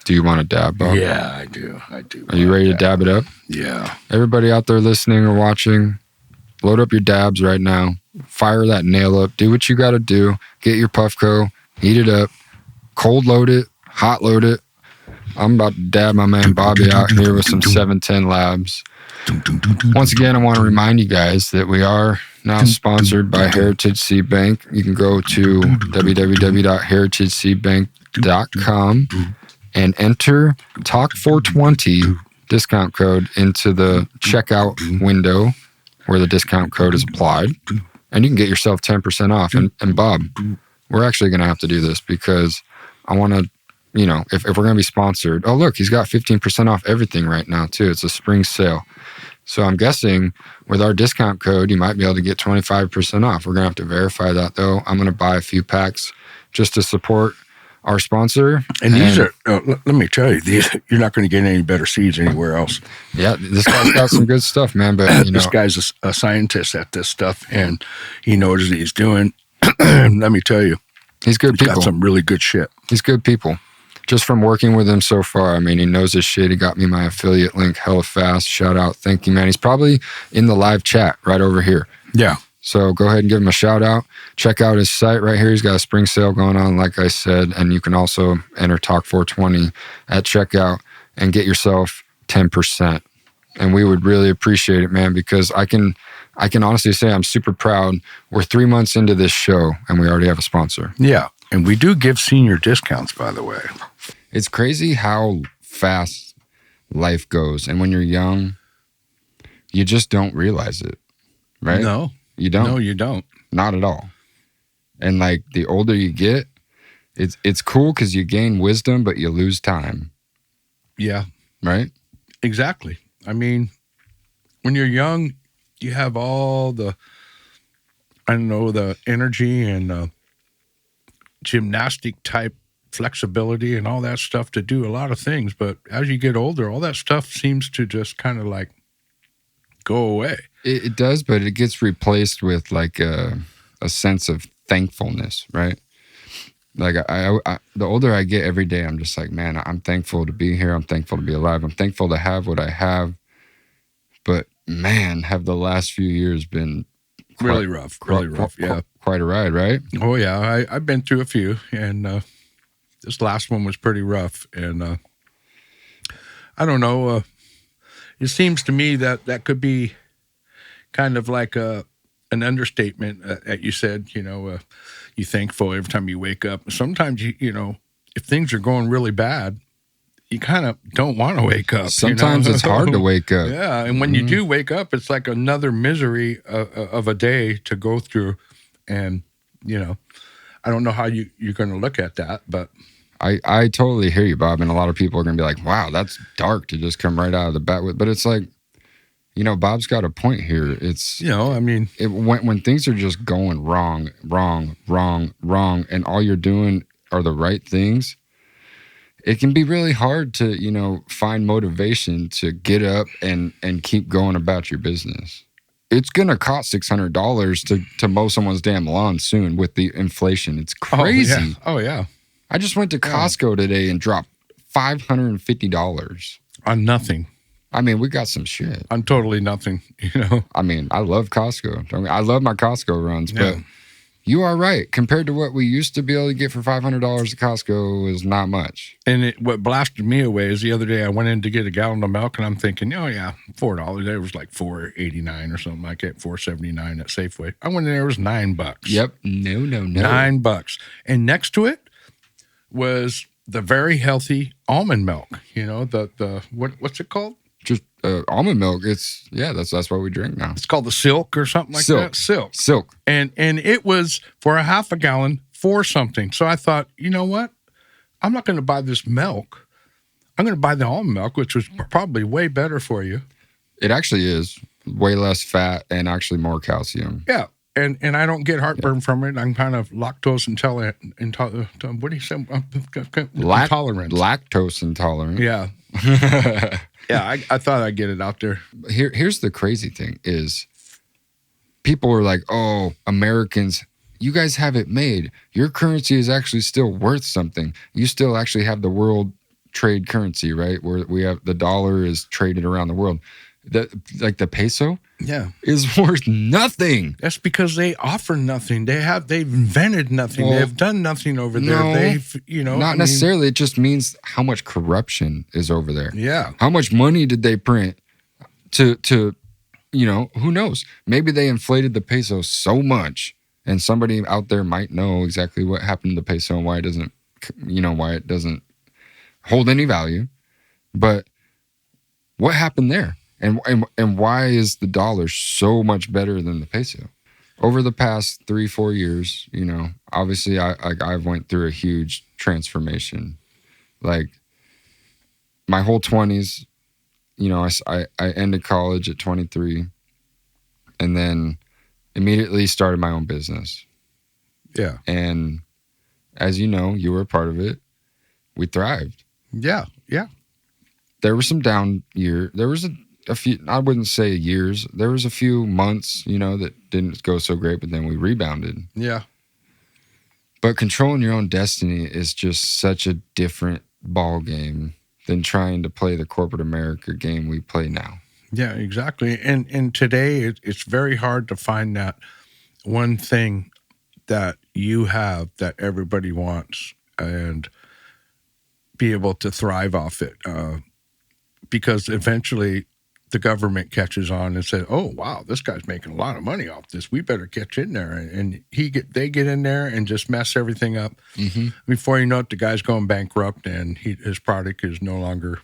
Do you want to dab, Bob? Yeah, I do. Are you ready to dab it up? Yeah. Everybody out there listening or watching, load up your dabs right now. Fire that nail up. Do what you got to do. Get your Puffco. Heat it up. Cold load it. Hot load it. I'm about to dab my man Bobby out here with some 710 Labs. Once again, I want to remind you guys that we are now sponsored by Heritage Seed Bank. You can go to www.heritageseedbank.com and enter Talk420 discount code into the checkout window where the discount code is applied, and you can get yourself 10% off. And Bob, we're actually going to have to do this because I want to, if we're going to be sponsored, oh, look, he's got 15% off everything right now, too. It's a spring sale. So I'm guessing with our discount code, you might be able to get 25% off. We're going to have to verify that, though. I'm going to buy a few packs just to support our sponsor. And these are, let me tell you, you're not going to get any better seeds anywhere else. Yeah, this guy's got some good stuff, man. But this guy's a scientist at this stuff, and he knows what he's doing. Let me tell you, he's got some really good shit. He's good people. Just from working with him so far, I mean, he knows his shit. He got me my affiliate link hella fast. Shout out. Thank you, man. He's probably in the live chat right over here. Yeah. So go ahead and give him a shout out. Check out his site right here. He's got a spring sale going on, like I said. And you can also enter Talk420 at checkout and get yourself 10%. And we would really appreciate it, man, because I can honestly say I'm super proud. We're 3 months into this show and we already have a sponsor. Yeah. And we do give senior discounts, by the way. It's crazy how fast life goes. And when you're young, you just don't realize it, right? No. You don't? No, you don't. Not at all. And like the older you get, it's cool because you gain wisdom, but you lose time. Yeah. Right? Exactly. I mean, when you're young, you have all the energy and gymnastic type flexibility and all that stuff to do a lot of things. But as you get older, all that stuff seems to just kind of like go away. It does, but it gets replaced with like a sense of thankfulness, right? Like I the older I get every day, I'm just like, man, I'm thankful to be here. I'm thankful to be alive. I'm thankful to have what I have. But man, have the last few years been really rough. Yeah. Quite a ride, right? Oh, yeah. I've been through a few, and this last one was pretty rough. And I don't know. It seems to me that could be kind of like an understatement that you said, you're thankful every time you wake up. Sometimes, if things are going really bad, you kind of don't want to wake up. Sometimes it's hard to wake up. Yeah, and when you do wake up, it's like another misery of a day to go through. And, I don't know how you're going to look at that, but... I totally hear you, Bob, and a lot of people are going to be like, wow, that's dark to just come right out of the bat with. But it's like, Bob's got a point here. It's, when things are just going wrong, and all you're doing are the right things, it can be really hard to, find motivation to get up and keep going about your business. It's going to cost $600 to mow someone's damn lawn soon with the inflation. It's crazy. Oh, yeah. I just went to Costco today and dropped $550. On nothing. I mean, we got some shit. On totally nothing, I mean, I love Costco. I love my Costco runs, but you are right. Compared to what we used to be able to get for $500 at Costco is not much. And what blasted me away is the other day I went in to get a gallon of milk, and I'm thinking, oh, yeah, $4. It was like $4.89 or something like that, $4.79 at Safeway. I went in there, it was $9. Yep. No. $9. And next to it was the very healthy almond milk. The what's it called? Just almond milk. That's what we drink now. It's called the Silk or something like that. Silk. And it was for a half a gallon for something. So I thought, you know what? I'm not going to buy this milk. I'm going to buy the almond milk, which was probably way better for you. It actually is way less fat and actually more calcium. Yeah. And I don't get heartburn from it. I'm kind of lactose intolerant. What do you say? Intolerant. Lactose intolerant. Yeah. Yeah, I thought I'd get it out there. Here's the crazy thing is people are like, oh, Americans, you guys have it made. Your currency is actually still worth something. You still actually have the world trade currency, right? Where we have the dollar is traded around the world. Like the peso is worth nothing. That's because they offer nothing. They've invented nothing. Well, they've done nothing over there. No, They've, not necessarily. It just means how much corruption is over there. Yeah. How much money did they print to who knows? Maybe they inflated the peso so much, and somebody out there might know exactly what happened to the peso and why it doesn't hold any value. But what happened there? And why is the dollar so much better than the peso? Over the past 3-4 years, obviously I've went through a huge transformation. Like my whole 20s, I ended college at 23 and then immediately started my own business. Yeah. And as you know, you were a part of it. We thrived. Yeah. Yeah. There were some down years. There was a few, I wouldn't say years. There was a few months, that didn't go so great, but then we rebounded. Yeah. But controlling your own destiny is just such a different ball game than trying to play the corporate America game we play now. Yeah, exactly. And today it's very hard to find that one thing that you have that everybody wants and be able to thrive off it. Because eventually the government catches on and says, "Oh, wow, this guy's making a lot of money off this. We better catch in there." And they get in there and just mess everything up. Mm-hmm. Before you know it, the guy's going bankrupt and his product is no longer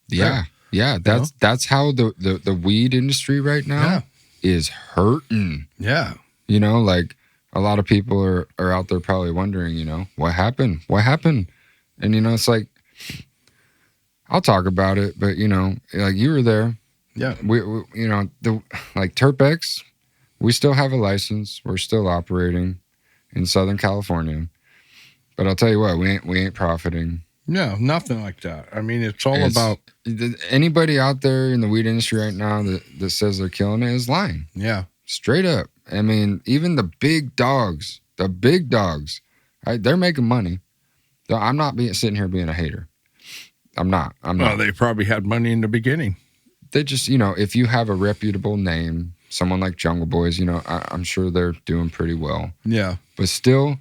there. Yeah. That's how the weed industry right now is hurting. Yeah. Like a lot of people are out there probably wondering, what happened? What happened? And it's like, I'll talk about it, but like you were there. Yeah. We like Terpex, we still have a license. We're still operating in Southern California. But I'll tell you what, we ain't profiting. No, nothing like that. I mean, it's about anybody out there in the weed industry right now that says they're killing it is lying. Yeah. Straight up. I mean, even the big dogs, right, they're making money. I'm not sitting here being a hater. I'm not. Well, they probably had money in the beginning. They just, if you have a reputable name, someone like Jungle Boys, I'm sure they're doing pretty well. Yeah. But still,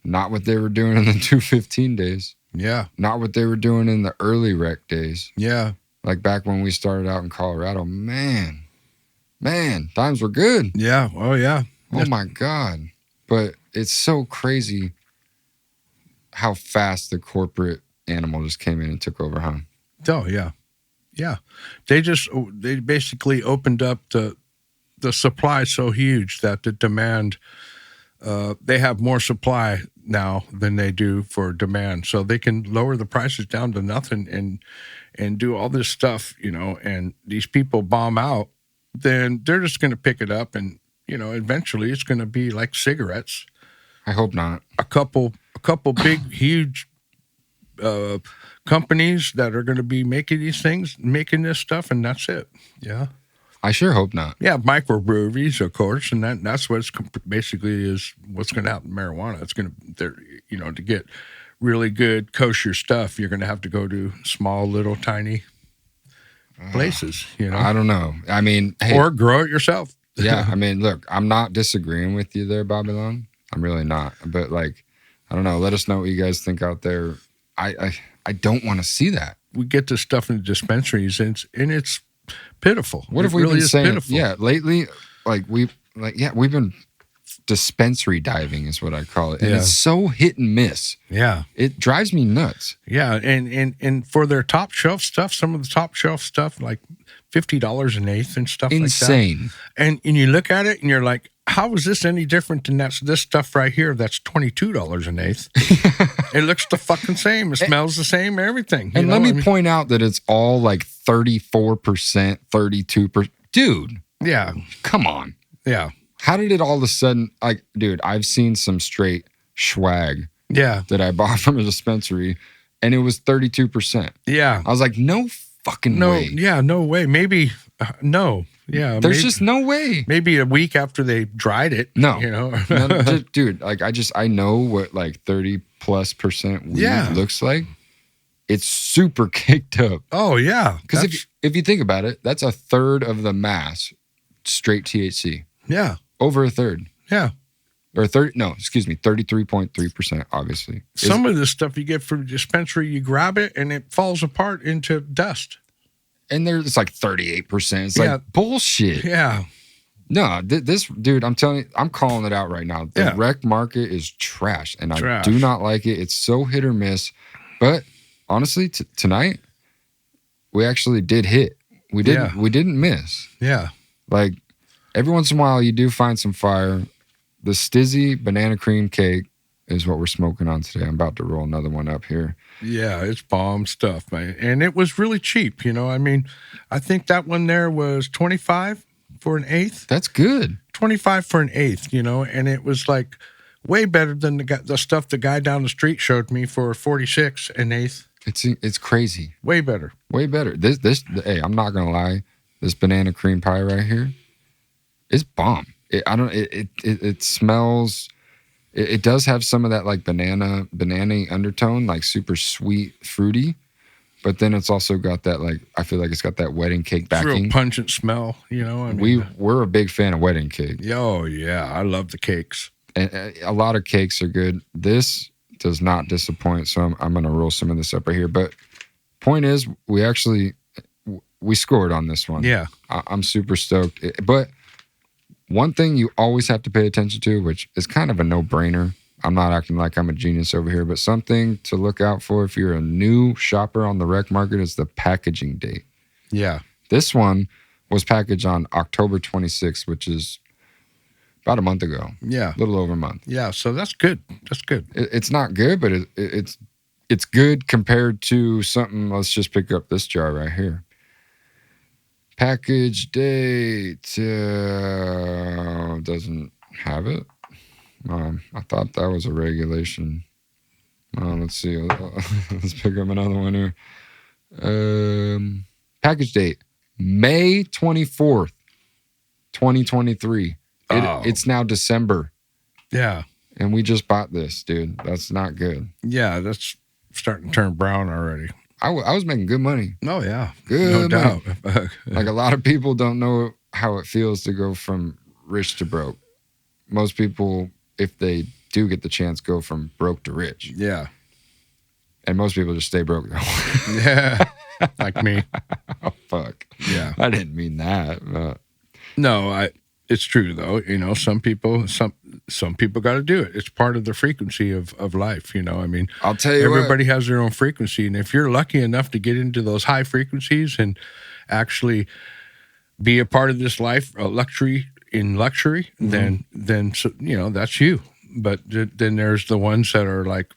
not what they were doing in the 215 days. Yeah. Not what they were doing in the early rec days. Yeah. Like back when we started out in Colorado, man, times were good. Yeah. Oh, yeah. Oh, my God. But it's so crazy how fast the corporate animal just came in and took over, huh? Oh, yeah. Yeah. They basically opened up the supply so huge that the demand, they have more supply now than they do for demand. So they can lower the prices down to nothing and do all this stuff, and these people bomb out, then they're just going to pick it up and, eventually it's going to be like cigarettes. I hope not. A couple big, huge companies that are going to be making these things, making this stuff, and that's it. Yeah. I sure hope not. Yeah, microbreweries, of course, and that's what's basically is what's going to happen to marijuana. It's going to, to get really good kosher stuff, you're going to have to go to small, little, tiny places. I don't know. I mean, hey, or grow it yourself. Yeah, I mean, look, I'm not disagreeing with you there, Babylon. I'm really not. But like, I don't know. Let us know what you guys think out there. I don't want to see that. We get this stuff in the dispensaries, and it's pitiful. What have we been saying? Pitiful. Yeah, lately, we've been dispensary diving is what I call it, and it's so hit and miss. Yeah, it drives me nuts. Yeah, and for their top shelf stuff, some of the top shelf stuff like $50 an eighth and stuff insane. Like that. And you look at it and you're like, how is this any different than this stuff right here that's $22 an eighth? It looks the fucking same. It smells the same, everything. And let me point out that it's all like 34%, 32%. Dude. Yeah. Come on. Yeah. How did it all of a sudden, dude, I've seen some straight swag that I bought from a dispensary, and it was 32%. Yeah. I was like, no fucking way. Yeah, no way. Maybe, no. Yeah, there's just no way. Maybe a week after they dried it. No, no, dude. I know what 30+% weed looks like. it's super caked up. Oh yeah, Because if you think about it, that's a third of the mass straight THC. Yeah, over a third. Yeah. Or 33.3%, obviously. Some of this stuff you get from the dispensary, you grab it and it falls apart into dust. And it's like 38%. It's like bullshit. Yeah. No, this dude, I'm telling you, I'm calling it out right now. The rec market is trash, and I do not like it. It's so hit or miss. But honestly, tonight we actually did hit. We didn't miss. Yeah. Like every once in a while, you do find some fire. The Stizzy banana cream cake is what we're smoking on today. I'm about to roll another one up here. Yeah, it's bomb stuff, man. And it was really cheap, you know. I mean, I think that one there was $25 for an eighth. That's good. $25 for an eighth, you know, and it was like way better than the stuff the guy down the street showed me for $46 an eighth. It's crazy. Way better. Way better. Hey, I'm not gonna lie. This banana cream pie right here is bomb. It smells. It does have some of that like banana undertone, like super sweet, fruity. But then it's also got that like I feel like it's got that wedding cake backing. It's real pungent smell, you know. I mean, we're a big fan of wedding cake. Oh yeah, I love the cakes. And a lot of cakes are good. This does not disappoint. So I'm gonna roll some of this up right here. But point is, we scored on this one. Yeah, I'm super stoked. But one thing you always have to pay attention to, which is kind of a no-brainer. I'm not acting like I'm a genius over here, but something to look out for if you're a new shopper on the rec market is the packaging date. Yeah. This one was packaged on October 26th, which is about a month ago. Yeah. A little over a month. Yeah, so that's good. That's good. It's not good, but it's good compared to something. Let's just pick up this jar right here. Package date doesn't have it. I thought that was a regulation. Let's see. Let's pick up another one here. Package date, May 24th, 2023. It's now December. Yeah. And we just bought this, dude. That's not good. Yeah, that's starting to turn brown already. I was making good money. Oh, yeah. Good no money. doubt. Like a lot of people don't know how it feels to go from rich to broke. Most people, if they do get the chance, go from broke to rich. Yeah. And most people just stay broke. Yeah. Like me. Oh, fuck. Yeah. I didn't mean that. But. No, it's true though. You know, some people got to do it. It's part of the frequency of life. You know, I mean, I'll tell you, everybody has their own frequency, and if you're lucky enough to get into those high frequencies and actually be a part of this life, luxury, then you know that's you. But then there's the ones that are like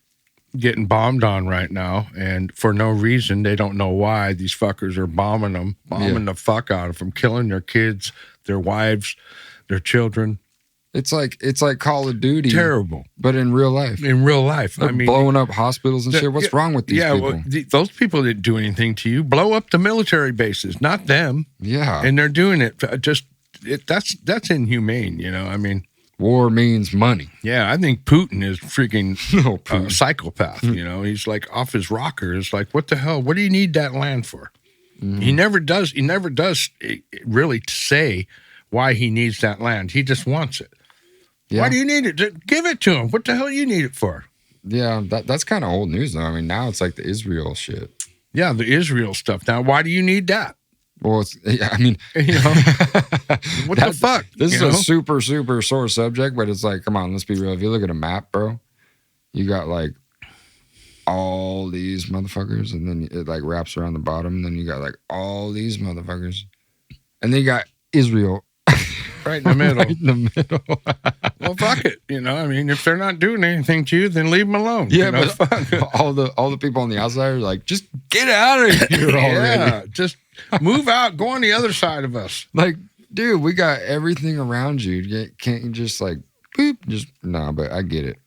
getting bombed on right now, and for no reason. They don't know why. These fuckers are bombing the fuck out of them, killing their kids, their wives, their children. It's like Call of Duty. Terrible. But in real life. In real life. They're blowing up hospitals and shit. What's wrong with these people? Well, those people didn't do anything to you. Blow up the military bases, not them. Yeah. And they're doing it. That's inhumane, you know? I mean. War means money. Yeah, I think Putin is freaking a psychopath, you know? He's like off his rocker. It's like, what the hell? What do you need that land for? Mm-hmm. He never does really say why he needs that land. He just wants it. Yeah. Why do you need it? Give it to him. What the hell do you need it for? Yeah, that's kind of old news, though. I mean, now it's like the Israel shit. Yeah, the Israel stuff. Now, why do you need that? Well, I mean, you know, what the fuck? This is a super, super sore subject, but it's like, come on, let's be real. If you look at a map, bro, you got like all these motherfuckers, and then it like wraps around the bottom, and then you got like all these motherfuckers, and then you got Israel. Right in the middle. Right in the middle. Well, fuck it. You know, I mean, if they're not doing anything to you, then leave them alone. Yeah, you know? but all the people on the outside are like, just get out of here already. Yeah, just move out. Go on the other side of us. Like, dude, we got everything around you. Can't you just like, boop? Just no. But I get it.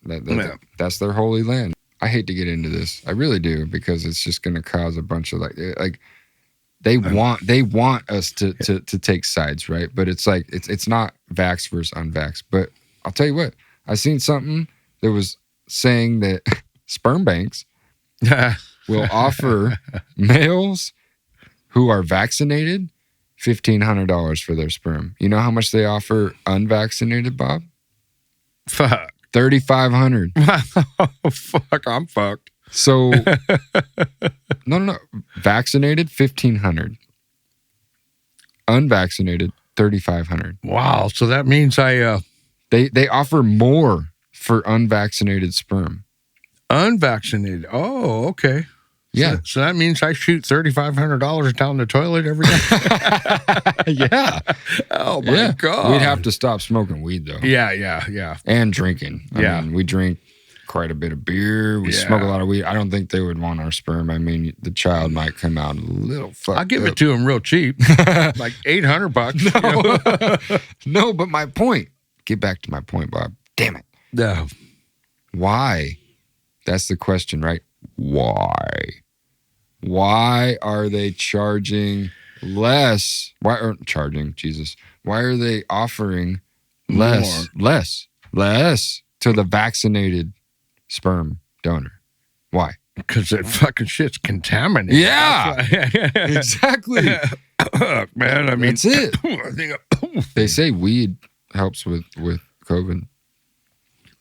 That's their holy land. I hate to get into this. I really do, because it's just going to cause a bunch of like. They want us to take sides, right? But it's like it's not vax versus unvax. But I'll tell you what, I seen something that was saying that sperm banks will offer males who are vaccinated $1,500 for their sperm. You know how much they offer unvaccinated, Bob? Fuck. $3,500. Fuck, I'm fucked. So, no. Vaccinated, $1,500. Unvaccinated, $3,500. Wow. So that means They offer more for unvaccinated sperm. unvaccinated. Oh, okay. Yeah. So that means I shoot $3,500 down the toilet every day. Yeah. Oh my God. We'd have to stop smoking weed though. Yeah. And drinking. I mean, we drink quite a bit of beer. We smoke a lot of weed. I don't think they would want our sperm. I mean, the child might come out a little fucked I'll give up. it to them real cheap, like $800. No, but my point. Get back to my point, Bob. Damn it. No. Why? That's the question, right? Why? Why are they charging less? Why aren't charging? Jesus. Why are they offering less to the vaccinated sperm donor? Why? Because that fucking shit's contaminated. Yeah. Exactly. Man, I mean, that's it. I think They say weed helps with COVID.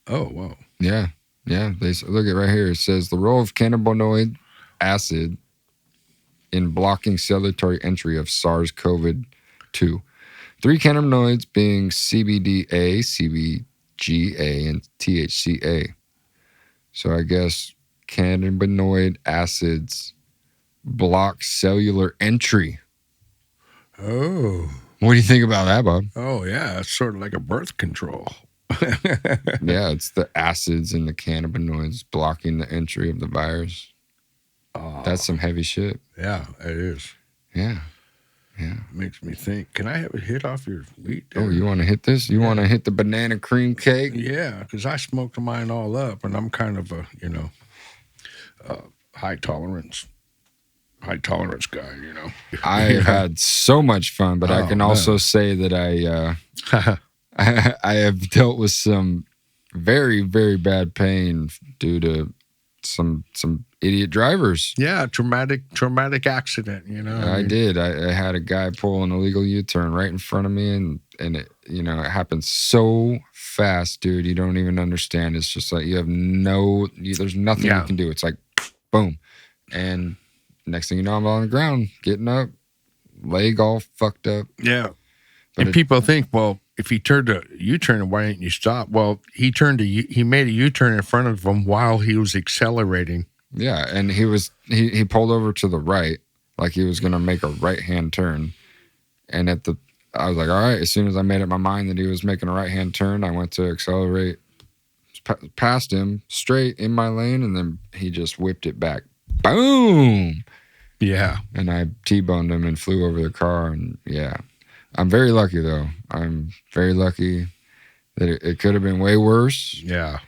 oh, wow. Yeah. They look at right here. It says the role of cannabinoid acid in blocking cellular entry of SARS-CoV-2. 3 cannabinoids being CBDA, CBGA, and THCA. So I guess cannabinoid acids block cellular entry. Oh. What do you think about that, Bob? Oh, yeah. It's sort of like a birth control. Yeah, it's the acids and the cannabinoids blocking the entry of the virus. Oh, That's some heavy shit. yeah, it is. Yeah. Makes me think. Can I have a hit off your wheat? Oh, you want to hit this? You want to hit the banana cream cake? Yeah, because I smoked mine all up, and I'm kind of a, high tolerance guy, I've had so much fun, but I can also say that I have dealt with some very, very bad pain due to some idiot drivers. Yeah, traumatic accident, I did. I had a guy pull an illegal U-turn right in front of me, and it, it happened so fast, dude. You don't even understand. It's just like there's nothing you can do. It's like, boom. And next thing you know, I'm on the ground, getting up, leg all fucked up. Yeah. But people think, well, if he turned a U-turn, why didn't you stop? Well, he made a U-turn in front of him while he was accelerating. Yeah, and he pulled over to the right, like he was gonna make a right-hand turn. And I was like, all right. As soon as I made up my mind that he was making a right-hand turn, I went to accelerate past him straight in my lane, and then he just whipped it back. Boom! Yeah. And I T-boned him and flew over the car, and yeah. I'm very lucky, though. I'm very lucky that it could have been way worse. Yeah.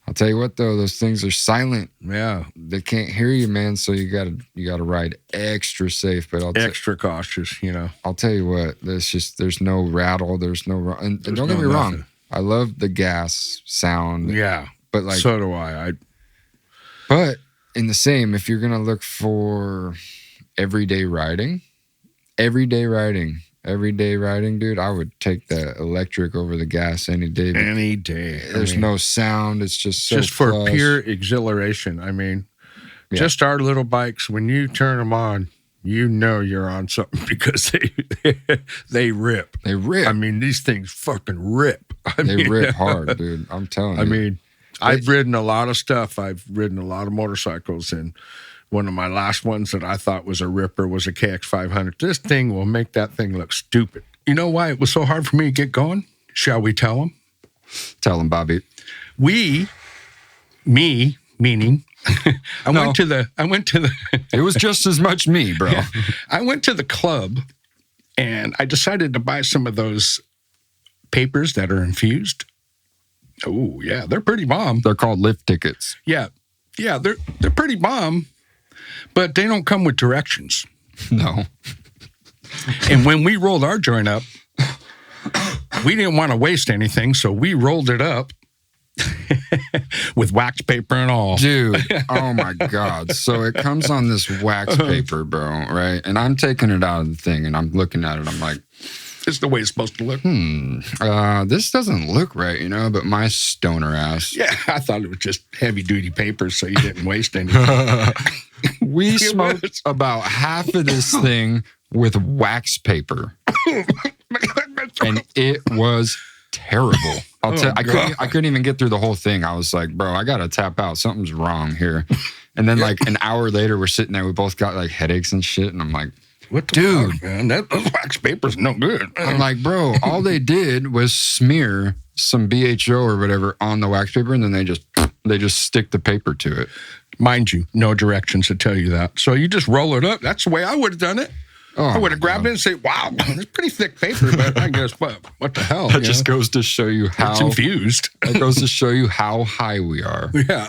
I'll tell you what, though, those things are silent. Yeah. They can't hear you, man. So you gotta ride extra safe. But extra cautious, I'll tell you what. There's no rattle. There's no and don't get me wrong. I love the gas sound. Yeah. But like so do I. But in the same, if you're gonna look for everyday riding, dude, I would take the electric over the gas any day. Any day. There's no sound. It's just just for pure exhilaration. I mean, just our little bikes, when you turn them on, you're on something because they rip. They rip. I mean, these things fucking rip. They rip hard, dude. I'm telling you. I mean, I've ridden a lot of stuff. I've ridden a lot of motorcycles, and one of my last ones that I thought was a ripper was a KX500. This thing will make that thing look stupid. You know why it was so hard for me to get going? Shall we tell them? Tell them, Bobby. Meaning, I went to the. It was just as much me, bro. Yeah. I went to the club, and I decided to buy some of those papers that are infused. Oh yeah, they're pretty bomb. They're called lift tickets. Yeah, they're pretty bomb, but they don't come with directions. No. And when we rolled our joint up, we didn't want to waste anything, so we rolled it up With wax paper and all. Dude, oh my God. So it comes on this wax paper, bro, right? And I'm taking it out of the thing and I'm looking at it. I'm like, this is the way it's supposed to look. This doesn't look right, you know, but my stoner ass. Yeah, I thought it was just heavy duty paper so you didn't waste anything. We smoked about half of this thing with wax paper. And it was terrible. I couldn't even get through the whole thing. I was like, bro, I gotta tap out. Something's wrong here. And then like an hour later, we're sitting there. We both got like headaches and shit. And I'm like, what the dude, fuck, man? That wax paper's no good. I'm like, bro, all they did was smear some BHO or whatever on the wax paper, and then they just stick the paper to it. Mind you, no directions to tell you that. So you just roll it up. That's the way I would have done it. Oh, I would have grabbed it and say, wow, it's pretty thick paper, but I guess what the hell? That just goes to show you how it's infused. That goes to show you how high we are. Yeah.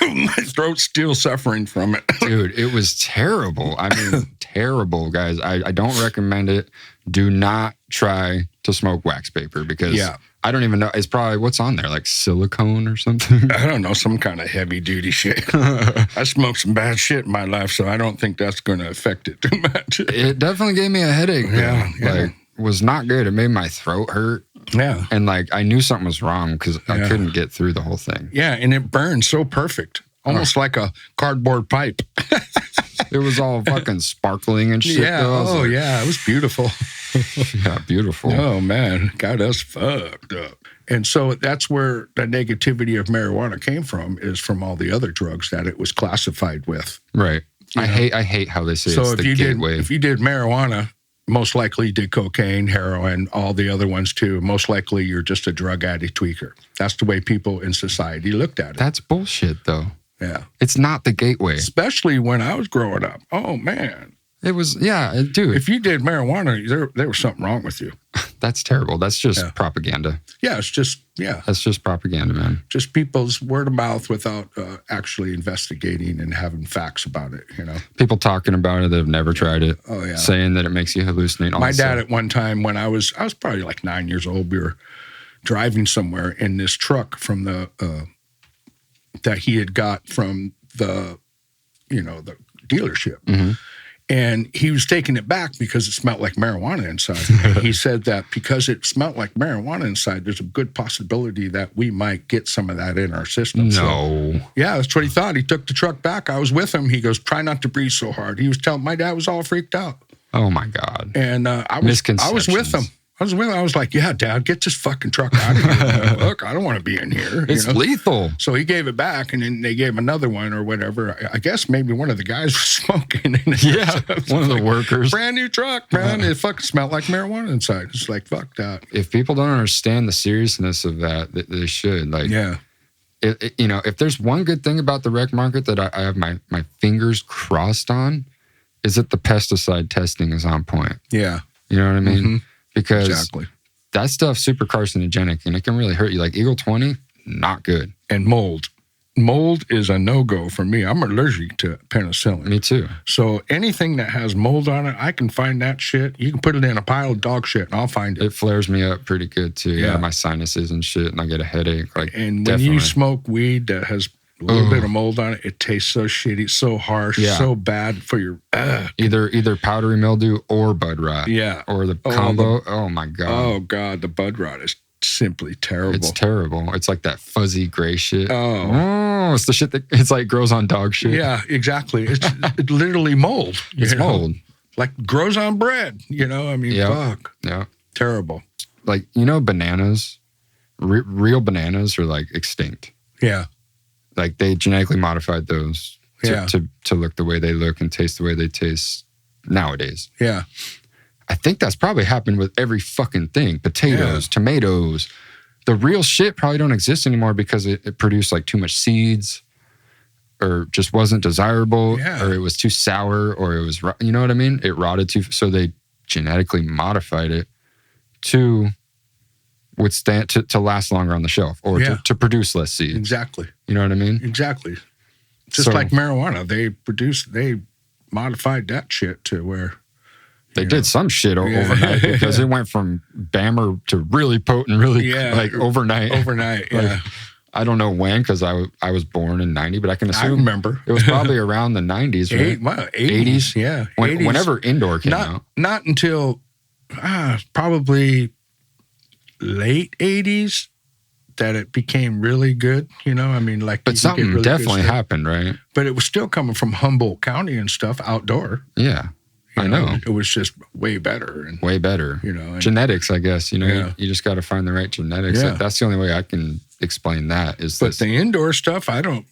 My throat's still suffering from it. Dude, it was terrible. I mean, terrible, guys. I don't recommend it. Do not try to smoke wax paper because I don't even know. It's probably what's on there, like silicone or something. I don't know, some kind of heavy duty shit. I smoked some bad shit in my life, so I don't think that's going to affect it too much. It definitely gave me a headache. Yeah. Like, was not good. It made my throat hurt. Yeah. And like, I knew something was wrong because I couldn't get through the whole thing. Yeah, and it burned so perfect. Almost like a cardboard pipe. It was all fucking sparkling and shit. Yeah. Though. Yeah. It was beautiful. Yeah, beautiful. Oh, man. Got us fucked up. And so that's where the negativity of marijuana came from, is from all the other drugs that it was classified with. Right. I hate how they say it's the gateway. If you did marijuana, most likely you did cocaine, heroin, all the other ones too. Most likely you're just a drug addict tweaker. That's the way people in society looked at it. That's bullshit, though. Yeah. It's not the gateway. Especially when I was growing up. Oh, man. It was, dude. If you did marijuana, there was something wrong with you. That's terrible. That's just propaganda. Yeah, it's just, That's just propaganda, man. Just people's word of mouth without actually investigating and having facts about it, you know? People talking about it that have never tried it. Oh, yeah. Saying that it makes you hallucinate. My dad at one time, when I was probably like 9 years old, we were driving somewhere in this truck from that he had got from the dealership. Mm-hmm. And he was taking it back because it smelled like marijuana inside. He said that because it smelled like marijuana inside, there's a good possibility that we might get some of that in our system. No. So, yeah, that's what he thought. He took the truck back. I was with him. He goes, try not to breathe so hard. He was telling, my dad was all freaked out. Oh, my God. And I was with him. I was like, yeah, Dad, get this fucking truck out of here. Look, I don't want to be in here. It's lethal. So he gave it back, and then they gave another one or whatever. I guess maybe one of the guys was smoking. Yeah, one of the workers. Brand new truck, man. It fucking smelled like marijuana inside. It's like, fuck that. If people don't understand the seriousness of that, they should. Like, yeah. If there's one good thing about the rec market that I have my fingers crossed on, is that the pesticide testing is on point. Yeah. You know what I mean? Mm-hmm. Because that stuff's super carcinogenic and it can really hurt you. Like Eagle 20, not good. And mold. Mold is a no-go for me. I'm allergic to penicillin. Me too. So anything that has mold on it, I can find that shit. You can put it in a pile of dog shit and I'll find it. It flares me up pretty good too. Yeah, my sinuses and shit, and I get a headache. Like, and when you smoke weed that has a little bit of mold on it, it tastes so shitty, so harsh, so bad for your... Either powdery mildew or bud rot. Yeah. Or the combo. Oh, my God. Oh, God. The bud rot is simply terrible. It's terrible. It's like that fuzzy gray shit. Oh. It's the shit that it's like grows on dog shit. Yeah, exactly. It's literally mold. It's mold. Like grows on bread, I mean, fuck. Yeah. Terrible. Like, bananas, real bananas are like extinct. Yeah. Like they genetically modified those to look the way they look and taste the way they taste nowadays. Yeah. I think that's probably happened with every fucking thing. Potatoes, tomatoes. The real shit probably don't exist anymore because it produced like too much seeds or just wasn't desirable or it was too sour or it was, you know what I mean? It rotted so they genetically modified it to withstand, to last longer on the shelf or to produce less seeds. Exactly. You know what I mean? Exactly. Just like marijuana, they modified that shit to where, They did some shit overnight because it went from Bammer to really potent, really like overnight. Overnight, yeah. Like, I don't know when because I was born in 90, but I can assume I remember. it was probably around the 90s, right? 80s, yeah. 80s. Whenever indoor came out. Not until probably late 80s that it became really good, you know? I mean, like... But something really definitely happened, right? But it was still coming from Humboldt County and stuff, outdoor. Yeah. I know. It was just way better. And, way better. You know. Genetics, I guess. You know, you just got to find the right genetics. Yeah. That's the only way I can explain that. But the indoor stuff, I don't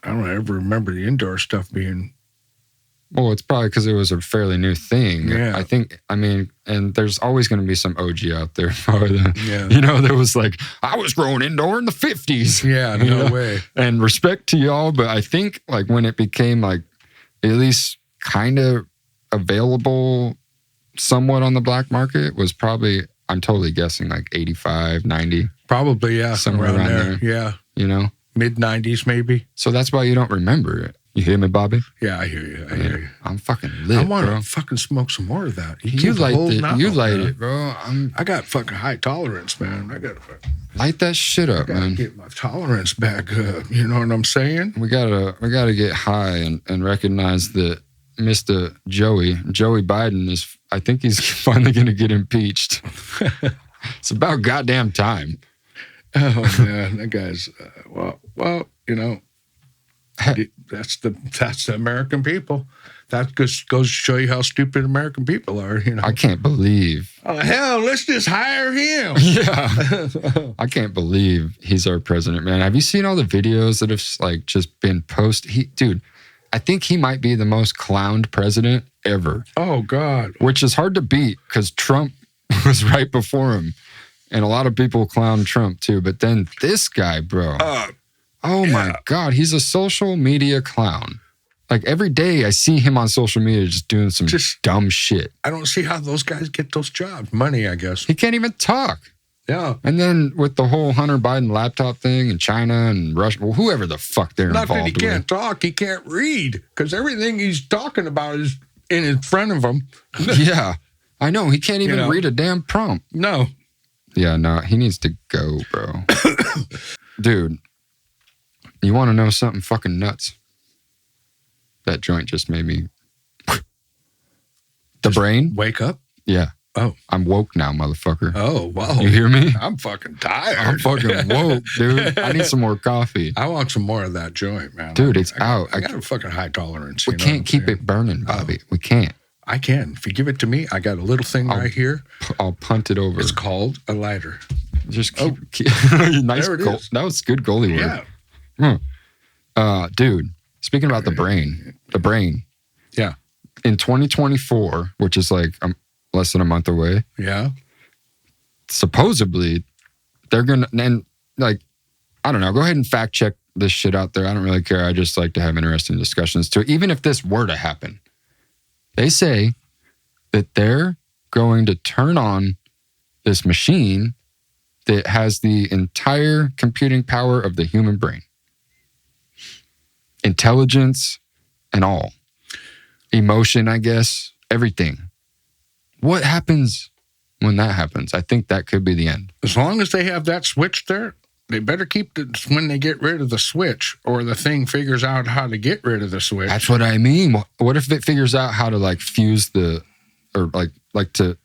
ever remember the indoor stuff being... Well, it's probably because it was a fairly new thing. Yeah. I mean, and there's always going to be some OG out there. Yeah. You know, there was like, I was growing indoor in the 50s. Yeah, no way. And respect to y'all, but I think like when it became like at least kind of available somewhat on the black market was probably, I'm totally guessing, like 85, 90. Probably, yeah. Somewhere around there. Yeah. You know? Mid-90s, maybe. So that's why you don't remember it. You hear me, Bobby? Yeah, I hear you. I'm fucking lit, I want bro. to fucking smoke some more of that. You light it, bro. I got fucking high tolerance, man. I got to light that shit up, man. Get my tolerance back up. You know what I'm saying? We gotta get high and recognize that Mr. Joey Biden I think he's finally gonna get impeached. It's about goddamn time. Oh man, that guy's well, you know. That's the American people. That goes to show you how stupid American people are. You know, I can't believe. Oh hell, let's just hire him. Yeah, I can't believe he's our president, man. Have you seen all the videos that have like just been posted? Dude, I think he might be the most clowned president ever. Oh God, which is hard to beat because Trump was right before him, and a lot of people clown Trump too. But then this guy, bro. My God, he's a social media clown. Like every day I see him on social media just doing some dumb shit. I don't see how those guys get those jobs. Money, I guess. He can't even talk. Yeah. And then with the whole Hunter Biden laptop thing and China and Russia, well, whoever the fuck they're involved with. Not that he can't talk, he can't read because everything he's talking about is in front of him. Yeah. I know. He can't even read a damn prompt. No. Yeah, no. He needs to go, bro. Dude. You want to know something fucking nuts? That joint just made me... The brain? Wake up? Yeah. Oh. I'm woke now, motherfucker. Oh, wow. You hear me? I'm fucking tired. I'm fucking woke, dude. I need some more coffee. I want some more of that joint, man. Dude, it's out. I got a fucking high tolerance. We can't keep it burning, Bobby. We can't. I can. If you give it to me, I got a little thing right here. I'll punt it over. It's called a lighter. Just keep nice. There it is. That was good goalie word. Yeah. Dude, speaking about the brain. Yeah. In 2024, which is like less than a month away. Yeah. Supposedly, they're going to, and like, I don't know, go ahead and fact check this shit out there. I don't really care. I just like to have interesting discussions too. Even if this were to happen, they say that they're going to turn on this machine that has the entire computing power of the human brain. Intelligence and all. Emotion, I guess. Everything. What happens when that happens? I think that could be the end. As long as they have that switch there, they better keep it when they get rid of the switch or the thing figures out how to get rid of the switch. That's what I mean. What if it figures out how to like fuse or like to,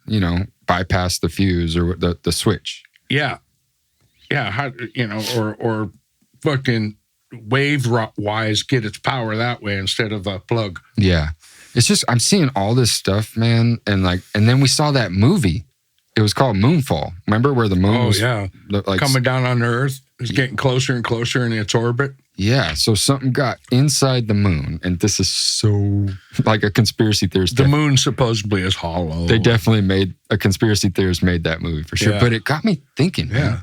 bypass the fuse or the switch? Yeah. Yeah. How, or fucking wave-wise get its power that way instead of a plug. Yeah. It's just, I'm seeing all this stuff, man. And then we saw that movie. It was called Moonfall. Remember where the moon was coming down on the Earth? It's getting closer and closer in its orbit. Yeah. So something got inside the moon. And this is so like a conspiracy theorist. The moon supposedly is hollow. They definitely a conspiracy theorist made that movie for sure. Yeah. But it got me thinking, man. Yeah.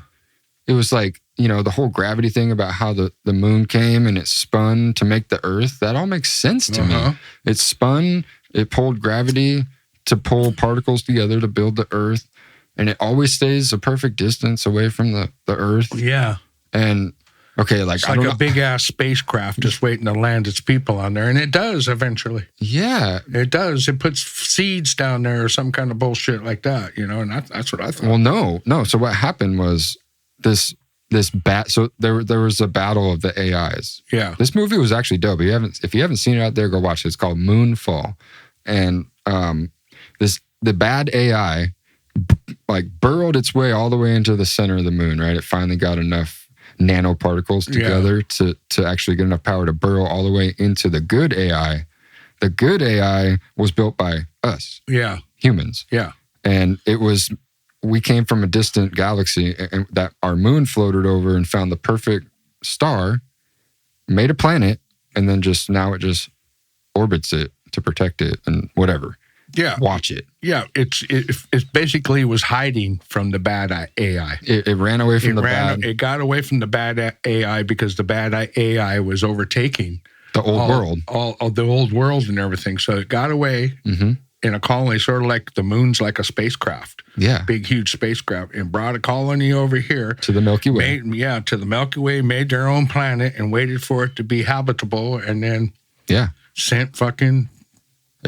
It was like, the whole gravity thing about how the moon came and it spun to make the Earth. That all makes sense to me. It spun, it pulled gravity to pull particles together to build the Earth. And it always stays a perfect distance away from the Earth. Yeah. And, okay, it's like a big-ass spacecraft just waiting to land its people on there. And it does eventually. Yeah. It does. It puts seeds down there or some kind of bullshit like that, and that's what I thought. Well, no. So what happened was this so there was a battle of the AIs. Yeah. This movie was actually dope. If you haven't seen it out there, go watch it. It's called Moonfall. And the bad AI like burrowed its way all the way into the center of the moon, right? It finally got enough nanoparticles together to actually get enough power to burrow all the way into the good AI. The good AI was built by us. Yeah. Humans. Yeah. And we came from a distant galaxy and that our moon floated over and found the perfect star, made a planet, and then now it just orbits it to protect it and whatever. Yeah. Watch it. Yeah. It basically was hiding from the bad AI. It ran away from bad. It got away from the bad AI because the bad AI was overtaking the old world. All of the old world and everything. So it got away in a colony, sort of like the moon's like a spacecraft. Yeah. Big, huge spacecraft, and brought a colony over here. To the Milky Way. To the Milky Way, made their own planet and waited for it to be habitable, and then sent fucking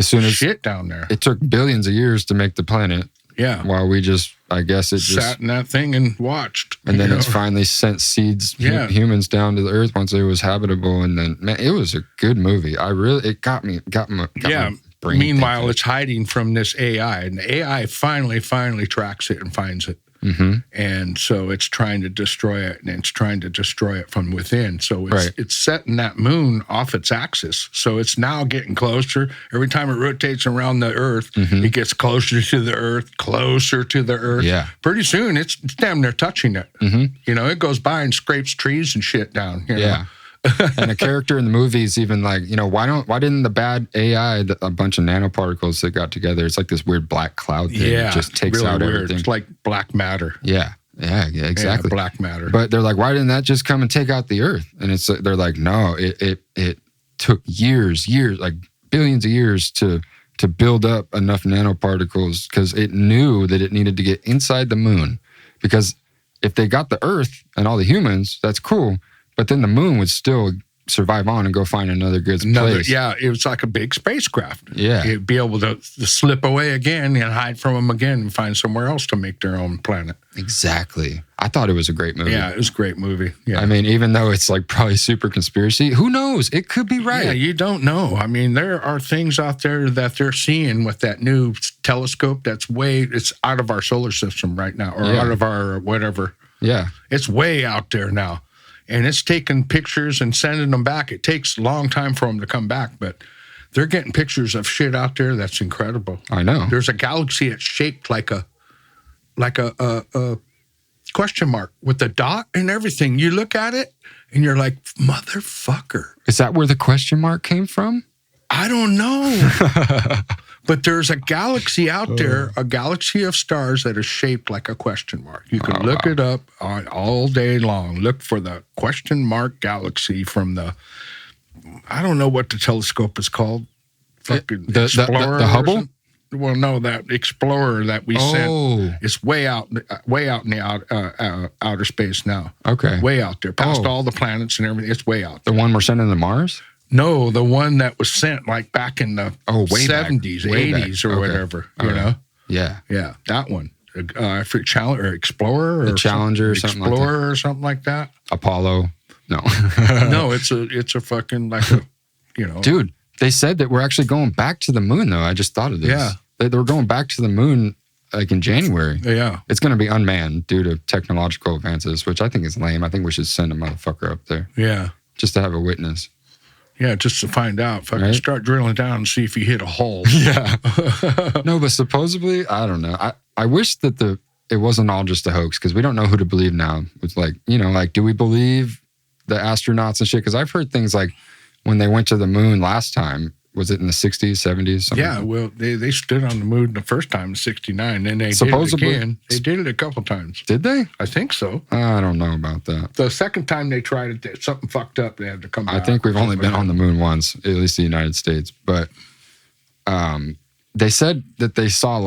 shit down there. It took billions of years to make the planet. Yeah. While we sat in that thing and watched. And then it's finally sent seeds, humans down to the earth once it was habitable. And then, man, it was a good movie. It got my brain Meanwhile, thinking. it's hiding from this AI, and the AI finally tracks it and finds it. And so it's trying to destroy it, and it's trying to destroy it from within. So it's setting that moon off its axis. So it's now getting closer. Every time it rotates around the Earth, it gets closer to the Earth. Yeah. Pretty soon, it's damn near touching it. It goes by and scrapes trees and shit down. Yeah. And a character in the movie is even like, why didn't the bad AI, a bunch of nanoparticles that got together, it's like this weird black cloud thing. Yeah, it just takes really out weird. everything. It's like black matter. Yeah, exactly. Yeah, black matter. But they're like, why didn't that just come and take out the Earth? And they're like, no, it took years, like billions of years to build up enough nanoparticles because it knew that it needed to get inside the moon. Because if they got the Earth and all the humans, that's cool. But then the moon would still survive on and go find another good place. Yeah, it was like a big spacecraft. Yeah. It'd be able to slip away again and hide from them again and find somewhere else to make their own planet. Exactly. I thought it was a great movie. Yeah, it was a great movie. Yeah. I mean, even though it's like probably super conspiracy, who knows? It could be right. Yeah, you don't know. I mean, there are things out there that they're seeing with that new telescope it's out of our solar system right now, or out of our whatever. Yeah. It's way out there now. And it's taking pictures and sending them back. It takes a long time for them to come back, but they're getting pictures of shit out there that's incredible. I know. There's a galaxy that's shaped like a question mark with a dot and everything. You look at it and you're like, motherfucker. Is that where the question mark came from? I don't know. But there's a galaxy out there, a galaxy of stars that is shaped like a question mark. You can look it up all day long. Look for the question mark galaxy from I don't know what the telescope is called. Fucking Explorer. The Hubble? Well, no, that Explorer that we sent. It's way out in the outer space now. Okay. Way out there, past all the planets and everything. It's way out there. The one we're sending to Mars? No, the one that was sent like back in the way 70s, back. 80s or whatever, you know? Yeah. Yeah, that one. Explorer or the Challenger or something like that. Explorer or something like that. Apollo. No. No, it's a fucking like a, Dude, they said that we're actually going back to the moon though. I just thought of this. Yeah. They were going back to the moon like in January. Yeah. It's going to be unmanned due to technological advances, which I think is lame. I think we should send a motherfucker up there. Yeah. Just to have a witness. Yeah, just to find out. Fucking start drilling down and see if you hit a hole. Yeah. No, but supposedly, I don't know. I wish that it wasn't all just a hoax because we don't know who to believe now. It's like, do we believe the astronauts and shit? Because I've heard things like when they went to the moon last time, was it in the 60s, 70s? Yeah, well, they stood on the moon the first time in 69, then they supposedly did it again. They did it a couple times. Did they? I think so. I don't know about that. The second time they tried it, something fucked up. They had to come back. I think we've only been on the moon once, at least the United States. But they said that they saw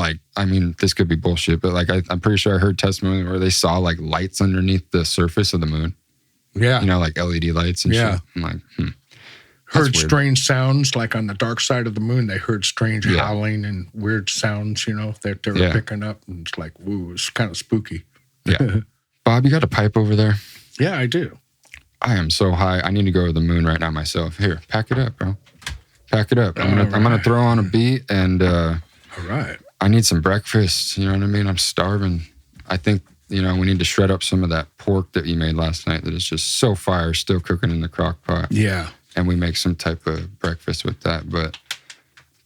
this could be bullshit, but I'm pretty sure I heard testimony where they saw like lights underneath the surface of the moon. Yeah. Like LED lights and shit. I'm like, heard weird. strange sounds, like on the dark side of the moon. They heard strange howling and weird sounds, that they were picking up. And it's like, woo, it's kind of spooky. Yeah. Bob, you got a pipe over there? Yeah, I do. I am so high. I need to go to the moon right now myself. Here, pack it up, bro. Pack it up. I'm gonna throw on a beat and all right. I need some breakfast. You know what I mean? I'm starving. I think, we need to shred up some of that pork that you made last night that is just so fire, still cooking in the crock pot. Yeah. And we make some type of breakfast with that. But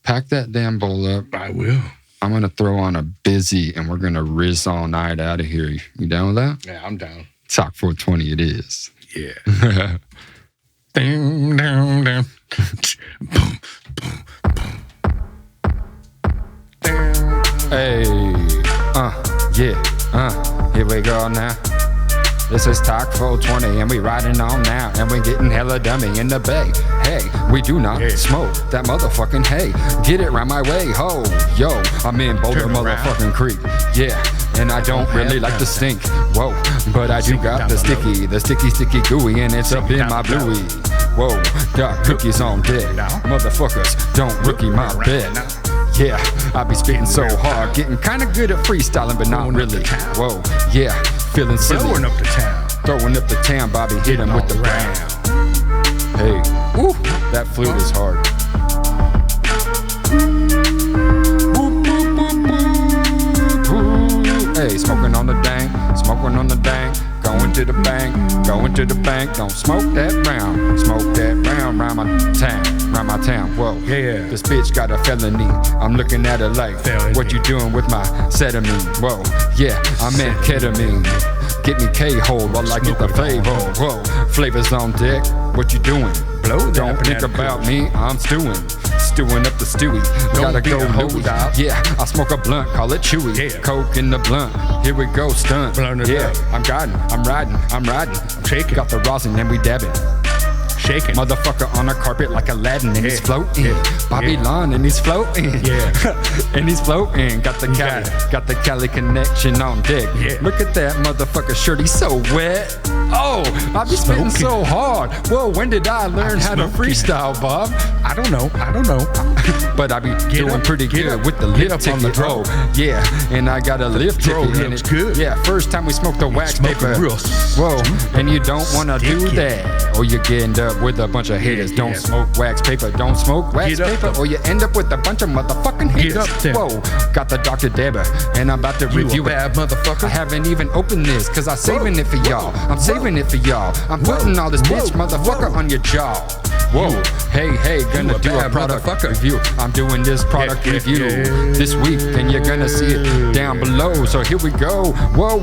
pack that damn bowl up. I will. I'm going to throw on a busy and we're going to rizz all night out of here. You down with that? Yeah, I'm down. Talk 420 it is. Yeah. Ding, ding, ding. Boom, boom, boom. Hey, here we go now. This is Talk 420 and we riding on now and we getting hella dummy in the bay. Hey, we do not smoke that motherfucking hay. Get it round my way, ho, yo, I'm in Boulder motherfucking Creek. Yeah, and I don't really like the stink. Whoa, but I do got the sticky gooey and it's up in my bluey. Whoa, got cookies on deck. Motherfuckers, don't rookie my bed. Yeah, I be spitting so hard, getting kind of good at freestyling, but not really. Whoa, yeah, feeling silly. Throwing up the town, Bobby, hit him with the round. Hey, woo, that flute is hard. Hey, smoking on the dang, going to the bank, don't smoke that round round my town, whoa. Yeah. This bitch got a felony, I'm looking at her like, what you doing with my setamine, whoa, yeah, I'm in ketamine, get me K-hole while I get the flavor, whoa, flavors on deck, what you doing, don't think about me, I'm stewing up the stewie, gotta go hold out. Yeah, I smoke a blunt, call it chewy. Yeah. Coke in the blunt, here we go, stunt. Yeah, I'm riding, I'm shaking. Got the rosin and we dabbing. Shaking. Motherfucker on a carpet like Aladdin and he's floating. Babylon and he's floating. Yeah. And he's floating. Got the Cali connection on deck. Yeah. Look at that motherfucker shirt, he's so wet. Oh, I be spitting so hard. Whoa, when did I learn how to freestyle, Bob? I don't know. But I be doing pretty good with the lift ticket. Oh, yeah, and I got a lift ticket and it's good. Yeah, first time we smoked the wax paper. Whoa, and you don't wanna do that, or you end up with a bunch of haters. Don't smoke wax paper. Don't smoke wax paper, or you end up with a bunch of motherfucking haters. Whoa, got the Dr. Debba, and I'm about to review it. Motherfucker. I haven't even opened this, cause I'm saving it for y'all. I'm saving it for y'all. I'm putting all this bitch motherfucker on your jaw. Whoa, hey, gonna do a product review. I'm doing this product review this week, and you're gonna see it down below. So here we go. Whoa,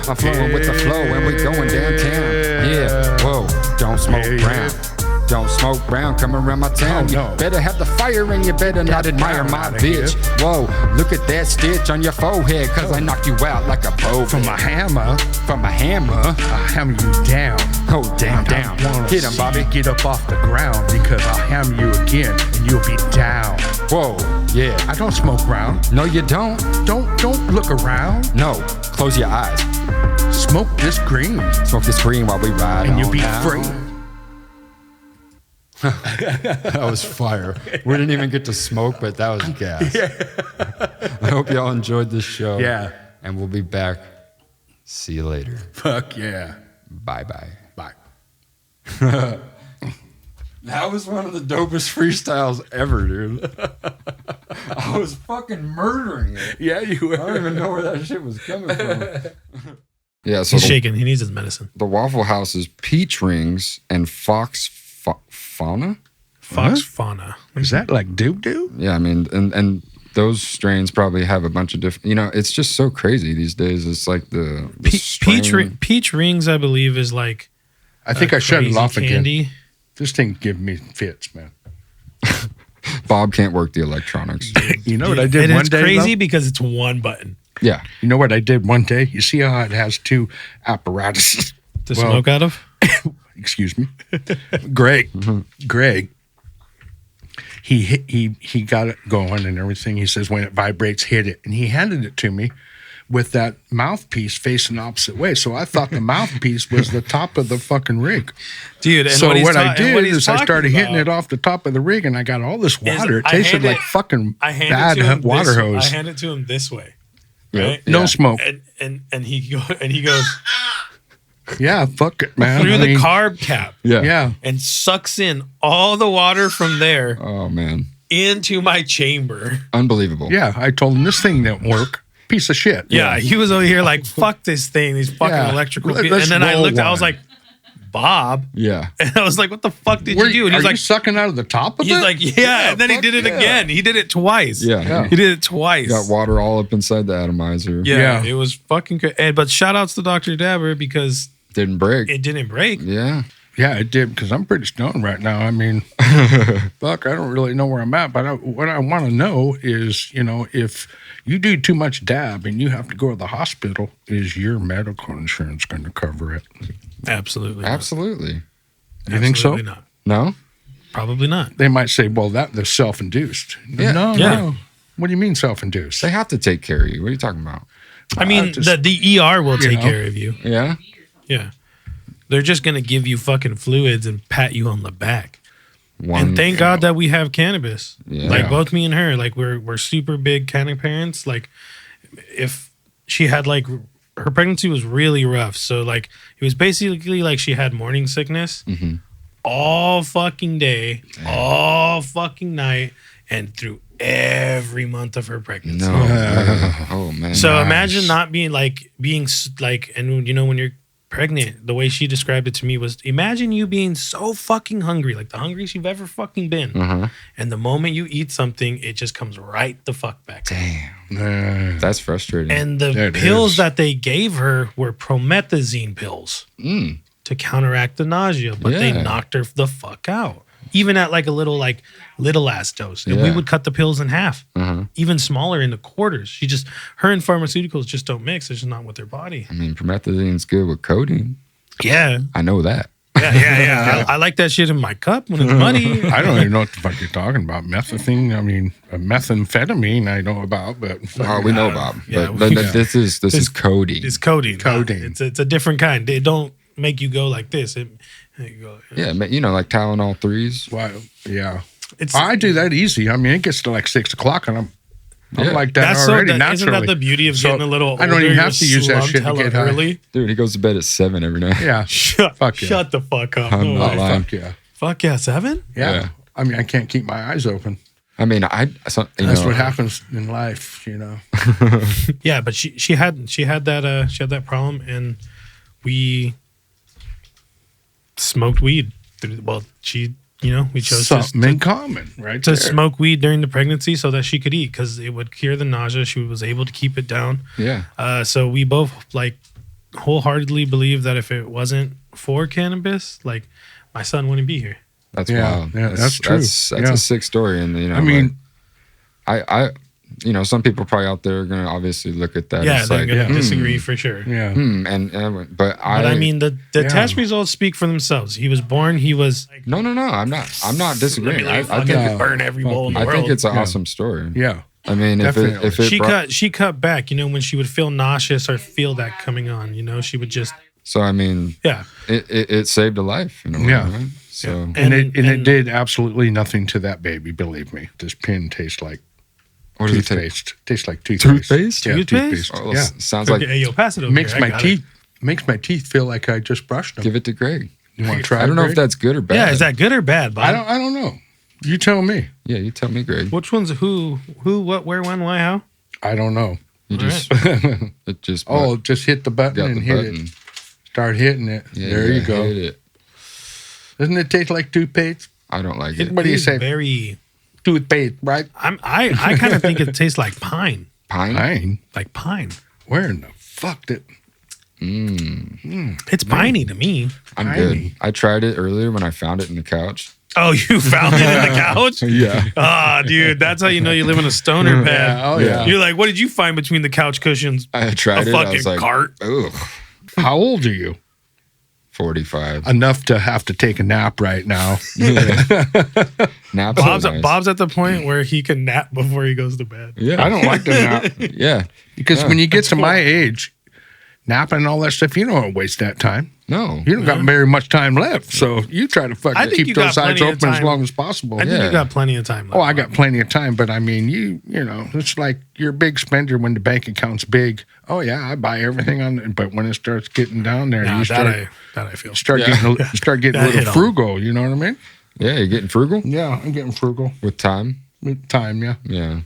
I'm flowing with the flow, and we going downtown. Yeah, whoa, don't smoke brown. Don't smoke brown, come around my town. You better have the fire and you better not admire my bitch. Whoa, look at that stitch on your forehead, cause I knocked you out like a bow. From a hammer. I hammer you down. Oh, down. Hit him, Bobby. Get up off the ground because I'll hammer you again and you'll be down. Whoa, yeah. I don't smoke brown. No, you don't. Don't look around. No, close your eyes. Smoke this green. Smoke this green while we ride and you'll be down. free. That was fire. We didn't even get to smoke, but that was gas. I hope y'all enjoyed this show. Yeah. And we'll be back. See you later. Fuck yeah. Bye. Bye. That was one of the dopest freestyles ever, dude. I was fucking murdering it. Yeah, you were. I don't even know where that shit was coming from. Yeah, so he's shaking. He needs his medicine. The Waffle House is peach rings and fox fauna. Fox fauna. Is that like doo-doo? Yeah, I mean, and those strains probably have a bunch of different. It's just so crazy these days. It's like the peach rings. I believe is like. I think I shut it off candy. Again. This thing giving me fits, man. Bob can't work the electronics. You know what I did one day? It's crazy because it's one button. Yeah. You know what I did one day? You see how it has two apparatuses to smoke out of? Excuse me. Greg, he got it going and everything. He says when it vibrates, hit it. And he handed it to me with that mouthpiece facing the opposite way. So I thought the mouthpiece was the top of the fucking rig. Dude, and So what I and did he's is I talking started hitting about it off the top of the rig, and I got all this water. It I tasted handed- like fucking I handed bad to him water this, hose. I handed it to him this way. Yep. Right? No Yeah. smoke. And he goes Yeah, fuck it, man. through I the mean, carb cap Yeah. Yeah. and sucks in all the water from there Oh man, into my chamber. unbelievable. Yeah, I told him this thing didn't work. Piece of shit. Yeah, he was over here like, fuck this thing, these fucking Yeah. electrical. Let's And then I roll looked, I was one. like, Bob. Yeah. And I was like, what the fuck did Were you do? And are he's you like, sucking out of the top of it? he's like, yeah. And then he fuck did it yeah. again. He did it twice. Yeah. He did it twice. Got water all up inside the atomizer. Yeah, Yeah. it was fucking good. But shout outs to Dr. Dabber because Didn't break. it didn't break. Yeah. Yeah, it did, because I'm pretty stoned right now. I mean, fuck, I don't really know where I'm at, but what I want to know is, if you do too much dab and you have to go to the hospital, is your medical insurance going to cover it? Absolutely. Not. Absolutely. You think so? Absolutely not. No? Probably not. They might say, well, that's self-induced. Yeah. No, Yeah. no. What do you mean self-induced? They have to take care of you. What are you talking about? I mean, just- the ER will take know. care of you. Yeah. Yeah. They're just going to give you fucking fluids and pat you on the back. And thank God that we have cannabis. Yeah. Like Yeah. both me and her, like we're super big cannabis parents. Like if she had like her pregnancy was really rough. So like it was basically like she had morning sickness Mhm. all fucking day, all fucking night, and through every month of her pregnancy. No. Oh man. So Nice. imagine not being like and when you're pregnant, the way she described it to me was imagine you being so fucking hungry, like the hungriest you've ever fucking been. Uh-huh. And the moment you eat something, it just comes right the fuck back. Damn. That's frustrating. And the It pills is. that they gave her were promethazine pills Mm. to counteract the nausea, but they Yeah. knocked her the fuck out. Even at like a little ass dose. And we Yeah. would cut the pills in half, Uh-huh. even smaller into quarters. Her and pharmaceuticals just don't mix. It's just not with their body. I mean, promethazine's good with codeine. Yeah. I know that. Yeah. I like that shit in my cup when it's muddy. I don't even know what the fuck you're talking about. Methamphetamine, I mean, methamphetamine I know about, but Oh, we know, Bob. Yeah, but we- this is codeine. It's codeine. Codeine. It's a different kind. They don't make you go like this. You go, Yeah, like Tylenol 3s. Well, yeah. It's I do that easy. I mean, it gets to like 6 o'clock and I'm Yeah. like that that's already so. Isn't naturally. that the beauty of So, getting a little older? I don't even You're have to use that slumped shit to hella get high. early. Dude, he goes to bed at 7 every night. Yeah. Shut, Fuck yeah. shut the fuck up. I'm No not way. lying. Fuck yeah. Fuck yeah, 7? Yeah. Yeah. I mean, I can't keep my eyes open. I mean, That's what happens in life, Yeah, but she had that problem, and we smoked weed. Well, we chose Something in common, right? to there. smoke weed during the pregnancy so that she could eat because it would cure the nausea. She was able to keep it down. Yeah. So we both wholeheartedly believe that if it wasn't for cannabis, like my son wouldn't be here. That's Yeah, wild. yeah, that's true. That's Yeah. a sick story. And, I mean, I some people probably out there are going to obviously look at that. Yeah, It's they're like, gonna disagree for sure. yeah. but But I mean, the Yeah. test results speak for themselves. He was born. He was. no, I'm not disagreeing. I I think burn every bowl in the I world. think it's an Yeah. awesome story. Yeah. I mean, Definitely. if it She cut back. When she would feel nauseous or feel that coming on, she would just so I mean, yeah. it saved a life in a way, Yeah. right? So And it did absolutely nothing to that baby, believe me. This pin tastes like what does it taste? toothpaste. Tastes like toothpaste. Toothpaste? Yeah, Toothpaste? Oh, Yeah. sounds like Hey, yo, pass it over. Makes here. I my got teeth it. makes my teeth feel like I just brushed them. give it to Greg. You want to try? I don't know if Greg? that's good or bad. Yeah, is that good or bad, Bob? I don't know. You tell me. Yeah, you tell me, Greg. Which one's who, what, where, when, why, how? I don't know. You All just it just Oh, just hit the button got and the hit button. it. Start hitting it. Yeah, there you go. hit it. Doesn't it taste like toothpaste? I don't like it. What do you It's say? Very. Toothpaste, right? I kind of think it tastes like pine. Pine. Pine. Like pine. Where in the fuck did? It's piney to me. I'm Piney. good. I tried it earlier when I found it in the couch. Oh, you found it in the couch? Yeah. Ah, dude, that's how you know you live in a stoner pad. Oh yeah. You're like, what did you find between the couch cushions? I tried A it. I fucking was like, cart. ugh. How old are you? 45. Enough to have to take a nap right now. Naps Bob's, are nice. Bob's at the point where he can nap before he goes to bed. Yeah. I don't like to nap Yeah. because when you get to my age, napping and all that stuff, you don't waste that time. No. You don't got very much time left, so you try to I fucking think you keep got those eyes plenty of open as time. long as possible. I think Yeah. you got plenty of time left. Oh, I got plenty of time, but I mean, you know, it's like you're a big spender when the bank account's big. Oh yeah, I buy everything on it, but when it starts getting down there, Nah, you that I feel. getting a That hit little on. frugal. You know what I mean? Yeah, you're getting frugal Yeah, I'm getting frugal with time. with time. Yeah. Yeah.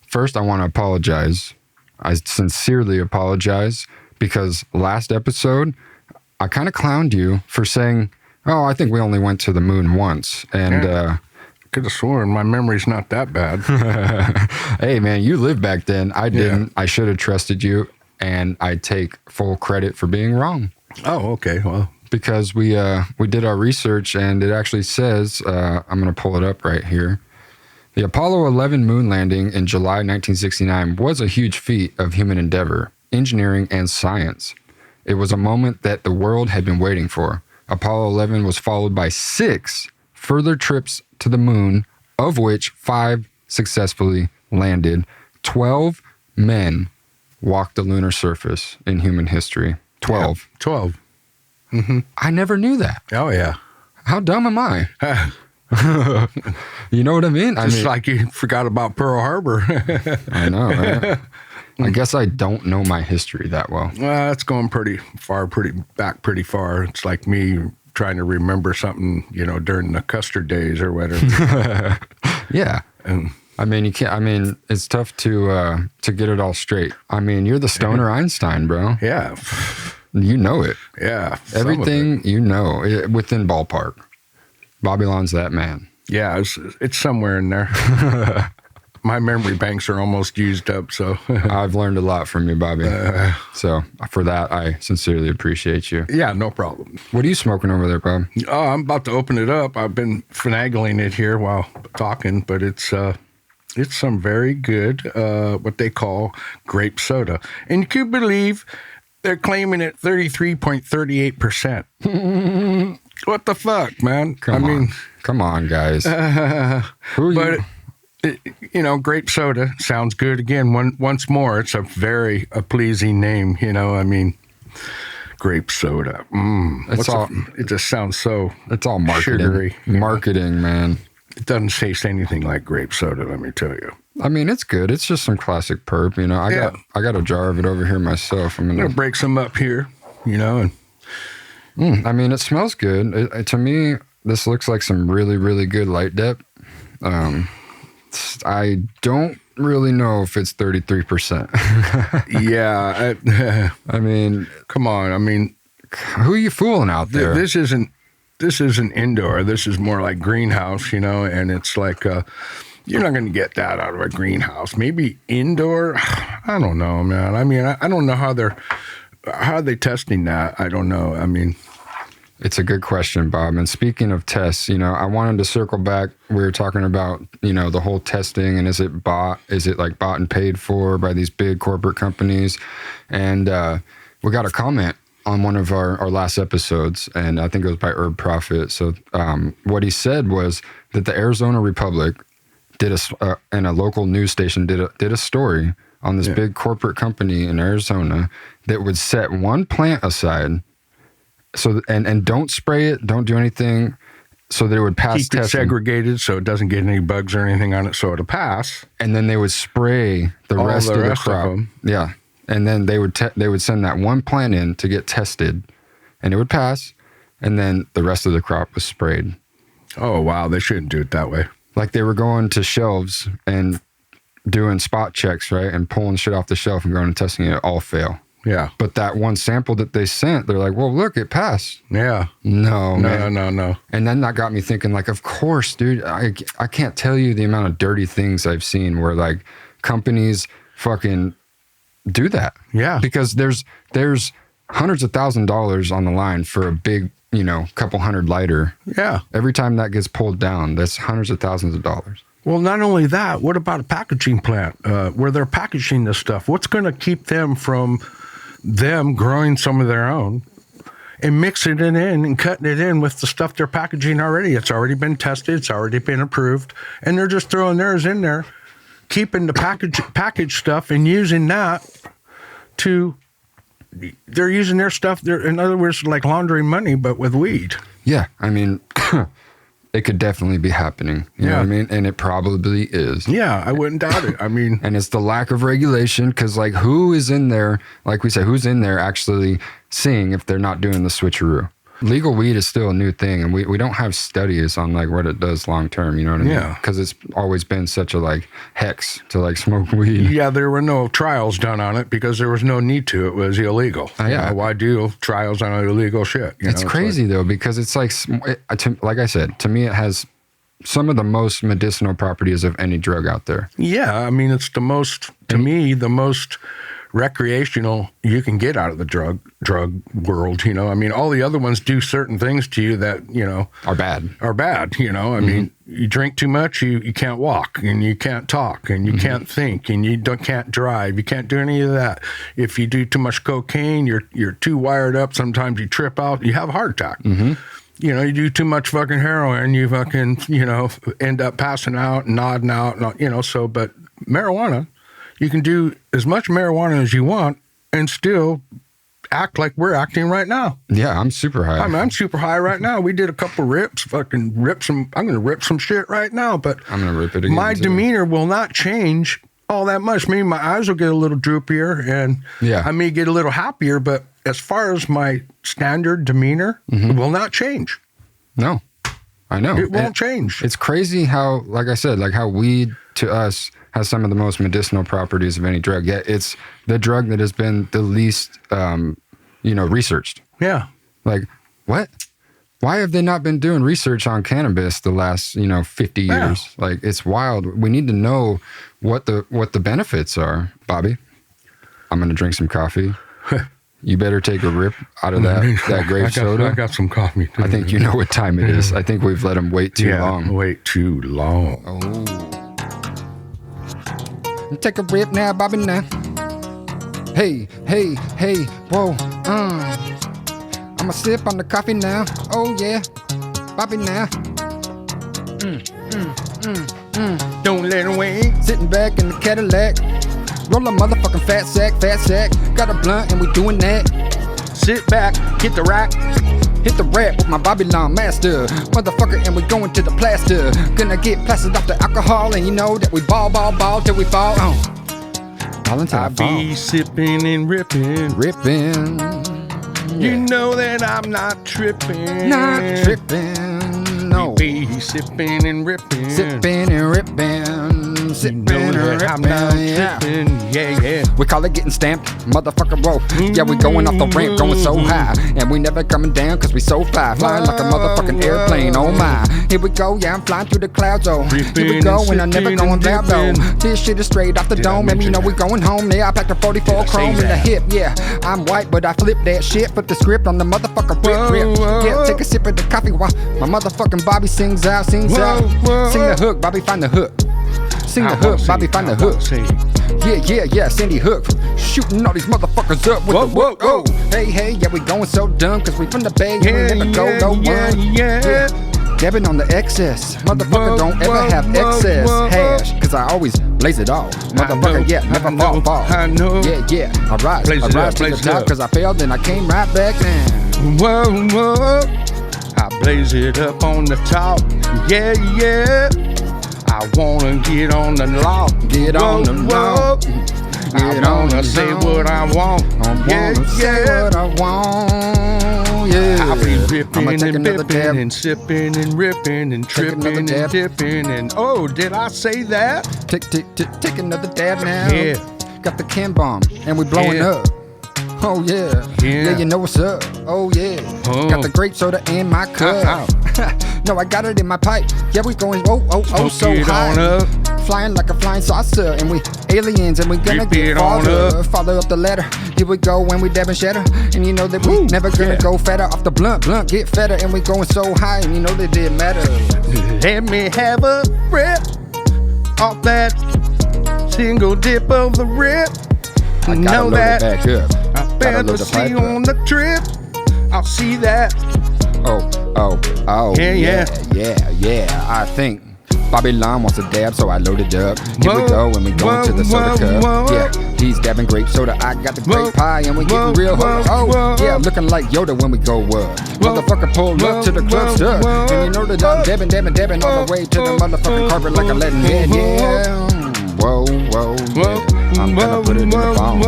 First, I want to apologize. I sincerely apologize because last episode, I kind of clowned you for saying, oh, I think we only went to the moon once. And Could have sworn my memory's not that bad. hey, man, you lived back then. I didn't. I should have trusted you. And I take full credit for being wrong. Oh, okay. Well, Because we did our research and it actually says, I'm going to pull it up right here. The Apollo 11 moon landing in July 1969 was a huge feat of human endeavor, engineering, and science. It was a moment that the world had been waiting for. Apollo 11 was followed by 6 further trips to the moon, of which 5 successfully landed. 12 men walked the lunar surface in human history. 12. yeah, 12. I never knew that. Oh, yeah. How dumb am I? You know what I mean? Just like you forgot about Pearl Harbor. I know, right? I guess I don't know my history that well. Well, it's going pretty far. It's like me trying to remember something, you know, during the Custer days or whatever. Yeah. And I mean, you can't. I mean, it's tough to get it all straight. I mean, you're the stoner Einstein, bro. yeah, You know it. yeah, some of Everything it. you know within ballpark. Bobby-Lon's that man. Yeah, it's somewhere in there. My memory banks are almost used up, so I've learned a lot from you, Bobby. So for that, I sincerely appreciate you. yeah, no problem. What are you smoking over there, Bob? Oh, I'm about to open it up. I've been finagling it here while talking, but it's some very good what they call grape soda, and you can believe they're claiming it 33.38%. What the fuck, man? Come on, guys. Who are But you? you know, grape soda sounds good. Again, once more, it's a very pleasing name. You know, I mean, grape soda. It just sounds so. It's all marketing. Sugary, you know. Marketing, man. It doesn't taste anything like grape soda. Let me tell you. I mean, it's good. It's just some classic perp, you know. I got a jar of it over here myself. I'm gonna break some up here. You know, and I mean, it smells good. To me, this looks like some really, really good light dip. I don't really know if it's 33%. yeah. I mean, Come on. I mean, who are you fooling out there? this isn't indoor. This is more like greenhouse. You know, and it's like you're not going to get that out of a greenhouse. Maybe indoor. I don't know, man. I mean, I don't know how are they testing that. I don't know. I mean. It's a good question, Bob. And speaking of tests, you know, I wanted to circle back. We were talking about, you know, the whole testing and is it like bought and paid for by these big corporate companies? And we got a comment on one of our last episodes, and I think it was by Herb Prophet. So what he said was that the Arizona Republic did and a local news station did a story on this big corporate company in Arizona that would set one plant aside. So and don't spray it, don't do anything, so that it would pass Keep it testing. segregated so it doesn't get any bugs or anything on it, so it'll pass. And then they would spray the All rest the of the rest of crop. them. Yeah, and then they would send that one plant in to get tested, and it would pass, and then the rest of the crop was sprayed. Oh wow, they shouldn't do it that way. Like they were going to shelves and doing spot checks, right, and pulling shit off the shelf and going and testing it, all fail. Yeah, But that one sample that they sent, they're like, well, look, it passed. yeah. No, man. No. And then that got me thinking, like, of course, dude, I can't tell you the amount of dirty things I've seen where, like, companies fucking do that. Yeah. Because there's hundreds of $1,000s on the line for a big, you know, couple hundred lighter. Yeah. Every time that gets pulled down, that's hundreds of thousands of dollars. Well, not only that, what about a packaging plant where they're packaging this stuff? What's going to keep them from them growing some of their own and mixing it in and cutting it in with the stuff they're packaging already. It's already been tested. It's already been approved. And they're just throwing theirs in there, keeping the package stuff and using that to, they're using their stuff. They're, in other words, like laundering money, but with weed. Yeah. I mean, it could definitely be happening. You know what I mean? And it probably is. Yeah, I wouldn't doubt it. I mean, and it's the lack of regulation, because like who is in there, like we said, who's in there actually seeing if they're not doing the switcheroo? Legal weed is still a new thing, and we don't have studies on like what it does long term, you know what I mean? Yeah. Because it's always been such a like hex to like smoke weed. yeah, there were no trials done on it because there was no need to. It was illegal. Yeah. You know, why do trials on illegal shit? You It's know, crazy though, because it's like, like I said, to me, it has some of the most medicinal properties of any drug out there. Yeah, I mean, it's the most, to me, the most recreational you can get out of the drug world, you know. I mean, all the other ones do certain things to you that, you know, Are bad. you know. I mean, you drink too much, you can't walk, and you can't talk, and you can't think, and you can't drive, you can't do any of that. If you do too much cocaine, you're too wired up, sometimes you trip out, you have a heart attack. You know, you do too much fucking heroin, you fucking, you know, end up passing out and nodding out, you know. So, but marijuana, you can do as much marijuana as you want and still act like we're acting right now. Yeah, I'm super high. I mean, I'm super high right now. We did a couple rips, fucking rip some. I'm going to rip some shit right now, but I'm going to rip it again. my demeanor will not change all that much. Maybe my eyes will get a little droopier and I may get a little happier, but as far as my standard demeanor, it will not change. No, I know. It won't change. It's crazy how, like I said, like how weed to us has some of the most medicinal properties of any drug. Yet it's the drug that has been the least, you know, researched. Yeah. Like, what? Why have they not been doing research on cannabis the last, you know, 50 years? Like, it's wild. We need to know what the benefits are, Bobby. I'm gonna drink some coffee. You better take a rip out of that grape soda. I got some coffee too. I think you know what time it is. I think we've let him wait too long. Wait too long. Oh. Take a rip now, Bobby, now. Hey, whoa, I'ma sip on the coffee now. Oh, yeah, Bobby, now. Don't let it wait. Sitting back in the Cadillac. Roll a motherfucking fat sack. Got a blunt and we doing that. Sit back, hit the rack. Hit the rap with my Babylon master. Motherfucker, and we going to the plaster. Gonna get plastered off the alcohol, and you know that we ball till we fall. All until I fall. be sipping and ripping. Ripping. You know that I'm not tripping. Not tripping, no. Be sipping and ripping. Sipping and ripping. Sipping and ripping. I'm not tripping. Yeah. We call it getting stamped, motherfucker, whoa. Yeah, we going off the ramp, going so high. And we never coming down cause we so fly. Flying like a motherfucking airplane, oh my. Here we go, yeah, I'm flying through the clouds, oh. Here we go, and I'm never going back, though. This shit is straight off the dome, and you know we going home. Yeah, I packed a 44 chrome in the hip, yeah. I'm white, but I flip that shit. Put the script on the motherfucker rip. Yeah, take a sip of the coffee while my motherfucking Bobby sings out. Sing the hook, Bobby, find the hook. Sing the hook, Bobby, find the hook. Yeah, Sandy Hook. Shooting all these motherfuckers up with the whoa. Oh. Hey, yeah, we going so dumb cause we from the Bay and we never go no one. Yeah. Dabbing on the excess. Motherfucker don't ever have excess hash cause I always blaze it off. Motherfucker, never fall. I know. Yeah, I rise to the top cause I failed and I came right back down. Whoa. I blaze it up on the top. Yeah. I wanna get on the law. Get on the law. I wanna say what I want. Say what I want. Yeah. I'll be ripping and bipping and sipping and ripping and tripping and dipping and oh, did I say that? Take another dab now. Yeah. Got the chem bomb and we blowing up. Oh yeah, you know what's up. Oh yeah, got the grape soda in my cup. No, I got it in my pipe. Yeah, we going so high. Flying like a flying saucer, and we aliens, and we gonna get farther. Follow up the ladder. Here we go when we dabbing shatter, and you know that we never gonna go fatter off the blunt get fatter, and we going so high, and you know that it matter. Let me have a rip off that single dip of the rip. I know that back up. I better see on the trip. I'll see that. Oh. Yeah. I think Babylon wants a dab, so I loaded up. Here we go, and we go into the soda cup. Yeah, he's dabbing grape soda. I got the grape pie, and we getting real. Yeah, looking like Yoda when we go up. Motherfucker pull up to the club stuff. And you know that I'm dabbing all the way to the motherfucking carpet like a Latin head. Yeah. Whoa, yeah. I'm gonna put it in the bomb.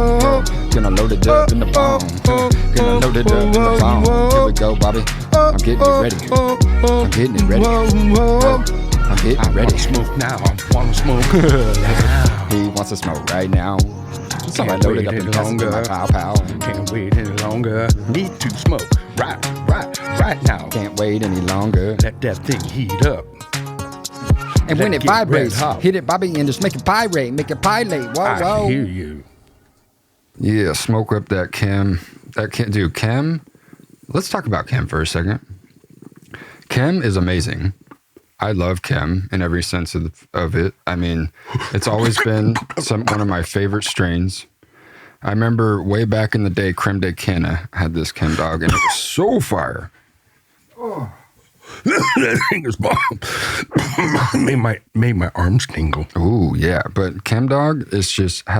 Gonna load it up in the bomb. Gonna load it up in the bomb. Here we go, Bobby. I'm getting it ready. I'm getting it ready. I'm getting ready. Smoke now. I wanna smoke now. He wants to smoke right now. So I loaded up and passed it to my pow. Can't wait any longer. Need to smoke right now. Can't wait any longer. Let that thing heat up. And when it vibrates, hit it, Bobby, and just make it pyrate, make it pilate. Whoa. I hear you. Yeah, smoke up that chem. Dude, chem. Let's talk about chem for a second. Chem is amazing. I love chem in every sense of it. I mean, it's always been one of my favorite strains. I remember way back in the day, Creme de Canna had this chem dog, and it was so fire. Oh. That thing is bomb. made my arms tingle. Oh yeah, but Chem Dog has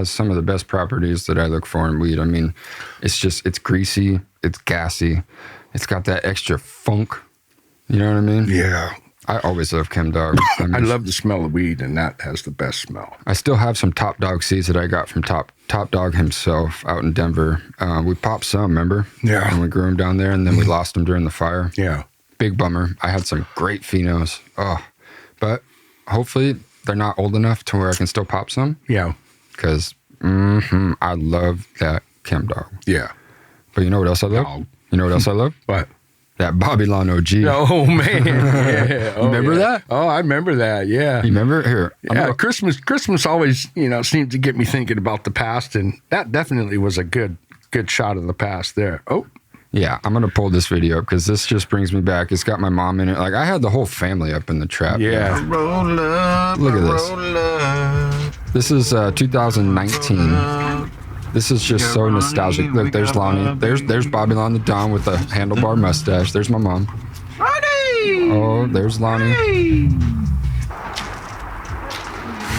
some of the best properties that I look for in weed. I mean, it's greasy, it's gassy, it's got that extra funk. You know what I mean? Yeah. I always love Chem Dog. I mean, I love the smell of weed, and that has the best smell. I still have some Top Dog seeds that I got from Top Dog himself out in Denver. We popped some, remember? Yeah. And we grew them down there, and then we lost them during the fire. Yeah. Big bummer. I had some great phenos. Oh, but hopefully they're not old enough to where I can still pop some. Yeah. Because I love that Chem Dog. Yeah. But you know what else I love? Dog. You know what else I love? What? That Babylon OG. Oh, man. Yeah. You remember that? Oh, I remember that. Yeah. You remember? Here. Yeah, Christmas always, seemed to get me thinking about the past, and that definitely was a good shot of the past there. Oh. Yeah, I'm going to pull this video up because this just brings me back. It's got my mom in it. Like, I had the whole family up in the trap. Yeah. Look at this. This is 2019. This is just so nostalgic. Look, there's Lonnie. There's Babylon the Don with the handlebar mustache. There's my mom. Lonnie! Oh, there's Lonnie.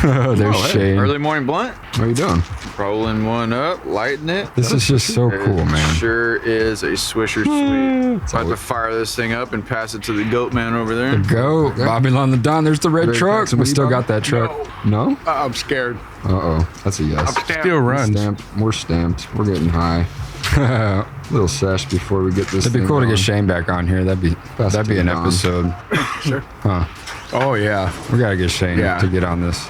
There's Shane. Early morning blunt. What are you doing? Rolling one up, lighting it. This is just so cool, man. Sure is a Swisher Sweet. About to fire this thing up and pass it to the goat man over there. Go, Babylon the Don. There's the red truck. We still got that truck. No? I'm scared. Uh-oh. That's a yes. Still runs. We're stamped. We're getting high. Little sesh before we get this. It'd be cool to get Shane back on here. That'd be an episode. Sure. Huh. Oh, yeah. We got to get Shane to get on this.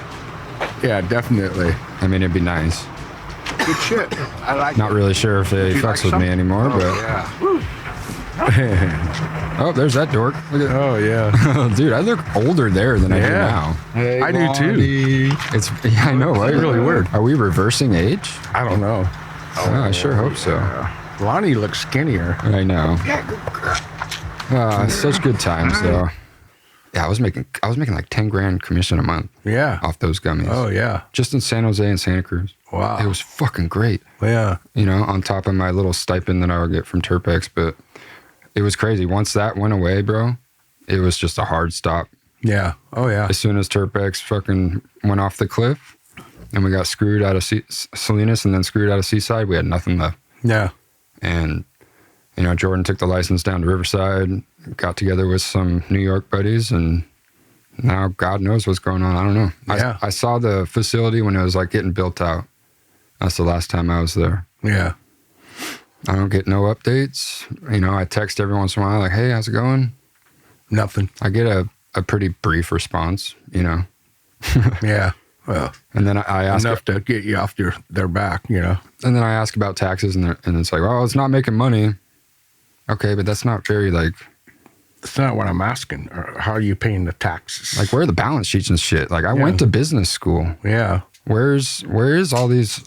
Yeah, definitely. I mean, it'd be nice. Good shit. I like Not really sure if he fucks with me anymore, but. Yeah. Oh, there's that dork. Look at Oh, yeah. Dude, I look older there than I do now. Hey, I do too. I know, right? It's really weird. Are we reversing age? I don't know. Oh, I sure hope so. Lonnie looks skinnier. I know. Such good times, though. Yeah, I was making like 10 grand commission a month. Yeah. Off those gummies. Oh, yeah. Just in San Jose and Santa Cruz. Wow. It was fucking great. Yeah. On top of my little stipend that I would get from Terpex, but it was crazy. Once that went away, bro, it was just a hard stop. Yeah. Oh, yeah. As soon as Terpex fucking went off the cliff and we got screwed out of Salinas and then screwed out of Seaside, we had nothing left. Yeah. And, Jordan took the license down to Riverside, got together with some New York buddies, and now God knows what's going on. I don't know. Yeah. I saw the facility when it was like getting built out. That's the last time I was there. Yeah. I don't get no updates. I text every once in a while like, hey, how's it going? Nothing. I get a pretty brief response, Yeah. Well, and then I ask enough to get you off their back, And then I ask about taxes, and it's like, oh, it's not making money. Okay, but that's not very That's not what I'm asking. Or how are you paying the taxes? like, where are the balance sheets and shit? Like, I went to business school. Yeah. Where's all these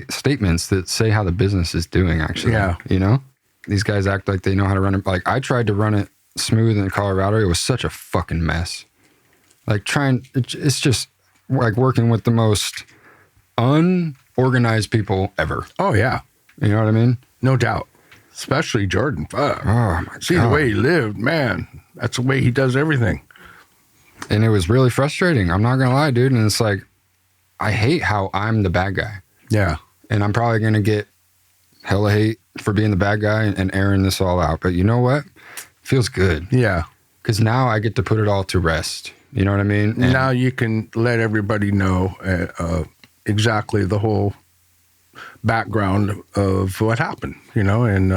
statements that say how the business is doing? Actually, Yeah. These guys act like they know how to run it. Like, I tried to run it smooth in Colorado. It was such a fucking mess. Like, it's just like working with the most unorganized people ever. Oh, yeah. You know what I mean? No doubt. Especially Jordan. Fuck. Oh my See God. the way he lived, man. That's the way he does everything. And it was really frustrating. I'm not gonna lie, dude. And it's like, I hate how I'm the bad guy, Yeah. and I'm probably gonna get hella hate for being the bad guy and airing this all out. But you know what? Feels good Yeah. because now I get to put it all to rest. You know what I mean? And Now you can let everybody know exactly the whole background of what happened, and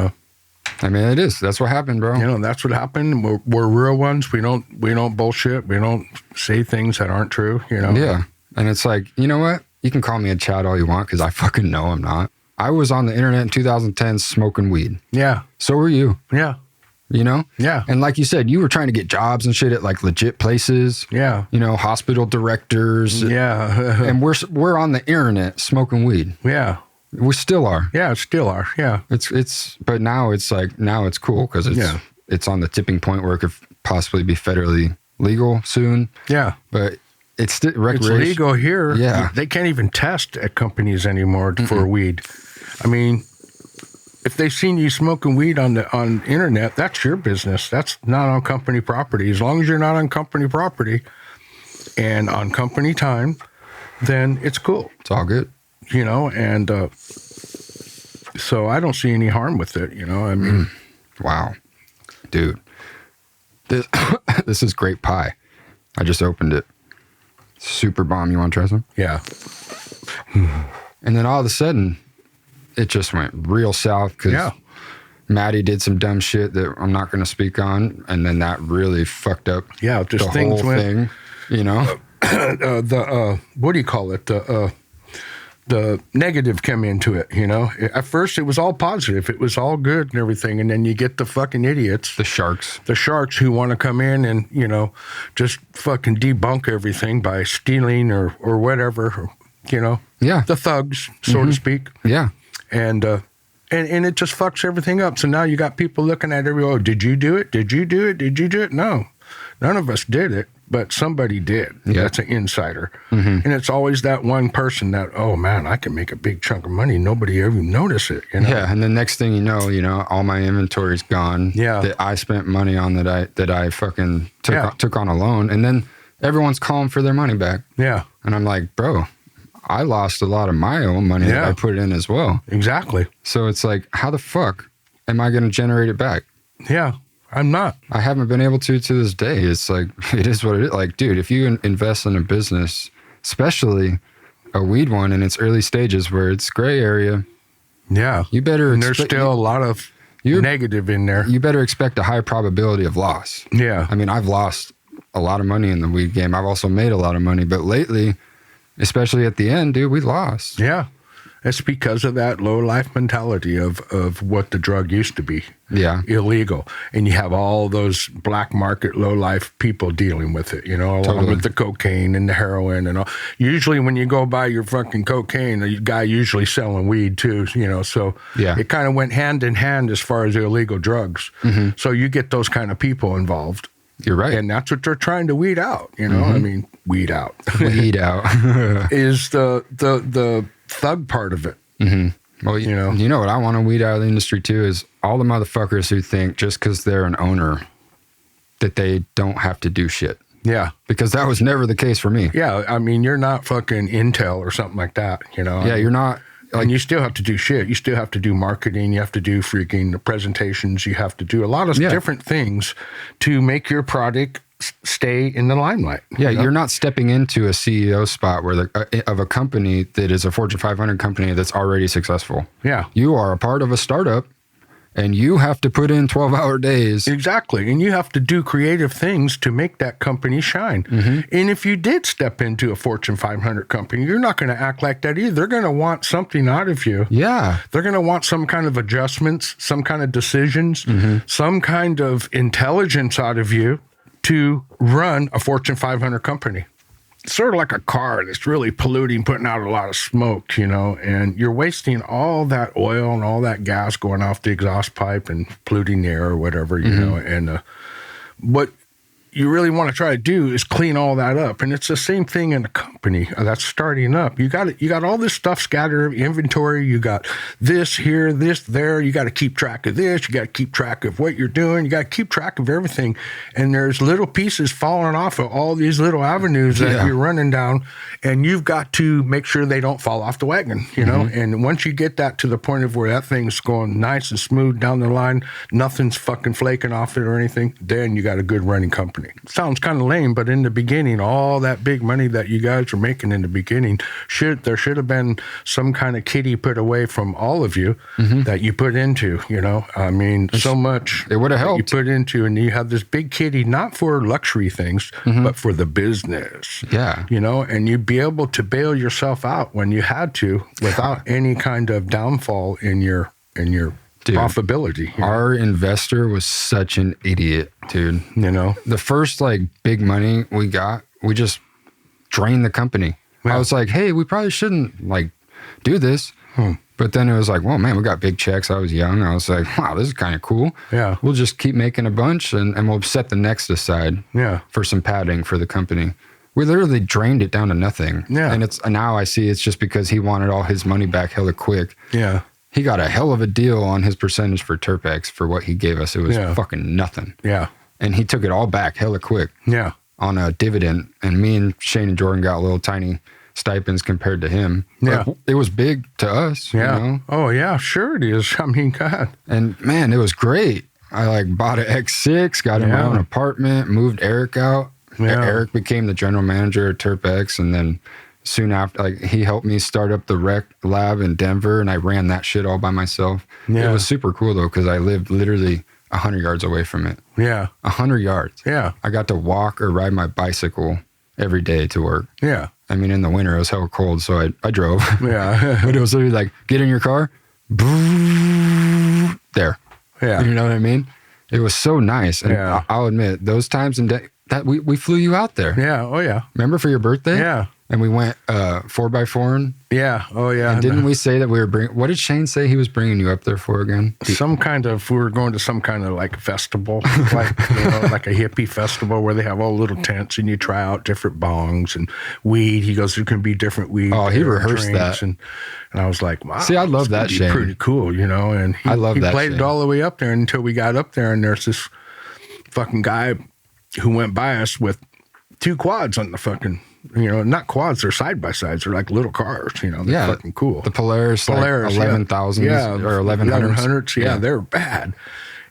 I mean, it is. That's what happened, bro. that's what happened. We're real ones. We don't bullshit. We don't say things that aren't true. Yeah. And it's like, you know what? You can call me a Chad all you want because I fucking know I'm not. I was on the internet in 2010 smoking weed. Yeah. So were you. Yeah. You know? Yeah. And like you said, you were trying to get jobs and shit at like legit places. Yeah. Hospital directors. Yeah. And we're on the internet smoking weed. Yeah. We still are. Yeah. Still are. Yeah. But now it's cool because it's on the tipping point where it could possibly be federally legal soon. Yeah. But it's still It's legal here. Yeah. They can't even test at companies anymore for weed. I mean, if they've seen you smoking weed on internet, that's your business. That's not on company property. As long as you're not on company property and on company time, then it's cool. It's all good. And so I don't see any harm with it. I mean, Wow. Dude. This is great pie. I just opened it. Super bomb. You want to try some? yeah, And then all of a sudden, it just went real south because Yeah. Maddie did some dumb shit that I'm not going to speak on. And then that really fucked up yeah. Just the things whole went. thing, What do you call it? The negative came into it. At first it was all positive. It was all good and everything, and then you get the fucking idiots, The sharks. the sharks who want to come in and just fucking debunk everything by stealing or whatever. Yeah. The thugs, so to speak. Yeah. And it just fucks everything up. So now you got people looking at every, did you do it? Did you do it? Did you do it? No, none of us did it, but somebody did. Yeah. That's an insider. And it's always that one person that, oh man, I can make a big chunk of money. Nobody ever notice it. Yeah. And the next thing you know, all my inventory's gone. Yeah. That I spent money on that I fucking Yeah. took on a loan. And then everyone's calling for their money back. Yeah, And I'm like, bro, I lost a lot of my own money that Yeah. I put in as well. exactly. So it's like, how the fuck am I going to generate it back? Yeah, I'm not. I haven't been able to this day. It's like, it is what it is. Like, dude, if you invest in a business, especially a weed one in its early stages where it's gray area, Yeah. you better And there's still a lot of negative in there. you better expect a high probability of loss. Yeah. I mean, I've lost a lot of money in the weed game. I've also made a lot of money, but lately, especially at the end, dude, we lost. Yeah. It's because of that low life mentality of what the drug used to be. Yeah. Illegal. And you have all those black market low life people dealing with it, along Totally. with the cocaine and the heroin and all. Usually when you go buy your fucking cocaine, the guy usually selling weed too, so Yeah. it kind of went hand in hand as far as illegal drugs. So you get those kind of people involved. You're right. And that's what they're trying to weed out, I mean, weed out. Weed out. is the thug part of it. Well, you know what I want to weed out of the industry too is all the motherfuckers who think just because they're an owner that they don't have to do shit. Yeah. Because that was never the case for me. Yeah. I mean, you're not fucking Intel or something like that, Yeah, you're not. and you still have to do shit. You still have to do marketing. You have to do freaking presentations. You have to do a lot of different things to make your product stay in the limelight. Yeah, you're not stepping into a CEO spot where of a company that is a Fortune 500 company that's already successful. Yeah. You are a part of a startup, and you have to put in 12-hour days. Exactly. And you have to do creative things to make that company shine. And if you did step into a Fortune 500 company, you're not going to act like that either. They're going to want something out of you. Yeah. They're going to want some kind of adjustments, some kind of decisions, some kind of intelligence out of you to run a Fortune 500 company. It's sort of like a car that's really polluting, putting out a lot of smoke, and you're wasting all that oil and all that gas going off the exhaust pipe and polluting the air or whatever, and what you really want to try to do is clean all that up. And it's the same thing in a company that's starting up. You got all this stuff scattered, inventory, you got this here, this there. You got to keep track of this. You got to keep track of what you're doing. You got to keep track of everything. And there's little pieces falling off of all these little avenues that you're running down. And you've got to make sure they don't fall off the wagon, you know? And once you get that to the point of where that thing's going nice and smooth down the line, nothing's fucking flaking off it or anything, then you got a good running company. Sounds kind of lame, but in the beginning, all that big money that you guys are making in the beginning, there should have been some kind of kitty put away from all of you that you put into, you know? I mean, so much it would have helped. You put into, and you have this big kitty, not for luxury things, but for the business. Yeah. You know, and you'd be able to bail yourself out when you had to without any kind of downfall in your Dude, profitability. You know? Our investor was such an idiot, dude. You know, the first like big money we got, we just drained the company. Yeah. I was like, hey, we probably shouldn't like do this. But then it was like, well, man, we got big checks. I was young. I was like, wow, this is kind of cool. Yeah. We'll just keep making a bunch and we'll set the next aside for some padding for the company. We literally drained it down to nothing. Yeah. And now I see it's just because he wanted all his money back hella quick. Yeah. He got a hell of a deal on his percentage for Terpex for what he gave us. It was fucking nothing. Yeah. And he took it all back hella quick. Yeah. On a dividend. And me and Shane and Jordan got little tiny stipends compared to him. Yeah. But it was big to us. Yeah. You know? Oh, yeah, sure it is. I mean, God. And man, it was great. I like bought an X6, got in my own apartment, moved Eric out. Yeah. Eric became the general manager at Terpex. And then soon after, like, he helped me start up the rec lab in Denver, and I ran that shit all by myself. Yeah. It was super cool though, because I lived literally 100 yards away from it. Yeah. 100 yards. Yeah. I got to walk or ride my bicycle every day to work. Yeah. I mean, in the winter, it was hella cold, so I drove. Yeah. But it was literally like, get in your car, there. Yeah. You know what I mean? It was so nice. And Yeah. I'll admit, those times that we flew you out there. Yeah. Oh, yeah. Remember for your birthday? Yeah. And we went 4x4. Yeah. Oh, yeah. And didn't we say that we were bringing, what did Shane say he was bringing you up there for again? We were going to some kind of like festival, like, you know, like a hippie festival where they have all little tents and you try out different bongs and weed. He goes, there can be different weed. Oh, he rehearsed drinks. that. And I was like, wow. See, I love that, be Shane. Pretty cool, you know? And I love that, He played Shane. it all the way up there until we got up there and there's this fucking guy who went by us with 2 quads on the fucking, you know, not quads, they're side-by-sides. They're like little cars, you know. They're fucking cool. The Polaris, like 11,000s or 1100s. Yeah, they're bad.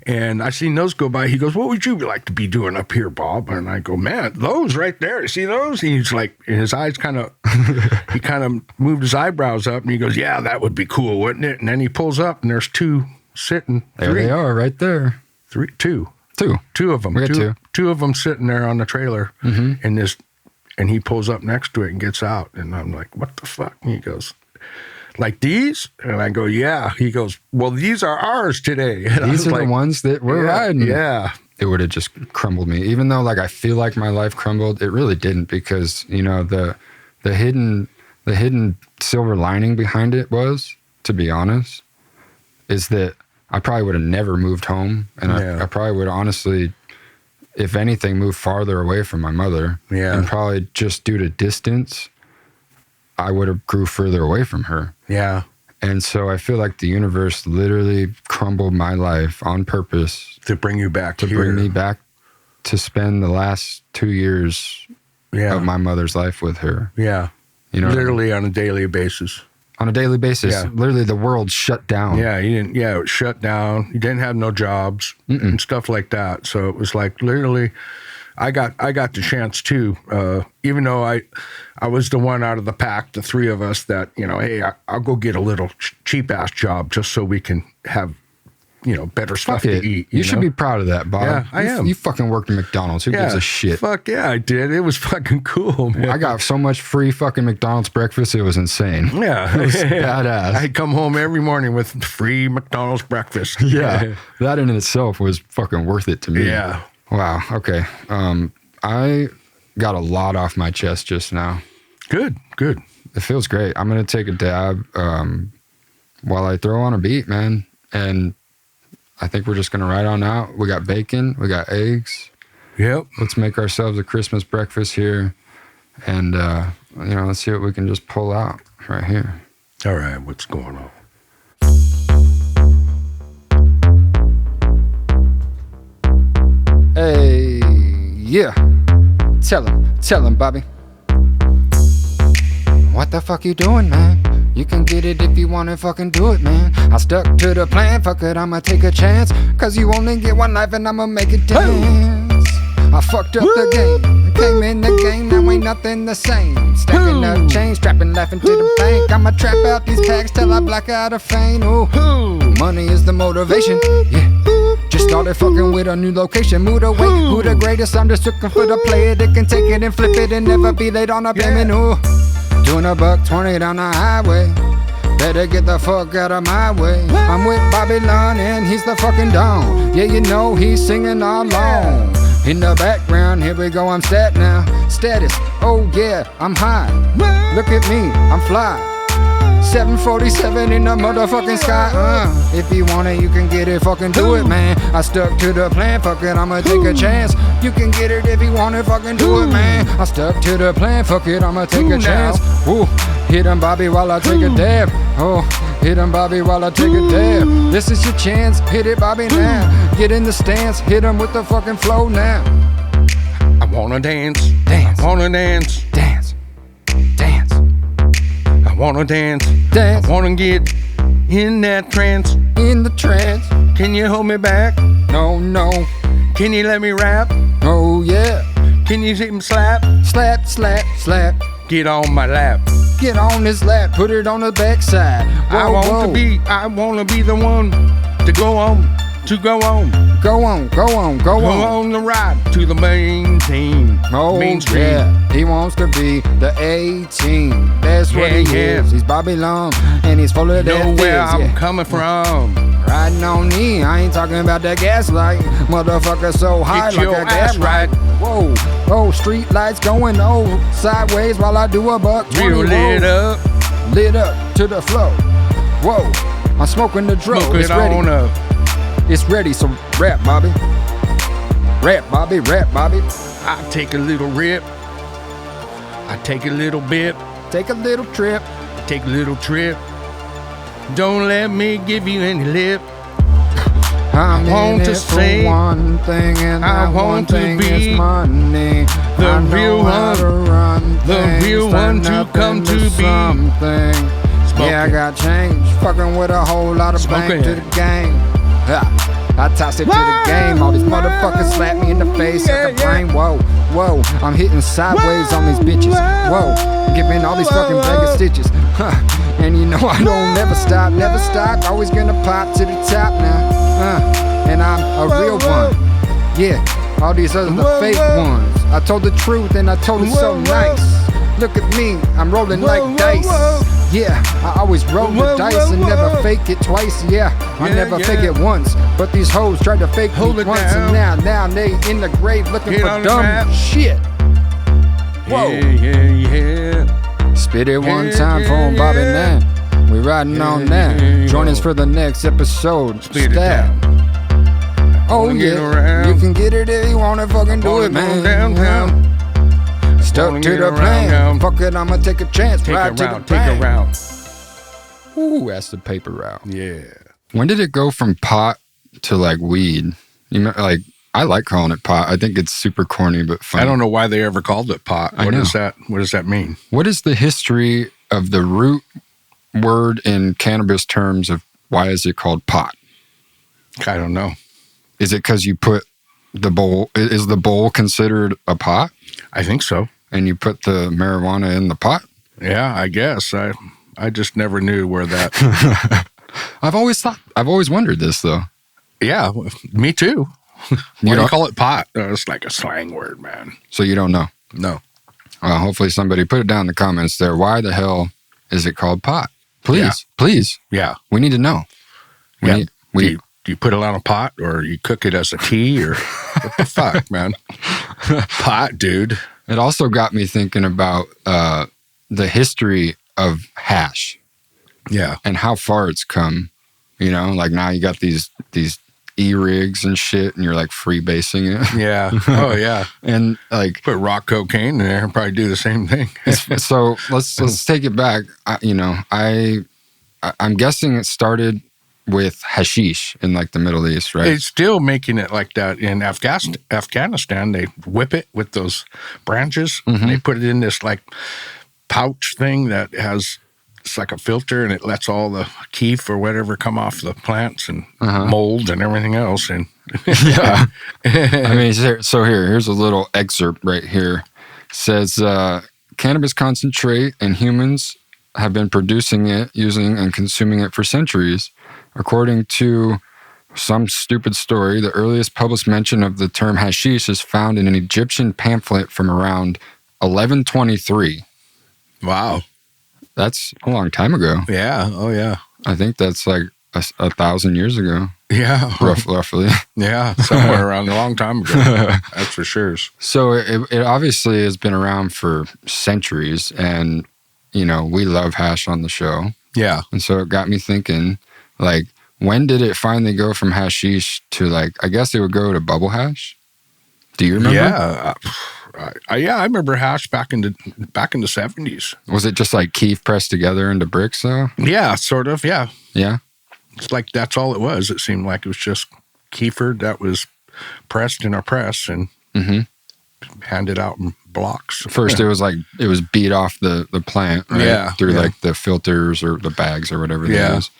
And I seen those go by. He goes, what would you like to be doing up here, Bob? And I go, man, those right there. See those? And he's like, and his eyes kind of, he kind of moved his eyebrows up and he goes, yeah, that would be cool, wouldn't it? And then he pulls up and there's 2 sitting. There they are right there. 2 of them. We got 2 of them sitting there on the trailer. And he pulls up next to it and gets out. And I'm like, what the fuck? And he goes, like these? And I go, yeah. He goes, well, these are ours today. And These are the ones that we're riding. Yeah. It would have just crumbled me. Even though like I feel like my life crumbled, it really didn't, because, you know, the hidden silver lining behind it was, to be honest, is that I probably would have never moved home. And I probably would honestly, if anything, move farther away from my mother. Yeah. And probably just due to distance, I would have grew further away from her. Yeah. And so I feel like the universe literally crumbled my life on purpose To bring you back to here. bring me back to spend the last 2 years of my mother's life with her. Yeah. You know, Literally on a daily basis. on a daily basis. Yeah. Literally, the world shut down. Yeah, it was shut down. You didn't have no jobs and stuff like that. So it was like literally, I got the chance too. Even though I was the one out of the pack, the 3 of us that, you know, hey, I'll go get a little cheap ass job just so we can have, you know, better stuff to eat. You should be proud of that, Bob. Yeah, I am. You fucking worked at McDonald's. Who gives a shit? Fuck yeah, I did. It was fucking cool, man. I got so much free fucking McDonald's breakfast. It was insane. Yeah. It was badass. I'd come home every morning with free McDonald's breakfast. Yeah. That in itself was fucking worth it to me. Yeah. Wow. Okay. I got a lot off my chest just now. Good. It feels great. I'm going to take a dab while I throw on a beat, man. And I think we're just going to ride on out. We got bacon. We got eggs. Yep. Let's make ourselves a Christmas breakfast here. And, let's see what we can just pull out right here. All right, what's going on? Hey, yeah. Tell him, Bobby. What the fuck you doing, man? You can get it if you wanna fucking do it, man. I stuck to the plan, fuck it, I'ma take a chance. Cause you only get one life and I'ma make it dance. I fucked up the game, came in the game, now ain't nothing the same. Stacking up change, strapping, laughing to the bank. I'ma trap out these packs till I black out of fame. Ooh, money is the motivation, yeah. Just started fucking with a new location, moved away. Who the greatest? I'm just looking for the player that can take it and flip it and never be late on a payment. Ooh, doing $120 down the highway. Better get the fuck out of my way. I'm with Babylon and he's the fucking Don. Yeah, you know he's singing all along. In the background, here we go, I'm stat now. Status, oh yeah, I'm high. Look at me, I'm fly. 747 in the motherfucking sky. If you want it, you can get it, fucking do it, man. I stuck to the plan, fuck it, I'ma take a chance. You can get it if you want it, fucking do it, man. I stuck to the plan, fuck it, I'ma take a chance. Woo, hit him, Bobby, while I take a dab. Oh, hit him, Bobby, while I take a dab. This is your chance, hit it, Bobby, now. Get in the stance, hit him with the fucking flow now. I wanna dance. Dance. I wanna dance. Dance. Dance. I wanna dance. Dance. I wanna get in that trance. In the trance. Can you hold me back? No, no. Can you let me rap? Oh, yeah. Can you hit me slap? Slap, slap, slap. Get on my lap. Get on his lap, put it on the backside. I wanna be the one to go on. Go on the ride to the main team. Oh, mainstream. yeah, he wants to be the A-team. That's what he is. He's Bobby Long, and he's full of that Know where fizz, I'm coming from. Riding on me, I ain't talking about that gaslight. Motherfucker so high Get like your a gas ass right. Whoa, oh, street lights going sideways while I do $120. Real Lit up to the flow. Whoa, I'm smoking the dro. Smoke It's it ready. on up. It's ready, so rap, Bobby. Rap, Bobby, rap, Bobby. I take a little rip. I take a little bit. Take a little trip. Take a little trip. Don't let me give you any lip. I'm want in to it say for one thing, and I that one want to thing be is money. the I know real how one, to run the things, real turn one to up come into to be. something. Yeah, I Smoking. got change, fucking with a whole lot of Smoking. bang to the game. I toss it to the game. All these motherfuckers slap me in the face at the brain. Whoa, whoa, I'm hitting sideways on these bitches. Whoa, giving all these fucking Vegas stitches. And you know I don't never stop, always gonna pop to the top now. And I'm a real one. Yeah, all these others the fake ones. I told the truth and I told it so nice. Look at me, I'm rolling like dice. Yeah, I always roll the dice and never fake it twice. Yeah, I never fake it once. But these hoes tried to fake Hold me it once, down. and now they in the grave looking Get for on the dumb map. shit. Whoa, Yeah. spit it one Yeah, time for yeah, Bobby yeah. now. We riding on that. yeah, Join yeah. us for the next episode. Spit it Stab. down. Oh Wanna get yeah, around. you can get it if you wanna fucking do Wanna it, go man. downtown. Stuck Wanna to get the around plan. now. Fuck it, I'ma take a chance. Take Ride a to round. the Take a bank. round. Ooh, that's the paper route. Yeah. When did it go from pot to like weed? Like I like calling it pot. I think it's super corny but funny. I don't know why they ever called it pot. I What know. is that? What does that mean? What is the history of the root word in cannabis terms of why is it called pot? I don't know. Is it because you put the bowl? Is the bowl considered a pot? I think so. And you put the marijuana in the pot? Yeah, I guess. I just never knew where that. I've always wondered this though. Yeah, me too. Why do you don't- call it pot? It's like a slang word, man. So you don't know. No. Hopefully somebody put it down in the comments there. Why the hell is it called pot? Please, Yeah. please. Yeah. We need to know. Do you put it on a pot or you cook it as a tea or what the fuck, man? Pot, dude. It also got me thinking about the history of hash Yeah. and how far it's come. You know, like now you got these e-rigs and shit, and you're like freebasing it. Yeah. Oh yeah. And like put rock cocaine in there and probably do the same thing. So let's take it back. I'm guessing it started with hashish in like the Middle East, right? It's still making it like that in Afghanistan. They whip it with those branches. And they put it in this like pouch thing that has, it's like a filter, and it lets all the keef or whatever come off the plants and mold and everything else. And yeah, I mean, so here's a little excerpt right here. It says cannabis concentrate, and humans have been producing it, using and consuming it for centuries. According to some stupid story, the earliest published mention of the term hashish is found in an Egyptian pamphlet from around 1123. Wow. That's a long time ago. Yeah. Oh, yeah. I think that's like 1,000 years ago. Yeah. Roughly. Yeah. Somewhere around a long time ago. That's for sure. So it obviously has been around for centuries, and, you know, we love hash on the show. Yeah. And so it got me thinking, like, when did it finally go from hashish to, like, I guess it would go to bubble hash? Do you remember? Yeah. I remember hash back in the 70s. Was it just like keef pressed together into bricks, though? Yeah, sort of. Yeah. Yeah. It's like that's all it was. It seemed like it was just kefir that was pressed in a press and handed out in blocks. First, it was beat off the plant, right? Yeah. Through like the filters or the bags or whatever they use.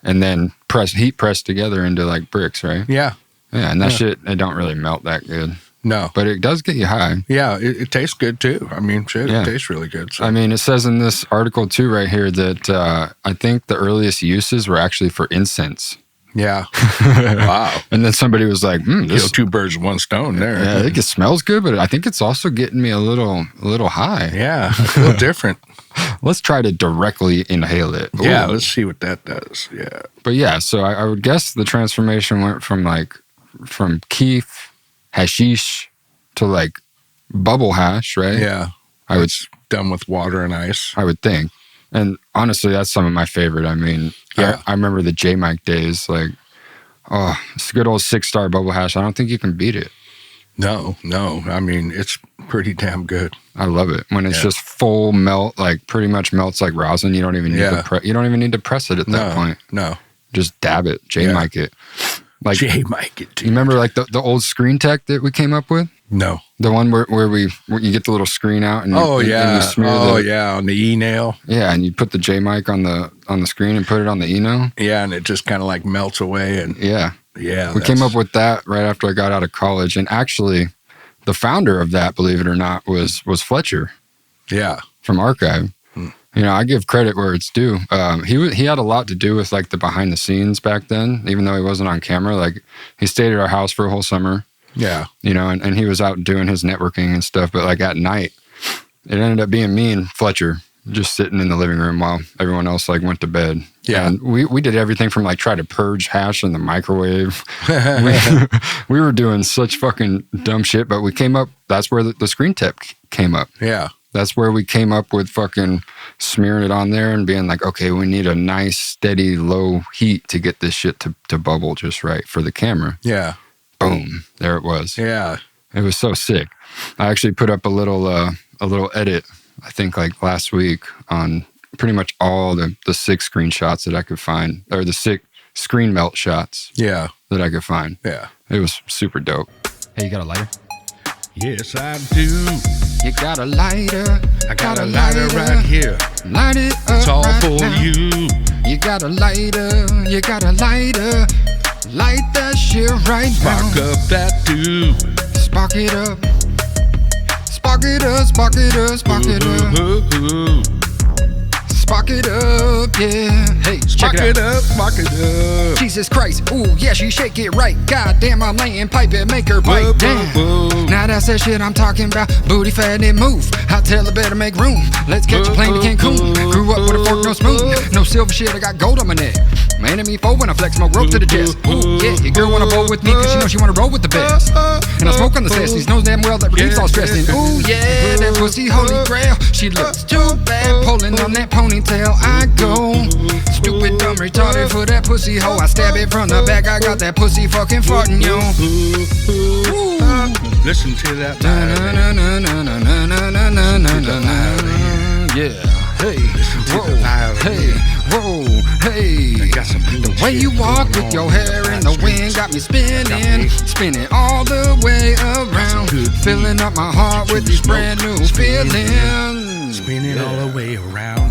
And then heat pressed together into like bricks, right? Yeah. Yeah, and that shit, it don't really melt that good. No. But it does get you high. Yeah, it tastes good too. I mean, shit, Yeah. it tastes really good. So. I mean, it says in this article too right here that I think the earliest uses were actually for incense. Yeah. Wow. And then somebody was like, Kill this, two birds with one stone there. yeah, I think it smells good, but I think it's also getting me a little high. Yeah, I feel different. Let's try to directly inhale it. Ooh. Yeah, let's see what that does. Yeah. But yeah, so I would guess the transformation went from keef, hashish, to like bubble hash, right? Yeah. It's done with water and ice. I would think. And honestly, that's some of my favorite. I mean, Yeah. I remember the J-Mike days. Like, oh, it's a good old 6-star bubble hash. I don't think you can beat it. No. I mean, it's pretty damn good. I love it when it's just full melt, like pretty much melts like rosin. You don't even need to press it at that point. No. Just dab it, J-Mike it. Like J-Mike it too. You remember like the old screen tech that we came up with? No. The one where you get the little screen out and Oh, yeah. and you smear on the e-nail. Yeah, and you put the J-Mic on the screen and put it on the e-nail. Yeah, and it just kind of like melts away. And yeah. Yeah. We came up with that right after I got out of college. And actually, the founder of that, believe it or not, was Fletcher. Yeah. From Archive. You know, I give credit where it's due. He had a lot to do with like the behind the scenes back then, even though he wasn't on camera. Like he stayed at our house for a whole summer. Yeah. You know, and he was out doing his networking and stuff. But like at night, it ended up being me and Fletcher just sitting in the living room while everyone else like went to bed. Yeah. And we did everything from like try to purge hash in the microwave. we were doing such fucking dumb shit, but we came up, that's where the screen tech came up. Yeah. That's where we came up with fucking smearing it on there and being like, okay, we need a nice, steady, low heat to get this shit to bubble just right for the camera. Yeah. Boom. There it was. Yeah. It was so sick. I actually put up a little edit, I think like last week, on pretty much all the 6 screenshots that I could find, or the 6 screen melt shots Yeah. that I could find. Yeah. It was super dope. Hey, you got a lighter? Yes, I do. You got a lighter. I got a lighter right here. Light it up. It's all right for now. you. You got a lighter. You got a lighter. Light that shit right Spark now. up that dude. Spark it up. Spark it up. Spark it up. Spark it up. Ooh. Spark it up, yeah. Hey, check Spark it it out. up. Spark it up. Jesus Christ, ooh, yeah, she shake it right. Goddamn, I'm laying pipe and make her bite. Damn. Now that's that shit I'm talking about. Booty fat and move. I tell her better make room. Let's catch a plane to Cancun. Grew up with a fork, no spoon. No silver shit, I got gold on my neck. My enemy foe when I flex my rope to the chest. Ooh, yeah, your girl wanna roll with me cause she know she wanna roll with the best. And I smoke on the sassies, knows damn well that relieves all stress. And ooh, yeah, that pussy holy grail. She looks too bad, pulling on that ponytail. I go stupid, dumb, retarded for that pussy hoe. I stab it from the back. I got that pussy fucking farting, yo. Listen to that. Yeah. Hey, whoa, hey, whoa, hey. The way you walk with your hair in the wind got me spinning all the way around. Filling up my heart with these brand new feelings. Spinning all the way around.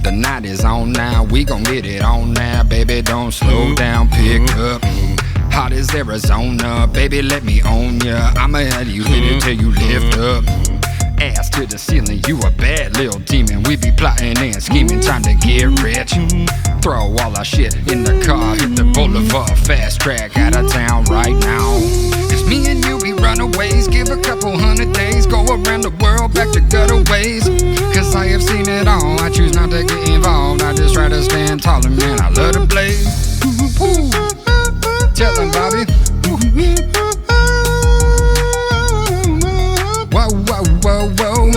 The night is on now, we gon' get it on now. Baby, don't slow down, pick up. Hot as Arizona, baby, let me own ya. I'ma have you hit it till you lift up. Ass to the ceiling, you a bad little demon. We be plotting and scheming, time to get rich. Throw all our shit in the car, hit the boulevard, fast track, out of town right now. Cause me and you be runaways, give a couple 100 days, go around the world, back to gutter ways. Cause I have seen it all, I choose not to get involved. I just try to stand tall and man, I love to blaze. Tell them, Bobby. Whoa, whoa, whoa, whoa.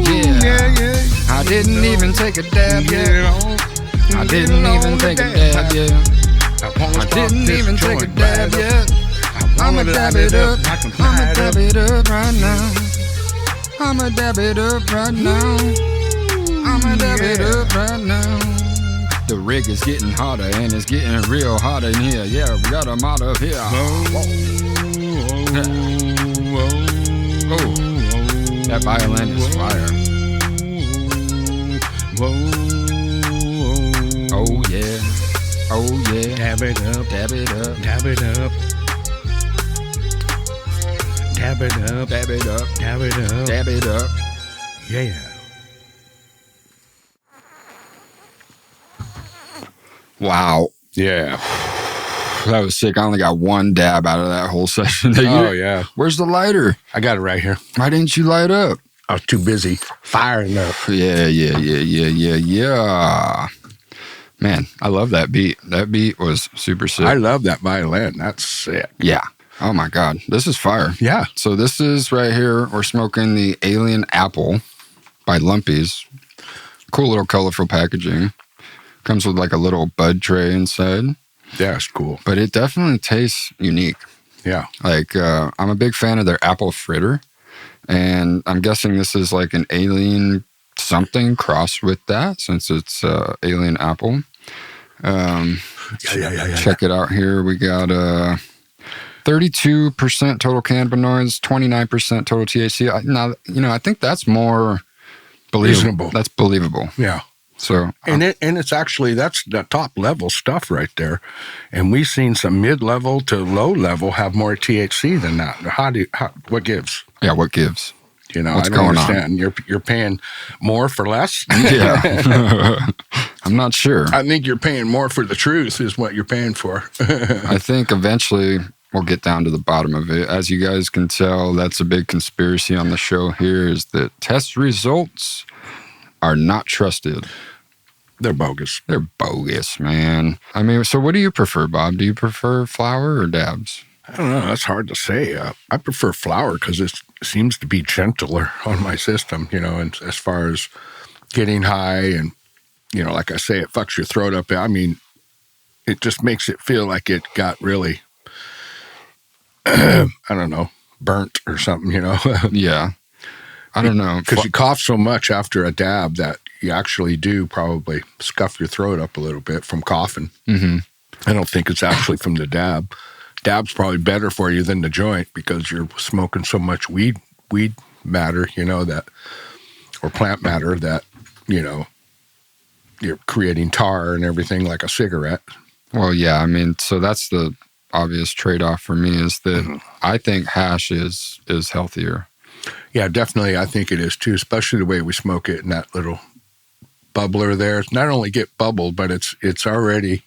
Yeah. I didn't even take a dab yet. I didn't even take a dab yet. I didn't even take a dab yet. I'ma dab it up. I'ma dab it up right now. I'ma dab it up right now. I'ma dab it up right now. The rig is getting hotter and it's getting real hot in here. Yeah, we got them out of here. Oh, that violin is fire. Oh yeah, oh yeah. Dab it up, Dab it up, dab it up, dab it up, dab it up, dab it up, dab it up. yeah. Wow, Yeah. that was sick. I only got one dab out of that whole session. Oh, yeah. Where's the lighter? I got it right here. Why didn't you light up? I was too busy firing up. Yeah. Man, I love that beat. That beat was super sick. I love that violin. That's sick. Yeah. Oh my God. This is fire. Yeah. So this is right here. We're smoking the Alien Apple by Lumpy's. Cool little colorful packaging. Comes with like a little bud tray inside. Yeah, it's cool. But it definitely tastes unique. Yeah. Like, I'm a big fan of their apple fritter. And I'm guessing this is like an alien something crossed with that since it's alien apple. Yeah. Check it out here. We got 32% total cannabinoids, 29% total THC. I think that's more Reasonable. That's believable. Yeah. So, And it's actually, that's the top level stuff right there. And we've seen some mid-level to low level have more THC than that. What gives? yeah, what gives? You know, What's I don't going on? understand. You're paying more for less? Yeah. I'm not sure. I think you're paying more for the truth is what you're paying for. I think eventually we'll get down to the bottom of it. As you guys can tell, that's a big conspiracy on the show here is that test results are not trusted. They're bogus. They're bogus, man. I mean, so what do you prefer, Bob? Do you prefer flower or dabs? I don't know. That's hard to say. I prefer flower because it seems to be gentler on my system, and as far as getting high and, like I say, it fucks your throat up. I mean, it just makes it feel like it got really, I don't know, burnt or something, Yeah. I don't know. Because you cough so much after a dab that you actually do probably scuff your throat up a little bit from coughing. Mm-hmm. I don't think it's actually from the dab. Dab's probably better for you than the joint because you're smoking so much weed matter, or plant matter that, you're creating tar and everything like a cigarette. Well, yeah. I mean, so that's the obvious trade-off for me is that I think hash is healthier. Yeah, definitely. I think it is too, especially the way we smoke it in that little bubbler there. It's not only get bubbled, but it's already,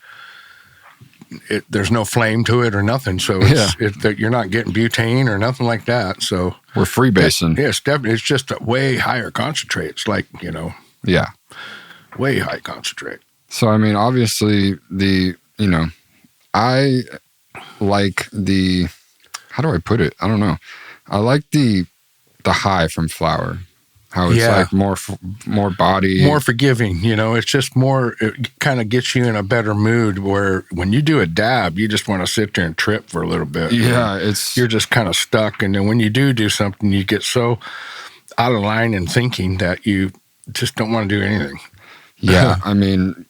there's no flame to it or nothing. So you're not getting butane or nothing like that. So we're freebasing. Yes, definitely. It's just a way higher concentrate. It's like, yeah, way high concentrate. So, I mean, obviously I like the, how do I put it? I don't know. I like the high from flower. How it's Yeah. like more body. More forgiving, it's just more, it kind of gets you in a better mood where when you do a dab, you just want to sit there and trip for a little bit. Yeah, You're just kind of stuck. And then when you do something, you get so out of line in thinking that you just don't want to do anything. Yeah, I mean,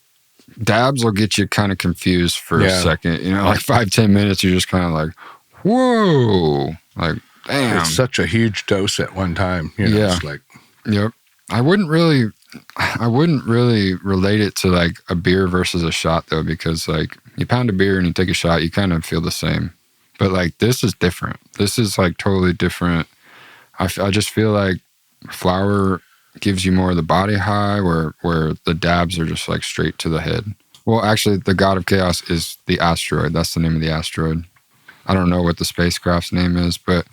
dabs will get you kind of confused for a second. Like 5-10 minutes, you're just kind of like, whoa, like, damn. It's such a huge dose at one time. It's like, yep. I wouldn't really relate it to like a beer versus a shot though, because like you pound a beer and you take a shot, you kind of feel the same. But like this is different. This is like totally different. I just feel like flower gives you more of the body high, where the dabs are just like straight to the head. Well, actually, the God of Chaos is the asteroid. That's the name of the asteroid. I don't know what the spacecraft's name is, but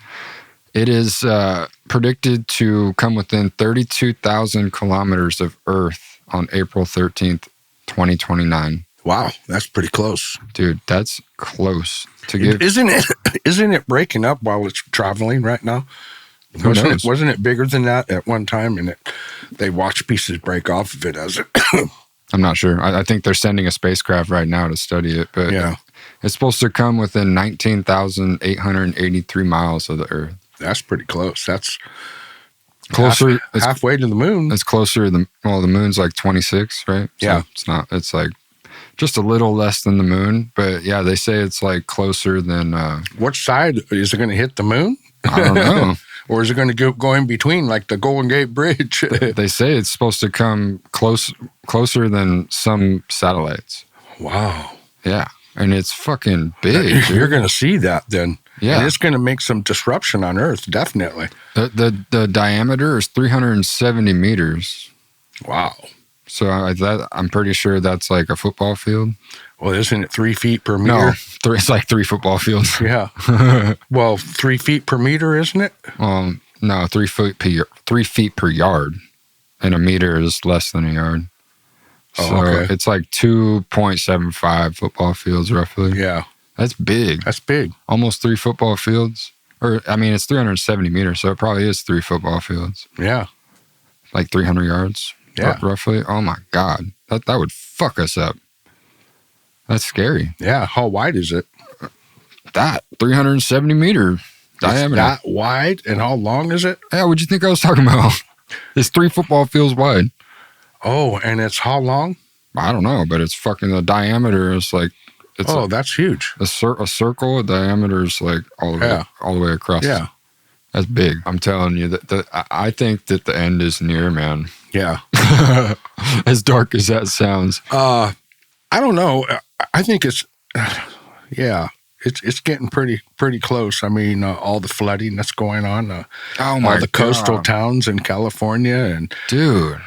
it is predicted to come within 32,000 kilometers of Earth on April 13th, 2029. wow, that's pretty close. Dude, that's close to give. Isn't it breaking up while it's traveling right now? Wasn't it bigger than that at one time? And they watch pieces break off of it as it. I'm not sure. I think they're sending a spacecraft right now to study it, but Yeah. It's supposed to come within 19,883 miles of the Earth. That's pretty close. That's Closer. halfway to the moon. It's closer than, well, the moon's like 26, right? So Yeah. it's like just a little less than the moon, but yeah, they say it's like closer than, Which side is it going to hit the moon? I don't know. Or is it going to go in between like the Golden Gate Bridge? They say it's supposed to come closer than some satellites. Wow. Yeah. And it's fucking big. You're going to see that then. Yeah. And it's going to make some disruption on Earth, definitely. The diameter is 370 meters. Wow. So I'm pretty sure that's like a football field. Well, isn't it 3 feet per meter? No, it's like 3 football fields. Yeah. Well, 3 feet per meter, isn't it? No, 3 feet per yard, and a meter is less than a yard. Oh, So okay. it's like 2.75 football fields roughly. Yeah. That's big. That's big. Almost 3 football fields. Or I mean, it's 370 meters, so it probably is 3 football fields. Yeah. Like 300 yards. Yeah. Roughly. Oh my God, that would fuck us up. That's scary. Yeah. How wide is it? That 370 meter diameter. That wide? And how long is it? Yeah, what'd you think I was talking about? It's 3 football fields wide. Oh, and it's how long? I don't know, but it's fucking, the diameter is like, it's That's huge. a circle. The diameter is like all the way across. Yeah. That's big. I'm telling you that I think that the end is near, man. Yeah. As dark as that sounds. I don't know. I think it's, it's getting pretty close. I mean, all the flooding that's going on, Oh my all the coastal God. towns in California, and Dude.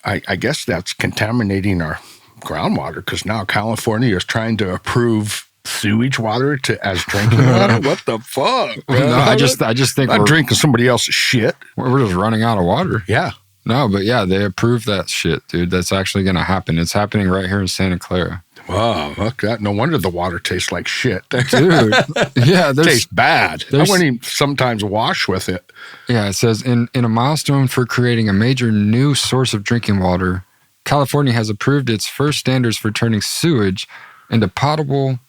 I guess that's contaminating our groundwater because now California is trying to approve sewage water as drinking water. What the fuck? Man? No, I just think not we're drinking somebody else's shit. just running out of water. Yeah. No, but yeah, they approved that shit, dude. That's actually going to happen. It's happening right here in Santa Clara. Wow, look that. No wonder the water tastes like shit. Dude. Yeah, Tastes bad. I there's- wouldn't even sometimes wash with it. Yeah, it says in a milestone for creating a major new source of drinking water, California has approved its first standards for turning sewage into Portable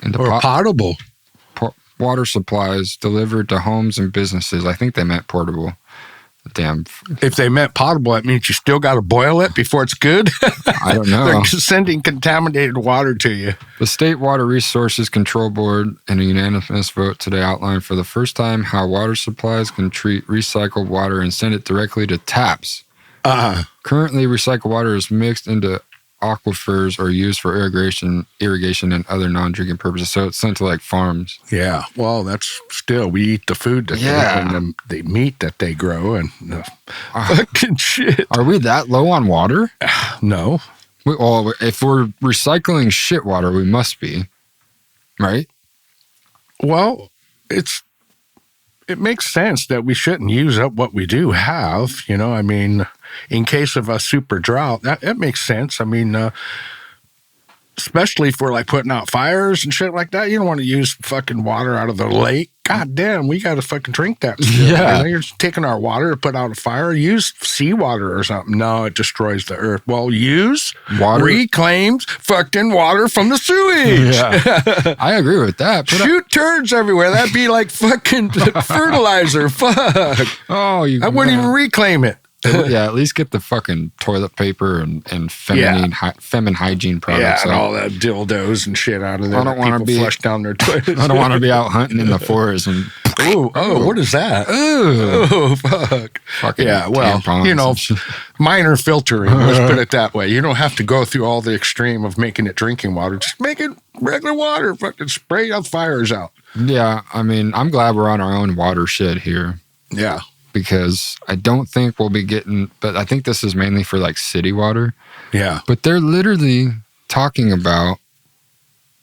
into or potable. water supplies delivered to homes and businesses. I think they meant portable. Damn, If they meant potable, that means you still got to boil it before it's good. I don't know. They're sending contaminated water to you. The State Water Resources Control Board, in a unanimous vote today, outlined for the first time how water supplies can treat recycled water and send it directly to taps. Currently, recycled water is mixed into aquifers or used for irrigation, and other non-drinking purposes. So it's sent to like farms. Yeah. Well, that's still, we eat the food that the meat that they grow and fucking shit. Are we that low on water? No. Well, if we're recycling shit water, we must be, right? Well, it makes sense that we shouldn't use up what we do have, I mean, in case of a super drought, that makes sense. I mean, especially for like putting out fires and shit like that. You don't want to use fucking water out of the lake God damn, we got to fucking drink that. Yeah. You know, you're just taking our water to put out a fire. Use seawater or something. No, it destroys the earth. Well, use Water. reclaimed fucking water from the sewage. Yeah. I agree with that. Shoot turds everywhere. That'd be like fucking fertilizer. Fuck. Oh, I wouldn't even reclaim it. Yeah, at least get the fucking toilet paper and feminine hygiene products. Yeah, and all that dildos and shit out of there. I don't want to be flush down their toilets. I don't want to be out hunting in the forest and Oh, what is that? ooh, Oh, fuck. fucking Yeah, well, tampons you know, and shit. minor filtering. Let's put it that way. You don't have to go through all the extreme of making it drinking water. Just make it regular water. Fucking spray out fires out. Yeah, I mean, I'm glad we're on our own watershed here Yeah. because I don't think we'll be getting. But I think this is mainly for like city water. Yeah. But they're literally talking about,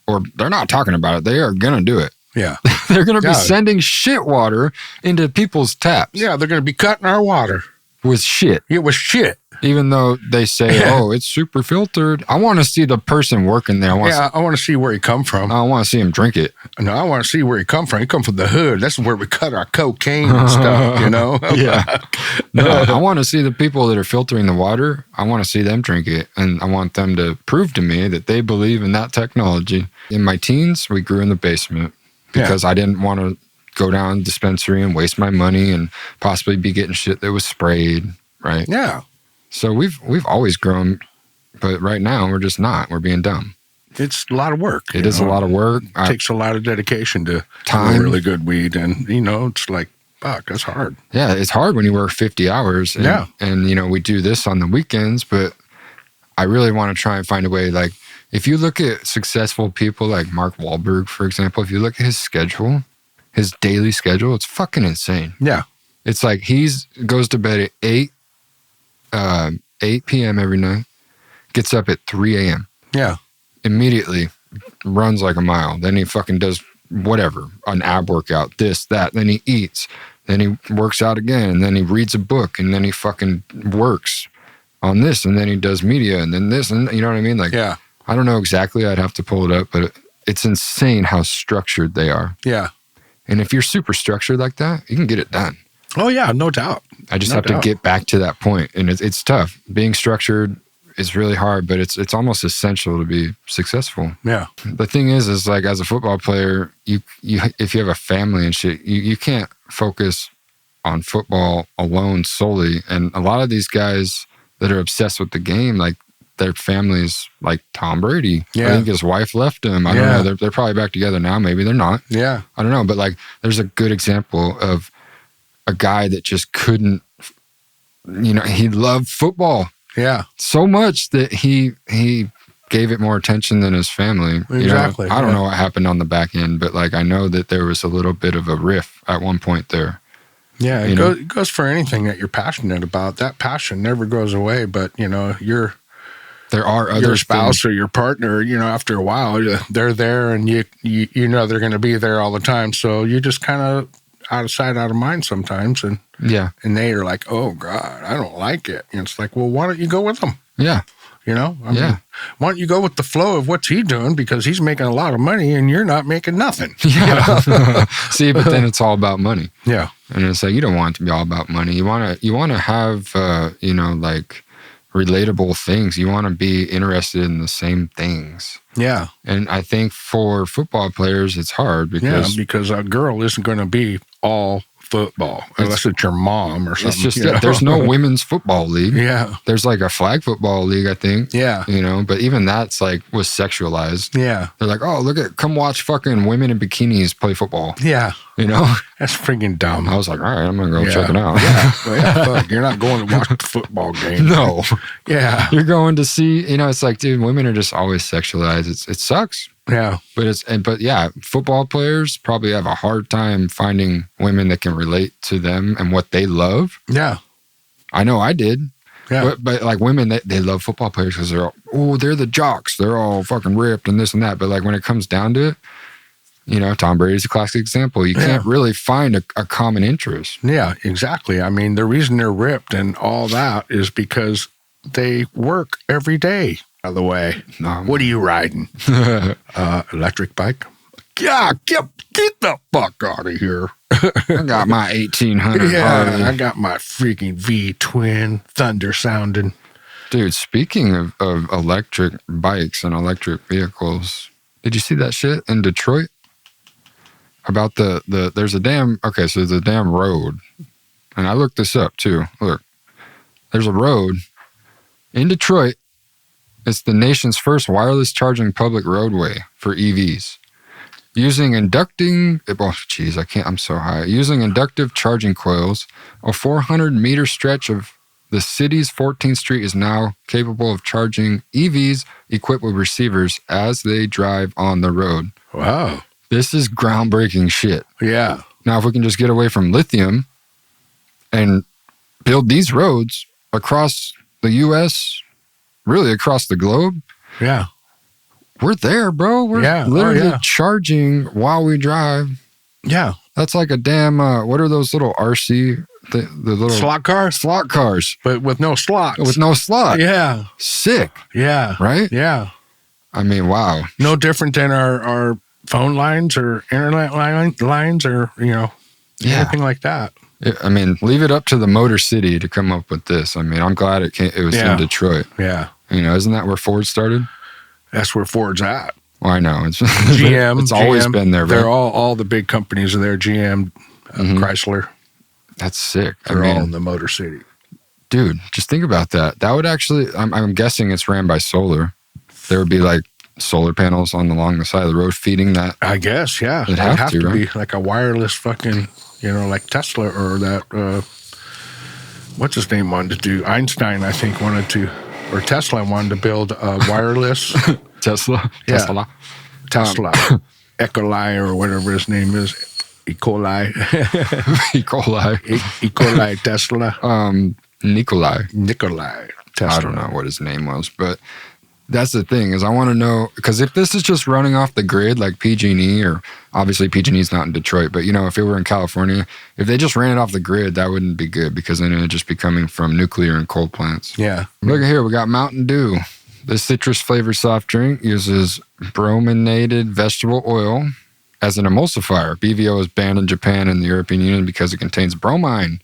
or they're not talking about it. They are gonna do it. Yeah. They're gonna be Yeah. sending shit water into people's taps. Yeah, they're going to be cutting our water. With shit. It was shit. Even though they say, oh, it's super filtered. I want to see the person working there. I want I want to see where he come from. I want to see him drink it. No, I want to see where he come from. He come from the hood. That's where we cut our cocaine and stuff, you know? Yeah. No, I want to see the people that are filtering the water. I want to see them drink it. And I want them to prove to me that they believe in that technology. In my teens, we grew in the basement because I didn't want to go down dispensary and waste my money and possibly be getting shit that was sprayed, right? Yeah. So we've always grown, but right now we're just not. We're being dumb. It's a lot of work. It is a lot of work. It takes a lot of dedication to Time. grow really good weed. And, you know, it's like, fuck, that's hard. Yeah, it's hard when you work 50 hours. And, Yeah. And, you know, we do this on the weekends, but I really want to try and find a way. Like, if you look at successful people like Mark Wahlberg, for example, if you look at his schedule, his daily schedule, it's fucking insane. Yeah. It's like goes to bed at 8 p.m. every night, gets up at 3 a.m. Yeah. Immediately runs like a mile. Then he fucking does whatever, an ab workout, this, that. Then he eats. Then he works out again. And then he reads a book. And then he fucking works on this. And then he does media. And then this. And you know what I mean? Like, Yeah. I don't know exactly. I'd have to pull it up. But it's insane how structured they are. Yeah. And if you're super structured like that, you can get it done. Oh, yeah. No doubt. I just No have doubt. to get back to that point. And it's tough. Being structured is really hard, but it's almost essential to be successful. Yeah. The thing is like as a football player, you if you have a family and shit, you can't focus on football alone solely. And a lot of these guys that are obsessed with the game, like their families, like Tom Brady. Yeah. I think his wife left him. I don't know. They're probably back together now. Maybe they're not. Yeah. I don't know. But like, there's a good example of a guy that just couldn't, you know, he loved football Yeah. so much that he gave it more attention than his family. Exactly, You know, I don't yeah. know what happened on the back end, but like I know that there was a little bit of a riff at one point there. Yeah. You know? It goes for anything that you're passionate about. That passion never goes away. But, you know, your spouse or your partner, you know, after a while, they're there and you know they're going to be there all the time. So you just kind of out of sight, out of mind sometimes. And they are like, oh, God, I don't like it. And it's like, well, why don't you go with them? Yeah. You know? I mean, why don't you go with the flow of what's he doing? Because he's making a lot of money and you're not making nothing. Yeah. See, but then it's all about money. Yeah. And it's like, you don't want it to be all about money. You want to have, you know, like relatable things. You want to be interested in the same things. Yeah. And I think for football players, it's hard because a girl isn't going to be all football unless it's your mom or something. it's just there's no women's football league. Yeah. There's like a flag football league, I think. Yeah. You know, but even that's like was sexualized. Yeah. They're like, oh, come watch fucking women in bikinis play football. Yeah. You know? That's freaking dumb. I was like, all right, I'm going to go check it out. Yeah. Well, yeah, fuck. You're not going to watch the football game. No. Yeah. You're going to see, you know, it's like, dude, women are just always sexualized. It sucks. Yeah. But yeah, football players probably have a hard time finding women that can relate to them and what they love. Yeah. I know I did. Yeah. But like women, they love football players because they're the jocks. They're all fucking ripped and this and that. But like when it comes down to it, you know, Tom Brady's a classic example. You can't really find a common interest. Yeah, exactly. I mean, the reason they're ripped and all that is because they work every day. By the way, what are you riding? Electric bike, Yeah, get the fuck out of here. I got my 1800 Yeah, Harley. I got my freaking V-twin thunder sounding. Dude, speaking of electric bikes and electric vehicles, did you see that shit in Detroit? About there's a damn road. And I looked this up too. Look, there's a road in Detroit. It's the nation's first wireless charging public roadway for EVs. Using inductive charging coils, a 400-meter stretch of the city's 14th Street is now capable of charging EVs equipped with receivers as they drive on the road. Wow. This is groundbreaking shit. Yeah. Now, if we can just get away from lithium and build these roads across the U.S., really across the globe, Yeah. we're there, bro. We're Yeah. Oh, literally yeah. charging while we drive. Yeah. That's like a damn, what are those little RC, the little Slot cars, slot cars but with no slots. with no slot? Yeah. Sick, Yeah. right? Yeah. I mean, wow. No different than our phone lines or internet lines or, anything like that. I mean, leave it up to the Motor City to come up with this. I mean, I'm glad it was Yeah. in Detroit. Yeah. Isn't that where Ford started? That's where Ford's at. Well, I know. It's GM. It's always GM, been there, They're bro. all the big companies are there. GM, Chrysler. That's sick. They're all in the Motor City. Dude, just think about that. That would actually, I'm guessing it's ran by solar. There would be like solar panels along the side of the road feeding that. I guess, yeah. It'd have to, right? be like a wireless fucking, like Tesla or that, what's his name wanted to do? Einstein, I think, wanted to, or Tesla wanted to build a wireless Tesla? Yeah. Tesla. Ecoli or whatever his name is. E. coli. E. coli. E. coli Tesla. Nikolai. Tesla. I don't know what his name was, but that's the thing is I want to know, because if this is just running off the grid like PG&E, or obviously PG&E is not in Detroit, but if it were in California, if they just ran it off the grid, that wouldn't be good, because then it would just be coming from nuclear and coal plants. Yeah. Look at here, we got Mountain Dew. This citrus flavored soft drink uses brominated vegetable oil as an emulsifier. BVO is banned in Japan and the European Union because it contains bromine,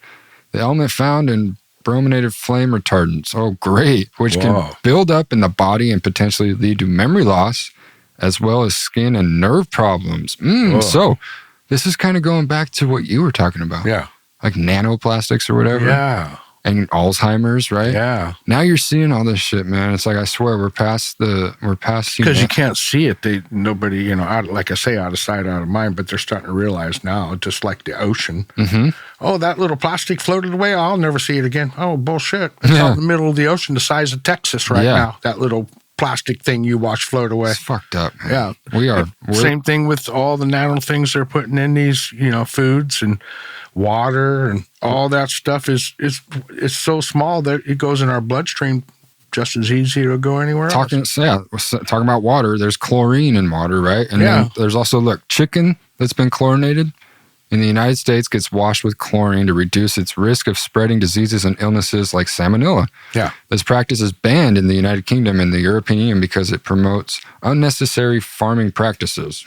the element found in brominated flame retardants. Oh, great. Which can build up in the body and potentially lead to memory loss, as well as skin and nerve problems. So this is kind of going back to what you were talking about. Yeah. Like nanoplastics or whatever. Yeah. And Alzheimer's, right? Yeah. Now you're seeing all this shit, man. It's like, I swear, we're past. Because you can't see it. Nobody, like I say, out of sight, out of mind, but they're starting to realize now, just like the ocean. Mm-hmm. Oh, that little plastic floated away. I'll never see it again. Oh, bullshit. It's out in the middle of the ocean, the size of Texas right now. That little plastic thing you watch float away. It's fucked up, man. Yeah. We're Same thing with all the nano things they're putting in these, foods and water and all that stuff is so small that it goes in our bloodstream just as easy to go anywhere else. Talking about water, there's chlorine in water, right? And then there's also, chicken that's been chlorinated in the United States gets washed with chlorine to reduce its risk of spreading diseases and illnesses like salmonella. Yeah. This practice is banned in the United Kingdom and the European Union because it promotes unnecessary farming practices.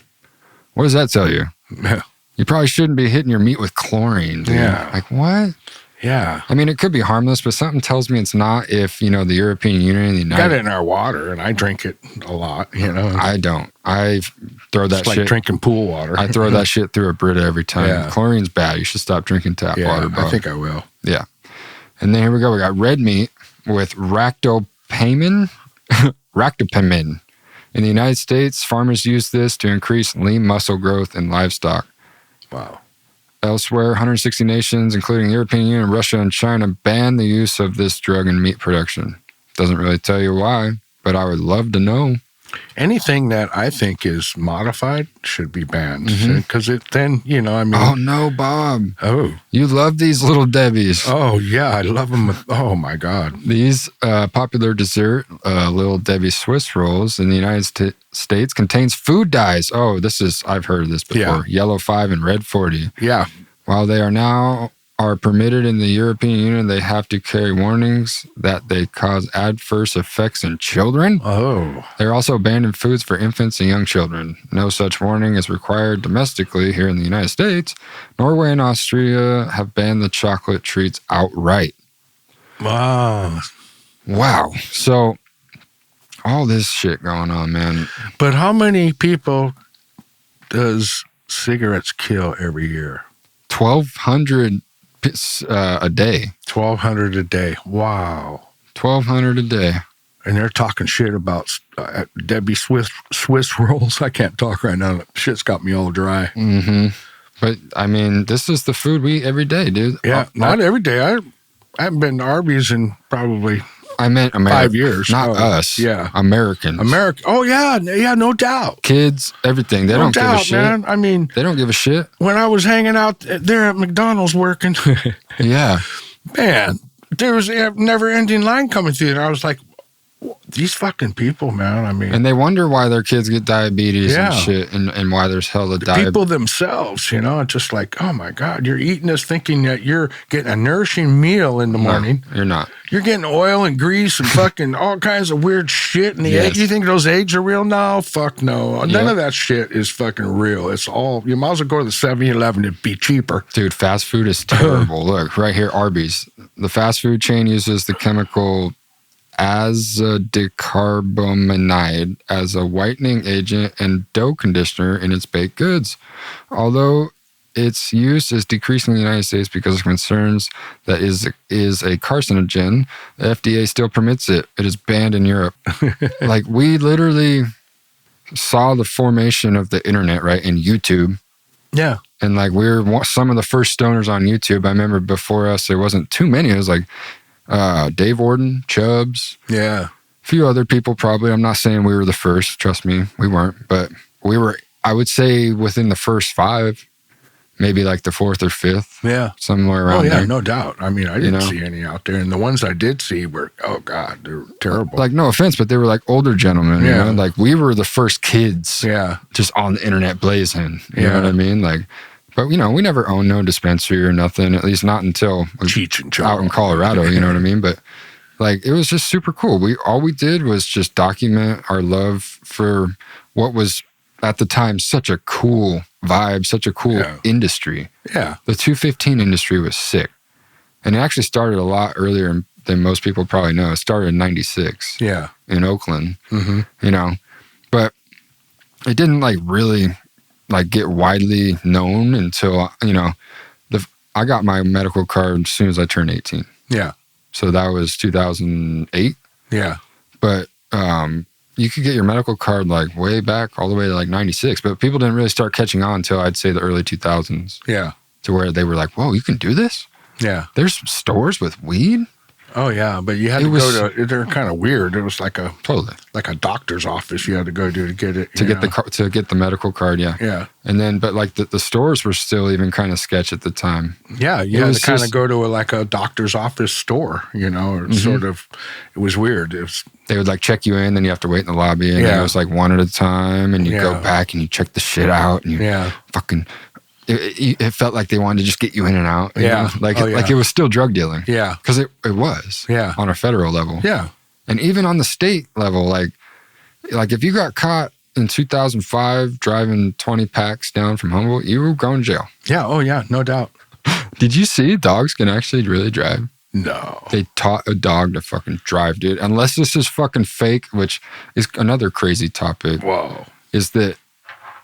What does that tell you? Yeah. You probably shouldn't be hitting your meat with chlorine, dude. Yeah. Like, what? Yeah. I mean, it could be harmless, but something tells me it's not if, the European Union and the United... Got it in our water, and I drink it a lot, I don't. I throw that it's shit... like drinking pool water. I throw that shit through a Brita every time. Yeah. Chlorine's bad. You should stop drinking tap water, bro. I think I will. Yeah. And then here we go. We got red meat with ractopamine. Ractopamine. In the United States, farmers use this to increase lean muscle growth in livestock. Wow. Elsewhere, 160 nations, including the European Union, Russia, and China, ban the use of this drug in meat production. Doesn't really tell you why, but I would love to know. Anything that I think is modified should be banned. Because Oh, no, Bob. Oh. You love these little Debbies. Oh, yeah, I love them. Oh, my God. These popular dessert, Little Debbie Swiss rolls in the United States contains food dyes. Oh, I've heard of this before. Yeah. Yellow 5 and red 40. Yeah. While they are now are permitted in the European Union, they have to carry warnings that they cause adverse effects in children. Oh. They're also banned in foods for infants and young children. No such warning is required domestically here in the United States. Norway and Austria have banned the chocolate treats outright. Wow. Wow. So all this shit going on, man. But how many people does cigarettes kill every year? 1,200 a day. 1,200 a day. Wow. 1,200 a day. And they're talking shit about Debbie Swiss rolls. I can't talk right now. Shit's got me all dry. Mm-hmm. But, I mean, this is the food we eat every day, dude. Yeah, not every day. I haven't been to Arby's in probably... I meant America. 5 years. Not us. Yeah. Americans. Oh, yeah. Yeah, no doubt. Kids, everything. They don't give a shit. Man. I mean... They don't give a shit. When I was hanging out there at McDonald's working... Yeah. Man, there was a never-ending line coming through, and I was like, these fucking people, man. I mean... And they wonder why their kids get diabetes and shit, and why there's hella diabetes. People themselves, you know, it's just like, oh my God, you're eating this thinking that you're getting a nourishing meal in the morning. No, you're not. You're getting oil and grease and fucking all kinds of weird shit in the egg. You think those eggs are real? No, fuck no. None of that shit is fucking real. It's all, you might as well go to the 7-Eleven, it'd be cheaper. Dude, fast food is terrible. Look, right here, Arby's. The fast food chain uses the chemical azodicarbonamide as a whitening agent and dough conditioner in its baked goods. Although its use is decreasing in the United States because of concerns that is a carcinogen, the FDA still permits it. It is banned in Europe. Like, we literally saw the formation of the internet, right, in YouTube. Yeah. And like, we were some of the first stoners on YouTube. I remember before us, there wasn't too many. It was like Dave Warden, Chubbs. Yeah. A few other people probably. I'm not saying we were the first. Trust me, we weren't. But we were, I would say, within the first 5, maybe like the 4th or 5th. Yeah. Somewhere around there. Oh, yeah, no doubt. I mean, I didn't see any out there. And the ones I did see were, oh, God, they're terrible. Like, no offense, but they were like older gentlemen. You know? Like, we were the first kids just on the internet blazing. You know what I mean? Like, but, you know, we never owned no dispensary or nothing, at least not until out in Colorado, you know what I mean? But, like, it was just super cool. All we did was just document our love for what was, at the time, such a cool vibe, such a cool industry. Yeah. The 215 industry was sick. And it actually started a lot earlier than most people probably know. It started in 96 in Oakland, you know. But it didn't, like, really... like get widely known until, you know, I got my medical card as soon as I turned 18. Yeah. So that was 2008. Yeah. But you could get your medical card like way back all the way to like 96. But people didn't really start catching on until I'd say the early 2000s. Yeah. To where they were like, whoa, you can do this? Yeah. There's stores with weed? Oh yeah, but you had to go to. They're kind of weird. It was like a doctor's office you had to go to get it to get the medical card. Yeah, yeah. And then, but like the stores were still even kind of sketch at the time. Yeah, you had to kind of go to a doctor's office store. You know, or sort of. It was weird. They would like check you in, then you have to wait in the lobby, and it was like one at a time, and you go back and you check the shit out, and you fucking. It felt like they wanted to just get you in and out. You know? Like it was still drug dealing. Yeah. Because it was. Yeah. On a federal level. Yeah. And even on the state level, like if you got caught in 2005 driving 20 packs down from Humboldt, you were going to jail. Yeah. Oh, yeah. No doubt. Did you see dogs can actually really drive? No. They taught a dog to fucking drive, dude. Unless this is fucking fake, which is another crazy topic. Whoa. Is that...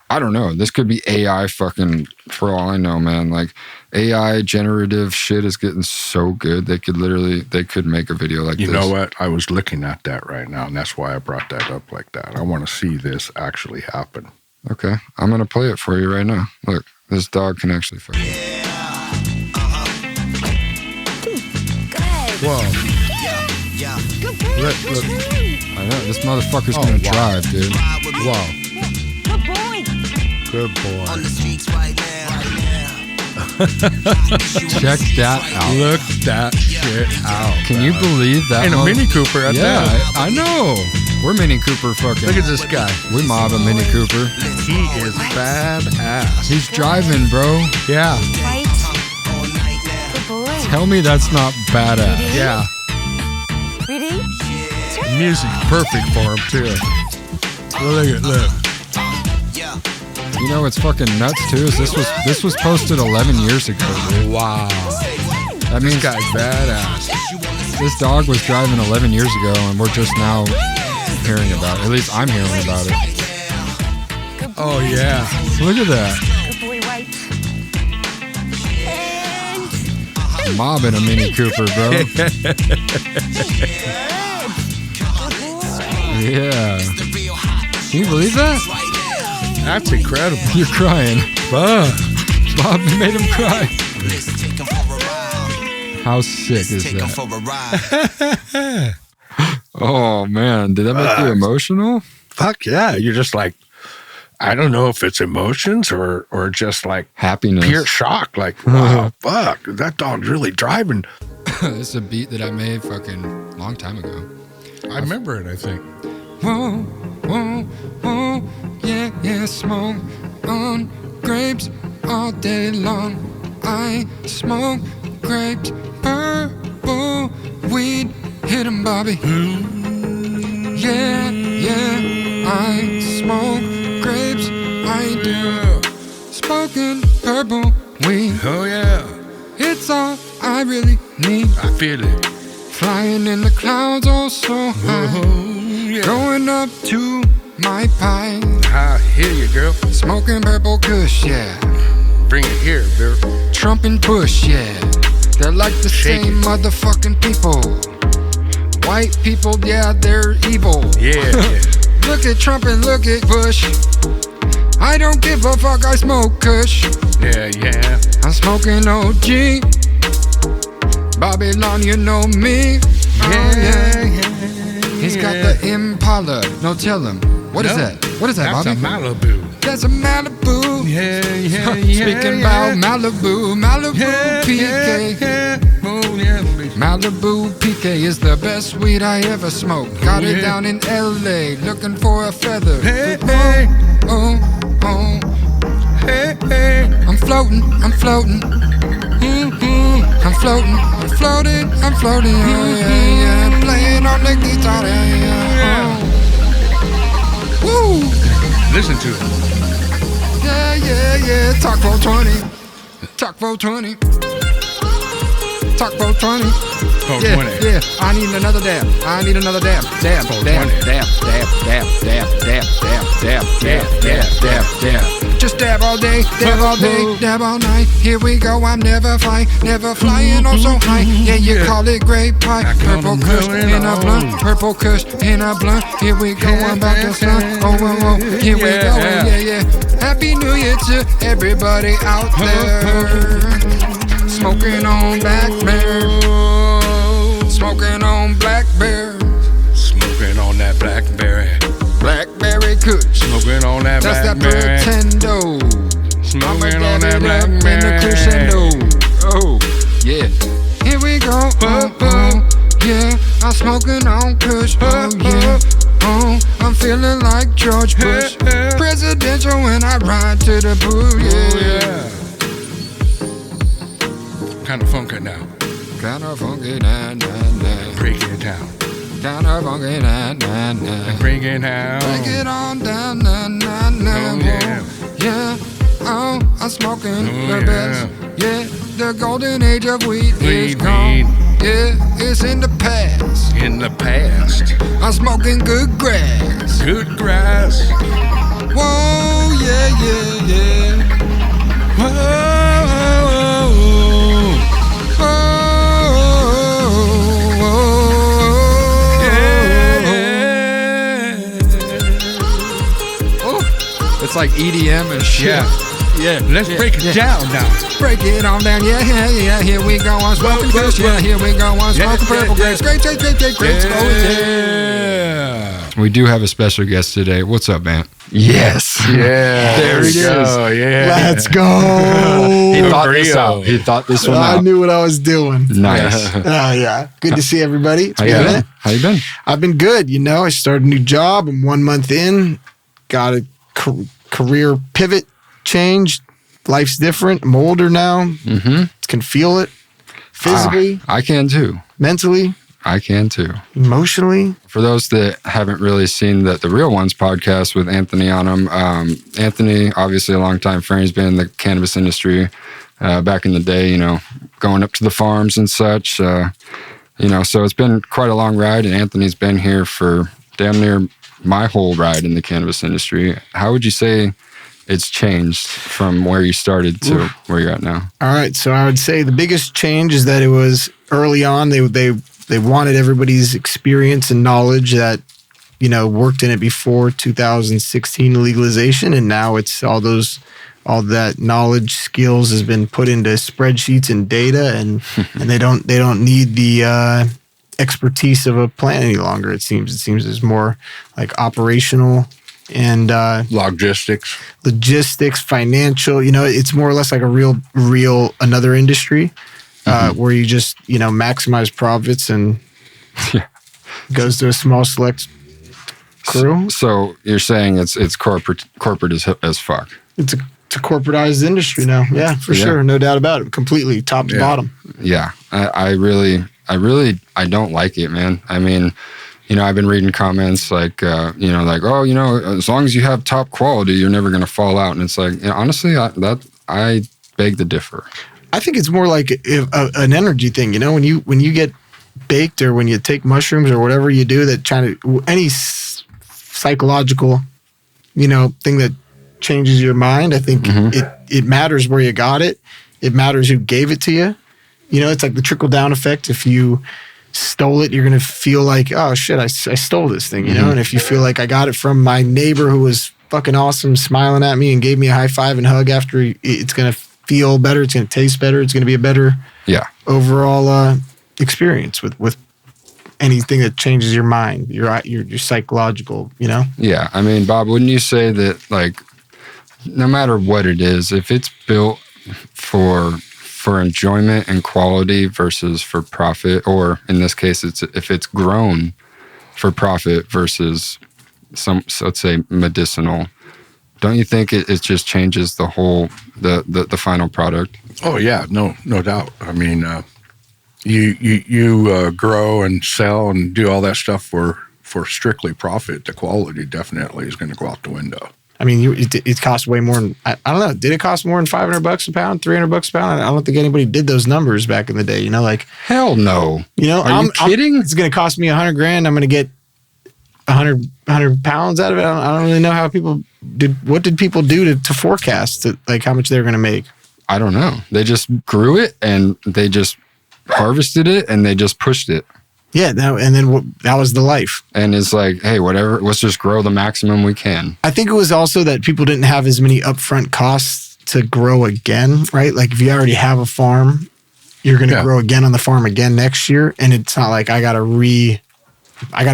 I don't know. This could be AI fucking, for all I know, man. Like, AI generative shit is getting so good. They could make a video like this. You know what? I was looking at that right now, and that's why I brought that up like that. I want to see this actually happen. Okay. I'm going to play it for you right now. Look, this dog can actually fucking... Whoa. Yeah. Good boy. Look. I know. This motherfucker's going to drive, dude. Wow. Good boy. On the streets right now. Check that out. Look that shit out. Can you believe that? In a Mini Cooper at that. I know. We're Mini Cooper fucking. Look at this guy. We mob a Mini Cooper. He is badass. He's driving, bro. Yeah. Right? Good Tell me that's not badass. Yeah. Ready? The music's perfect for him, too. Look at look. You know what's fucking nuts too is this was posted 11 years ago, dude. Wow. That means This guy's badass. this dog was driving 11 years ago, and we're just now hearing about it. At least I'm hearing about it. Oh, yeah. Look at that. Good boy, right. And Mobbing a Mini Cooper, bro. Yeah. Can you believe that? That's incredible. You're crying. Fuck. Bob made him cry. How sick is that? Oh, man. Did that make you emotional? Fuck yeah. You're just like, I don't know if it's emotions or just like Happiness. pure shock. Like, wow, fuck. That dog's really driving. This is a beat that I made fucking long time ago. I remember it, I think. Whoa, whoa, whoa, yeah, yeah, smoke on grapes all day long. I smoke grapes, purple weed, hit 'em, Bobby. Yeah, yeah, I smoke grapes, I do. Smoking purple weed, Oh, yeah. it's all I really need. I feel it. Flying in the clouds, oh so high. Oh, yeah. Going up to my pie. I hear you, girl. Smoking purple kush, yeah. Bring it here, girl. Trump and Bush, yeah. They're like the Shake same it. motherfucking people. White people, yeah, they're evil. Yeah. Look at Trump and look at Bush. I don't give a fuck, I smoke kush. Yeah, yeah. I'm smoking OG. Babylon, you know me. Oh, yeah. He's got the Impala. No, tell him. What is No, that? What is that, That's Bobby? a Malibu. That's a Malibu. Yeah, yeah, Speaking about Malibu, Malibu PK. Oh, yeah. Malibu PK is the best weed I ever smoked. Got it down in LA, looking for a feather. Hey, hey. Oh, oh, Hey, hey. I'm floating, I'm floating. I'm floating, I'm floating, I'm floating. Oh, yeah, yeah. Playing on the guitar. Yeah, yeah. Oh. Woo! Listen to it. Yeah, yeah, yeah. Talk420. Talk420. Talk420. Oh, Yeah, 20. yeah. I need another dab. I need another dab. Dab, Oh, dab, 20. dab, dab, dab, dab, dab, dab, dab, dab, dab, dab, dab. Just dab all day, dab all day, dab all night. Here we go. I'm never flying, oh so high. Yeah, you call it grape pie. Purple kush in a blunt, purple kush in a blunt. Here we go. I'm about to slump. Oh, oh, oh. Here we go. Yeah, yeah. Happy New Year to everybody out there. Smoking on Black Bear. Smoking on Black Bear. Smoking on that blackberry. Blackberry kush. Smoking on that That's that blackberry. pretendo. I'ma Smoking dab on that it up in the blackberry. crescendo. Oh, yeah. Here we go. Oh, oh, yeah. I'm smoking on kush. Oh, yeah. Oh, I'm feeling like George Bush. Presidential when I ride to the booth. Yeah. Kind of funky now. Kinda funky, nah, nah, nah. Break it down. Kinda funky, nah, nah, nah. Break it down. Take it on down, nah, nah, nah. Oh, yeah. Yeah. Oh, I'm smoking Oh, the yeah. best. Yeah, the golden age of weed is Weed, gone. weed. Yeah, it's in the past. In the past. I'm smoking good grass. Good grass. Whoa, yeah, yeah, yeah. Whoa. It's like EDM and shit. Yeah. Yeah. Let's break it down now. Break it on down. Yeah, yeah, yeah. Here we go on smoking Whoa, whoa, kush. Yeah, whoa. here we go on Yeah, smoking purple yeah, grapes. Grapes, grapes, grapes, grapes. Oh, Yeah. We do have a special guest today. What's up, man? Yes. Yeah. There it is. Yeah. Let's go. He thought this Rio. out. He thought this one I out. knew what I was doing. Nice. Yeah. Good to see everybody. It's How been you a been? minute. How you been? I've been good. You know, I started a new job. I'm 1 month in. Got a career pivot change. Life's different. I'm older now. Mm-hmm. Can feel it. physically, I can too. mentally, I can too. emotionally. For those that haven't really seen the Real Ones podcast with Anthony on them, Anthony, obviously a longtime friend, he's been in the cannabis industry back in the day, you know, going up to the farms and such. You know, so it's been quite a long ride, and Anthony's been here for damn near my whole ride in the cannabis industry. How would you say it's changed from where you started to where you're at now? All right, so I would say the biggest change is that it was early on. They wanted everybody's experience and knowledge that, you know, worked in it before 2016 legalization, and now it's all that knowledge, skills has been put into spreadsheets and data, and they don't need the expertise of a plant any longer. It seems there's more like operational and Logistics. financial. You know, it's more or less like a real another industry where you just, you know, maximize profits and goes to a small select crew. So you're saying it's corporate as fuck. It's a corporatized industry now. Yeah, for sure. No doubt about it. Completely top to bottom. Yeah. I really don't like it, man. I mean, you know, I've been reading comments like, you know, like, oh, you know, as long as you have top quality, you're never going to fall out. And it's like, you know, honestly, I beg to differ. I think it's more like an energy thing. You know, when you get baked or when you take mushrooms or whatever you do, that any psychological, you know, thing that changes your mind. I think it matters where you got it. It matters who gave it to you. You know, it's like the trickle down effect. If you stole it, you're going to feel like, oh shit, I stole this thing, you know? And if you feel like I got it from my neighbor who was fucking awesome, smiling at me and gave me a high five and hug after, it's going to feel better. It's going to taste better. It's going to be a better overall experience with anything that changes your mind, your psychological, you know? Yeah. I mean, Bob, wouldn't you say that, like, no matter what it is, if it's built for enjoyment and quality versus for profit, or in this case, if it's grown for profit versus let's say medicinal, don't you think it just changes the whole the final product? Oh yeah, no doubt. I mean, you grow and sell and do all that stuff for strictly profit. The quality definitely is going to go out the window. I mean, it costs way more than, I don't know. Did it cost more than $500 a pound, $300 a pound? I don't think anybody did those numbers back in the day. You know, like, hell no. You know, are you kidding? It's going to cost me $100,000. I'm going to get 100 pounds out of it. I don't really know how what did people do to forecast like how much they're going to make? I don't know. They just grew it and they just harvested it and they just pushed it. Yeah, and then that was the life. And it's like, hey, whatever, let's just grow the maximum we can. I think it was also that people didn't have as many upfront costs to grow again, right? Like if you already have a farm, you're going to grow again on the farm again next year. And it's not like I got to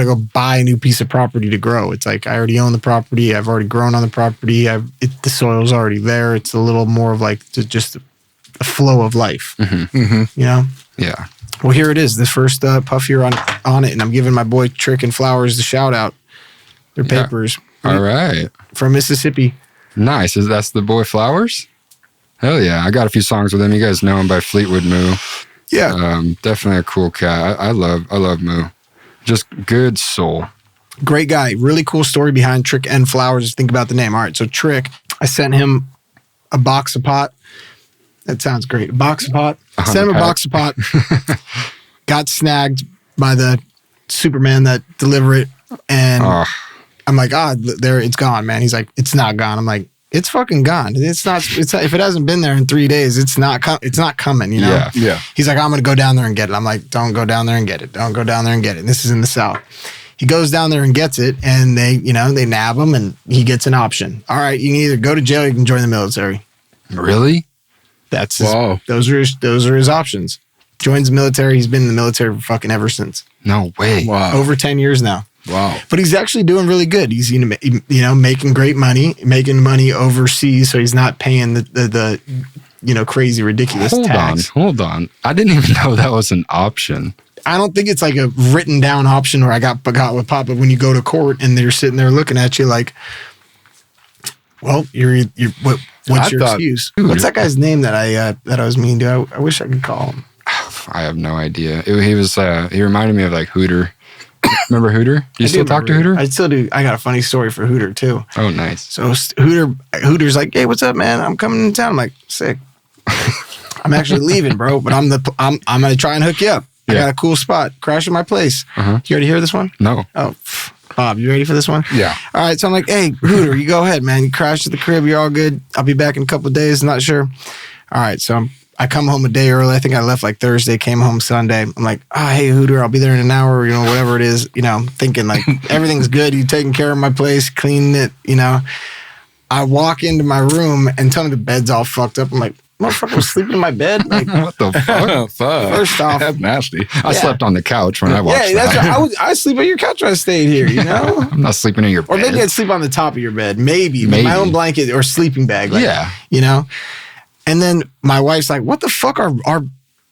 go buy a new piece of property to grow. It's like I already own the property. I've already grown on the property. The soil's already there. It's a little more of like just a flow of life, you know? Yeah. Well, here it is, the first puff here on it, and I'm giving my boy Trick and Flowers the shout out. Their papers. All right. From Mississippi. Nice. That's the boy Flowers? Hell yeah. I got a few songs with him. You guys know him by Fleetwood Moo. Yeah. Definitely a cool cat. I love Moo. Just good soul. Great guy. Really cool story behind Trick and Flowers. Think about the name. All right. So Trick, I sent him a box of pot. That sounds great. A box of pot. Sent him a box of pot. Got snagged by the Superman that deliver it. And I'm like, there, it's gone, man. He's like, it's not gone. I'm like, it's fucking gone. It's not, if it hasn't been there in 3 days, it's not coming, you know? Yeah. He's like, I'm going to go down there and get it. I'm like, don't go down there and get it. Don't go down there and get it. And this is in the South. He goes down there and gets it, and they nab him, and he gets an option. All right, you can either go to jail or you can join the military. Really? That's those are his options. Joins the military. He's been in the military for fucking ever since. No way. Wow. Over 10 years now. Wow. But he's actually doing really good. He's making great money, making money overseas, so he's not paying the crazy ridiculous tax. Hold on. I didn't even know that was an option. I don't think it's like a written down option where I got with Pop, but when you go to court and they're sitting there looking at you like, well, what's your excuse? What's that guy's name that I was meaning to? I wish I could call him. I have no idea. He was. He reminded me of like Hooter. Remember Hooter? Do you still talk to Hooter? I still do. I got a funny story for Hooter too. Oh, nice. So Hooter's like, hey, what's up, man? I'm coming in town. I'm like, sick. I'm actually leaving, bro. But I'm gonna try and hook you up. I got a cool spot. Crash at my place. You already hear this one? No. Oh, Bob, you ready for this one? Yeah. All right. So I'm like, hey, Hooter, you go ahead, man. You crash at the crib. You're all good. I'll be back in a couple of days. Not sure. All right. So I come home a day early. I think I left like Thursday, came home Sunday. I'm like, hey, Hooter, I'll be there in an hour, whatever it is, thinking like everything's good. You taking care of my place, cleaning it, I walk into my room and tell me the bed's all fucked up. I'm like, motherfucker was sleeping in my bed? Like, What the fuck? Fuck. First off, That's nasty. I slept on the couch when I watched yeah, that's that. right. I sleep on your couch when I stayed here, I'm not sleeping in your Or bed. maybe I'd sleep on the top of your bed. Maybe. With my own blanket or sleeping bag. Like, Yeah. And then my wife's like, what the fuck?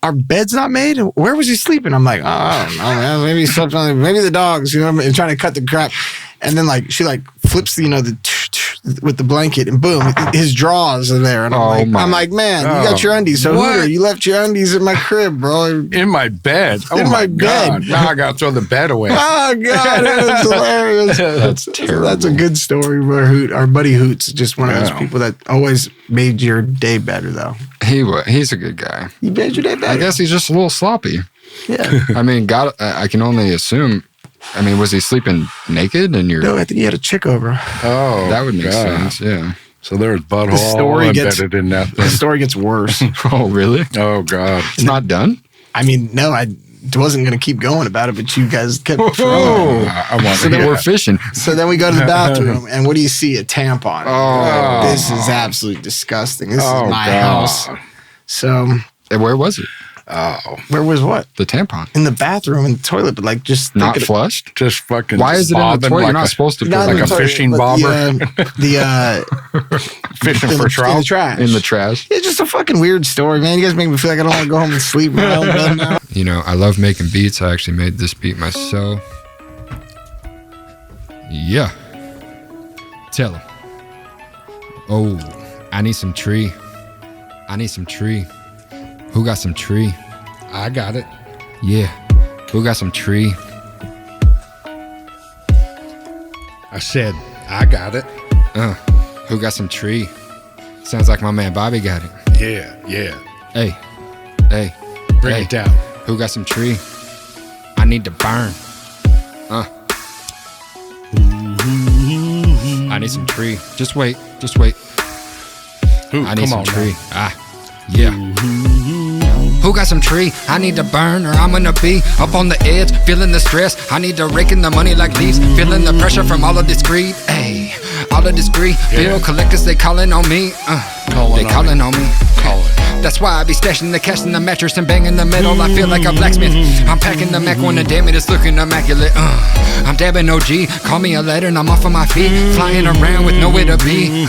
Our bed's not made? Where was he sleeping? I'm like, I don't know, man. Maybe he slept on maybe the dogs, and trying to cut the crap. And then like she like flips the with the blanket and boom, his drawers are there. And I'm like, man, you got your undies. So What? Hooter, you left your undies in my crib, bro. In my bed. Oh In my God. bed. Now I gotta throw the bed away. Oh God, that's hilarious. That's terrible. That's a good story. Where our buddy Hoot's just one of those people that always made your day better, though. He's a good guy. He made your day better. I guess he's just a little sloppy. Yeah. I mean, I can only assume. I mean, was he sleeping naked in your? No, I think he had a chick over. Oh, That would make God. sense. Yeah. So there was The butthole story embedded in that The thing. story gets worse. Oh, really? Oh God. It's not done. I mean, no, I wasn't going to keep going about it, but you guys kept throwing. Oh, I want so to then hear we're that. fishing. So then we go to the bathroom, and what do you see? A tampon. Oh. This is absolutely disgusting. This Oh, is my God. house. So And where was it? Oh, where was what? The tampon. In the bathroom, in the toilet, but like just Not thinking- flushed. just fucking. Why is it in the bobbing toilet? You're like not a- supposed to put Not it in like the a toilet, fishing but bobber? fishing in for the trout. trash. in the trash. It's just a fucking weird story, man. You guys make me feel like I don't want to go home and sleep in my own bed now. I love making beats. I actually made this beat myself. Yeah. Tell him. Oh, I need some tree. I need some tree. Who got some tree? I got it. Yeah. Who got some tree? I said I got it. Who got some tree? Sounds like my man Bobby got it. Yeah, yeah. Hey. Hey. Bring Hey. it down. Who got some tree? I need to burn. I need some tree. Just wait. Just wait. Ooh, I need come some on tree. now. Yeah. Who got some tree? I need to burn or I'm gonna be up on the edge, feeling the stress. I need to rake in the money like leaves, feeling the pressure from all of this greed. Hey, all of this greed. Bill collectors, they calling on me. They calling on me. Call it. That's why I be stashing the cash in the mattress and banging the metal. I feel like a blacksmith. I'm packing the Mac when the damn it is looking immaculate. I'm dabbing OG. Call me a letter and I'm off on my feet. Flying around with nowhere to be.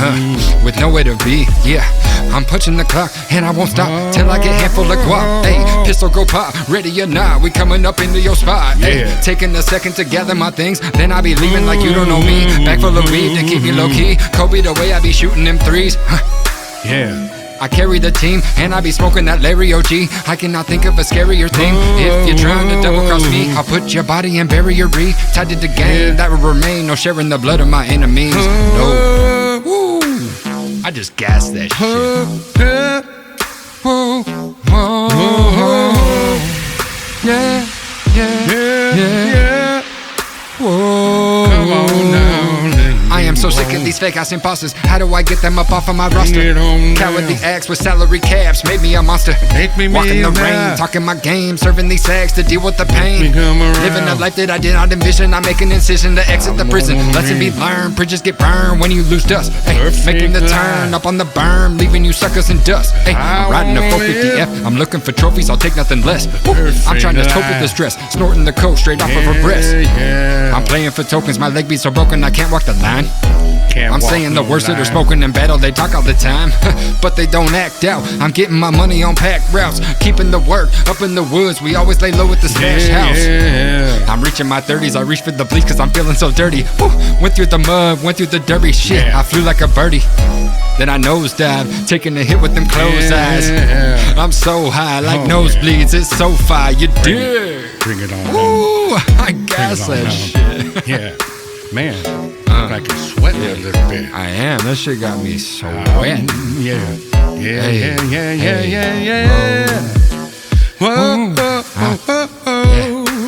With nowhere to be. Yeah. I'm punching the clock and I won't stop till I get handful of guap. Hey, pistol go pop. Ready or not, we coming up into your spot. Hey, Yeah. taking a second to gather my things. Then I be leaving like you don't know me. Back full of weed to keep me low key. Kobe the way I be shooting them threes. Yeah. I carry the team, and I be smoking that Larry OG. I cannot think of a scarier thing. If you're trying to double cross me, I'll put your body in barrier-y. Tied to the game, that will remain. No sharing the blood of my enemies. No. Woo. I just gassed that shit. Whoa, whoa, whoa. Yeah, yeah, yeah. Whoa. Come on now. I am so sick of these fake ass imposters. How do I get them up off of my roster? Get on Cowardly down. acts with salary caps made me a monster. Make me Walking the believe rain, that. talking my game, serving these sags to deal with the pain. me come around. Living a life that I did not envision. I make an incision to exit the prison. on Lesson be me. learned, bridges get burned when you lose dust. Hey, Perfect making the life. turn up on the berm, leaving you suckers in dust. Hey, I'm riding a I 450F. I'm looking for trophies, I'll take nothing less. Woo, I'm Perfect trying to cope with the life. stress, snorting the coke straight off of her breast. Yeah. I'm playing for tokens, my leg beats so broken I can't walk the line. can't I'm walk saying the no worst that are line. smoking in battle. They talk all the time, but they don't act out. I'm getting my money on packed routes, keeping the work up in the woods. We always lay low at the stash house. Yeah. I'm reaching my 30s. I reach for the bleach cause I'm feeling so dirty. Woo. Went through the mud, went through the dirty shit. Yeah. I flew like a birdie. Then I nosedive, taking a hit with them closed eyes. Yeah. I'm so high, like Oh, nosebleeds. It's so fire. You dig? Bring it on. Ooh, I gas Bring it that on shit. Yeah. Man, I can sweat a little bit. I am. That shit got me so wet. Yeah. Yeah, Hey. yeah, yeah, Hey. yeah, yeah, yeah. Whoa,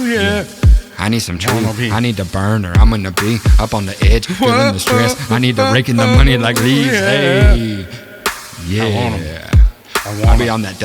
yeah. I need some Wanna trees. be- I need to burn or I'm gonna be up on the edge, feeling the stress. I need to rake in the money like leaves. Hey, yeah. I'll be on that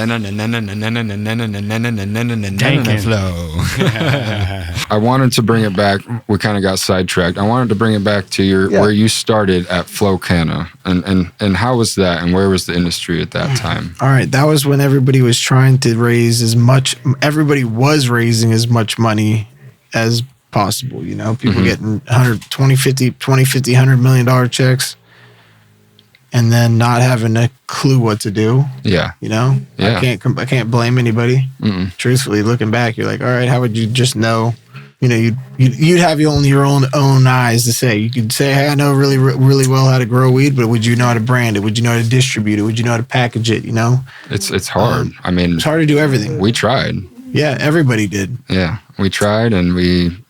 flow. I wanted to bring it back. We kind of got sidetracked. I wanted to bring it back to your where you started at Flow Canna, and how was that, and where was the industry at that time? All right, that was when everybody was trying to raise as much. Everybody was raising as much money as possible. You know, people getting 120, 50, 100 $1 million cheques, and then not having a clue what to do. Yeah, You know, Yeah. I can't blame anybody. Truthfully, looking back, you're like, all right, how would you just know? You know, you'd have your own eyes to say. You could say, hey, I know really well how to grow weed, but would you know how to brand it? Would you know how to distribute it? Would you know how to package it? You know, it's hard. I mean, it's hard to do everything. we tried. Yeah, everybody did. Yeah, we tried, and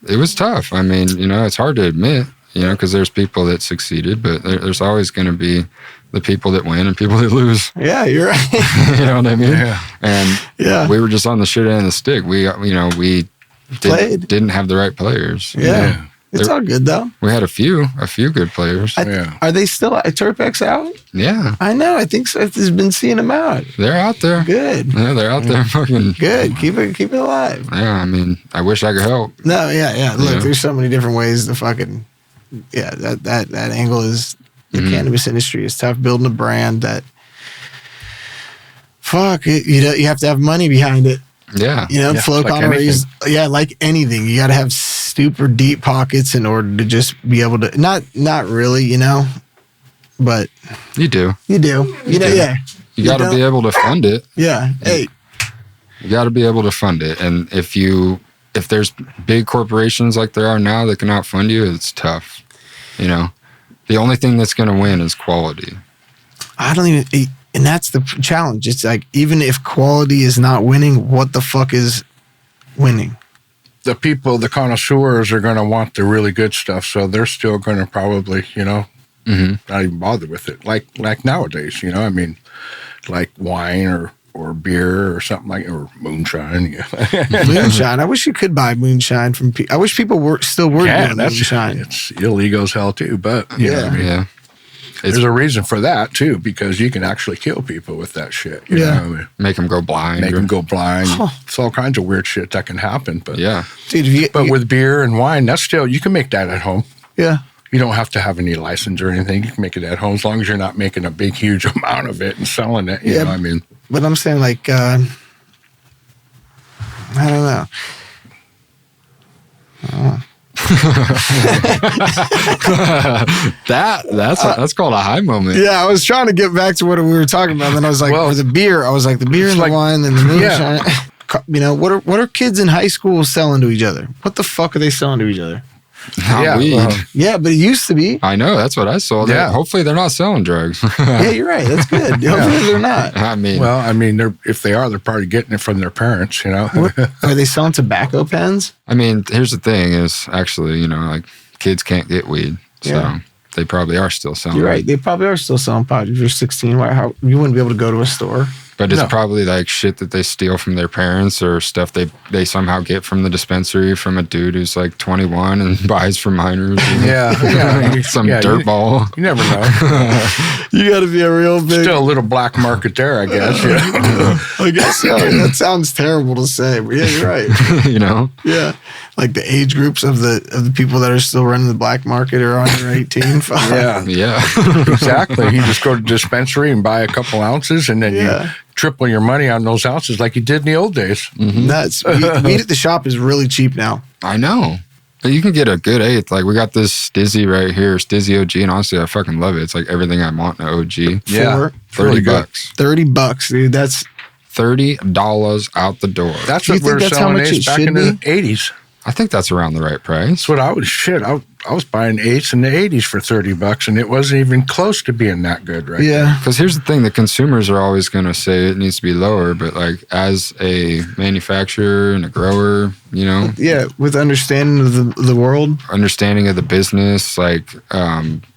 it was tough. I mean, you know, it's hard to admit, you know, because there's people that succeeded, but there's always going to be the people that win and people that lose. Yeah, you're right. You know what I mean? Yeah. And Yeah. we were just on the shit end of the stick. We Played. didn't have the right players. Yeah. It's all good though. We had a few good players. Yeah. Are they still at Turpex out? Yeah, I know. I think so. Has been seeing them out. they're out there. Good. Yeah, they're out there fucking. Good. Keep it alive. Yeah, I mean, I wish I could help. No, yeah. Look, Yeah. there's so many different ways to fucking. Yeah, that angle is the cannabis industry is tough. Building a brand that. Fuck it, you have to have money behind it. Yeah, You know, Yeah, Flow like Connery is anything. like anything. You got to have super deep pockets in order to just be able to not really, you know, but you do. you do. You know, do. yeah. You got to don't- be able to fund it. Yeah. Hey, You got to be able to fund it, and if there's big corporations like there are now that can outfund you, it's tough. You know, the only thing that's going to win is quality. I don't even, and that's the challenge. It's like, even if quality is not winning, what the fuck is winning? The people, the connoisseurs, are going to want the really good stuff, so they're still going to probably, you know, not even bother with it. Like nowadays, you know, I mean, like wine or beer or something like, or moonshine. Yeah, Moonshine. I wish you could buy moonshine from people. I wish people were doing that's moonshine. it's illegal as hell too. But you know what I mean? Yeah, There's a reason for that too, because you can actually kill people with that shit. You Yeah. know? I mean, make them go blind. make or- them go blind. It's all kinds of weird shit that can happen. But Yeah, Dude, if but with beer and wine, that's still, you can make that at home. yeah. You don't have to have any license or anything. You can make it at home as long as you're not making a big, huge amount of it and selling it. You Yeah. know, I mean, But I'm saying, like, I don't know. that's called a high moment. Yeah, I was trying to get back to what we were talking about. Then I was like, Well, for the beer, I was like, the beer and like- the wine and the moonshine. You know, what are kids in high school selling to each other? What the fuck are they selling to each other? Not Yeah, weed. Yeah, but it used to be. I know. That's what I saw. Yeah. Hopefully they're not selling drugs. Yeah, you're right. That's good. Hopefully they're not. I mean, well, I mean, if they are, they're probably getting it from their parents, you know? Are they selling tobacco pens? I mean, here's the thing: is actually, you know, like kids can't get weed, so Yeah. they probably are still selling. You're it. right. They probably are still selling pot. If you're 16, how you wouldn't be able to go to a store. But it's No. probably like shit that they steal from their parents or stuff they somehow get from the dispensary from a dude who's like 21 and buys from minors. You know? Yeah. Some Yeah, dirt ball. You never know. You got to be a real big. Still a little black market there, I guess. Yeah. I guess so. That sounds terrible to say, but yeah, you're right. You know? Yeah, like the age groups of the people that are still running the black market are under 18. Fuck. Yeah. Yeah. Exactly. You just go to the dispensary and buy a couple ounces, and then Yeah. you triple your money on those ounces like you did in the old days. Nuts. Weed at the shop is really cheap now. I know. You can get a good eighth. Like we got this Stizzy right here, Stizzy OG, and honestly, I fucking love it. It's like everything I want in an OG. Yeah. For Really good. $30. $30, dude. That's $30 out the door. That's Do you what we were think that's how selling much eights it back should in the be? 80s. I think that's around the right price. That's what I was. Shit, I was buying eights in the 80s for $30, and it wasn't even close to being that good, right? yeah. Because here's the thing: the consumers are always going to say it needs to be lower, but like as a manufacturer and a grower, you know, Yeah, with understanding of the world, understanding of the business, like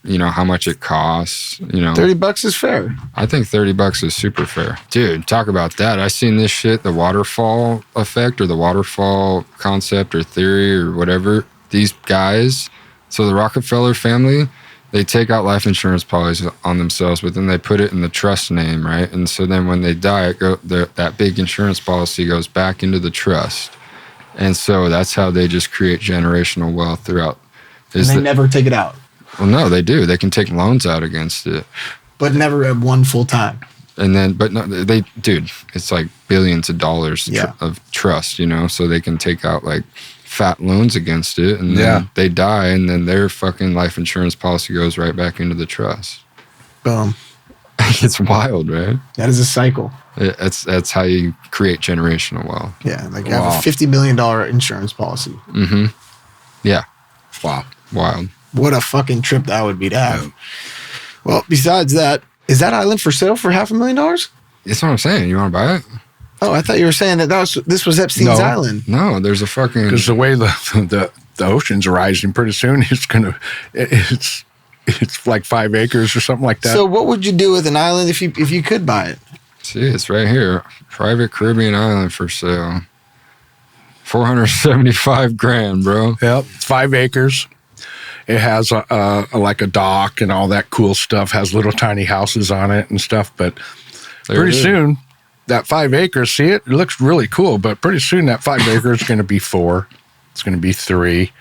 you know how much it costs. You know, $30 is fair. I think $30 is super fair, dude. Talk about that. I seen this shit, the waterfall effect or the waterfall concept or theory or whatever. These guys, so the Rockefeller family, they take out life insurance policies on themselves, but then they put it in the trust name, right? And so then when they die, that big insurance policy goes back into the trust. And so that's how they just create generational wealth throughout. And they never take it out, Well, no, they do. They can take loans out against it. but never at one full time. And then, but no, dude, it's like billions of dollars Yeah. of trust, you know, so they can take out like fat loans against it, and then Yeah. they die, and then their fucking life insurance policy goes right back into the trust. Boom. It's wild, right? That is a cycle. That's how you create generational wealth. Yeah, like you have Wow. a $50 million insurance policy. Mm-hmm. Yeah, Wow. wild. What a fucking trip that would be to have. Well, besides that, is that island for sale for $500,000? That's what I'm saying. You want to buy it? Oh, I thought you were saying that this was Epstein's No. Island. No, there's a fucking. Because the way the ocean's rising, pretty soon it's like 5 acres or something like that. So what would you do with an island if you could buy it? See, it's right here. Private Caribbean island for sale. $475,000, bro. Yep, it's 5 acres. It has like a dock and all that cool stuff. Has little tiny houses on it and stuff. But There pretty it is. soon, that 5 acres, see it looks really cool. But pretty soon, that 5 acres is going to be 4. It's going to be 3,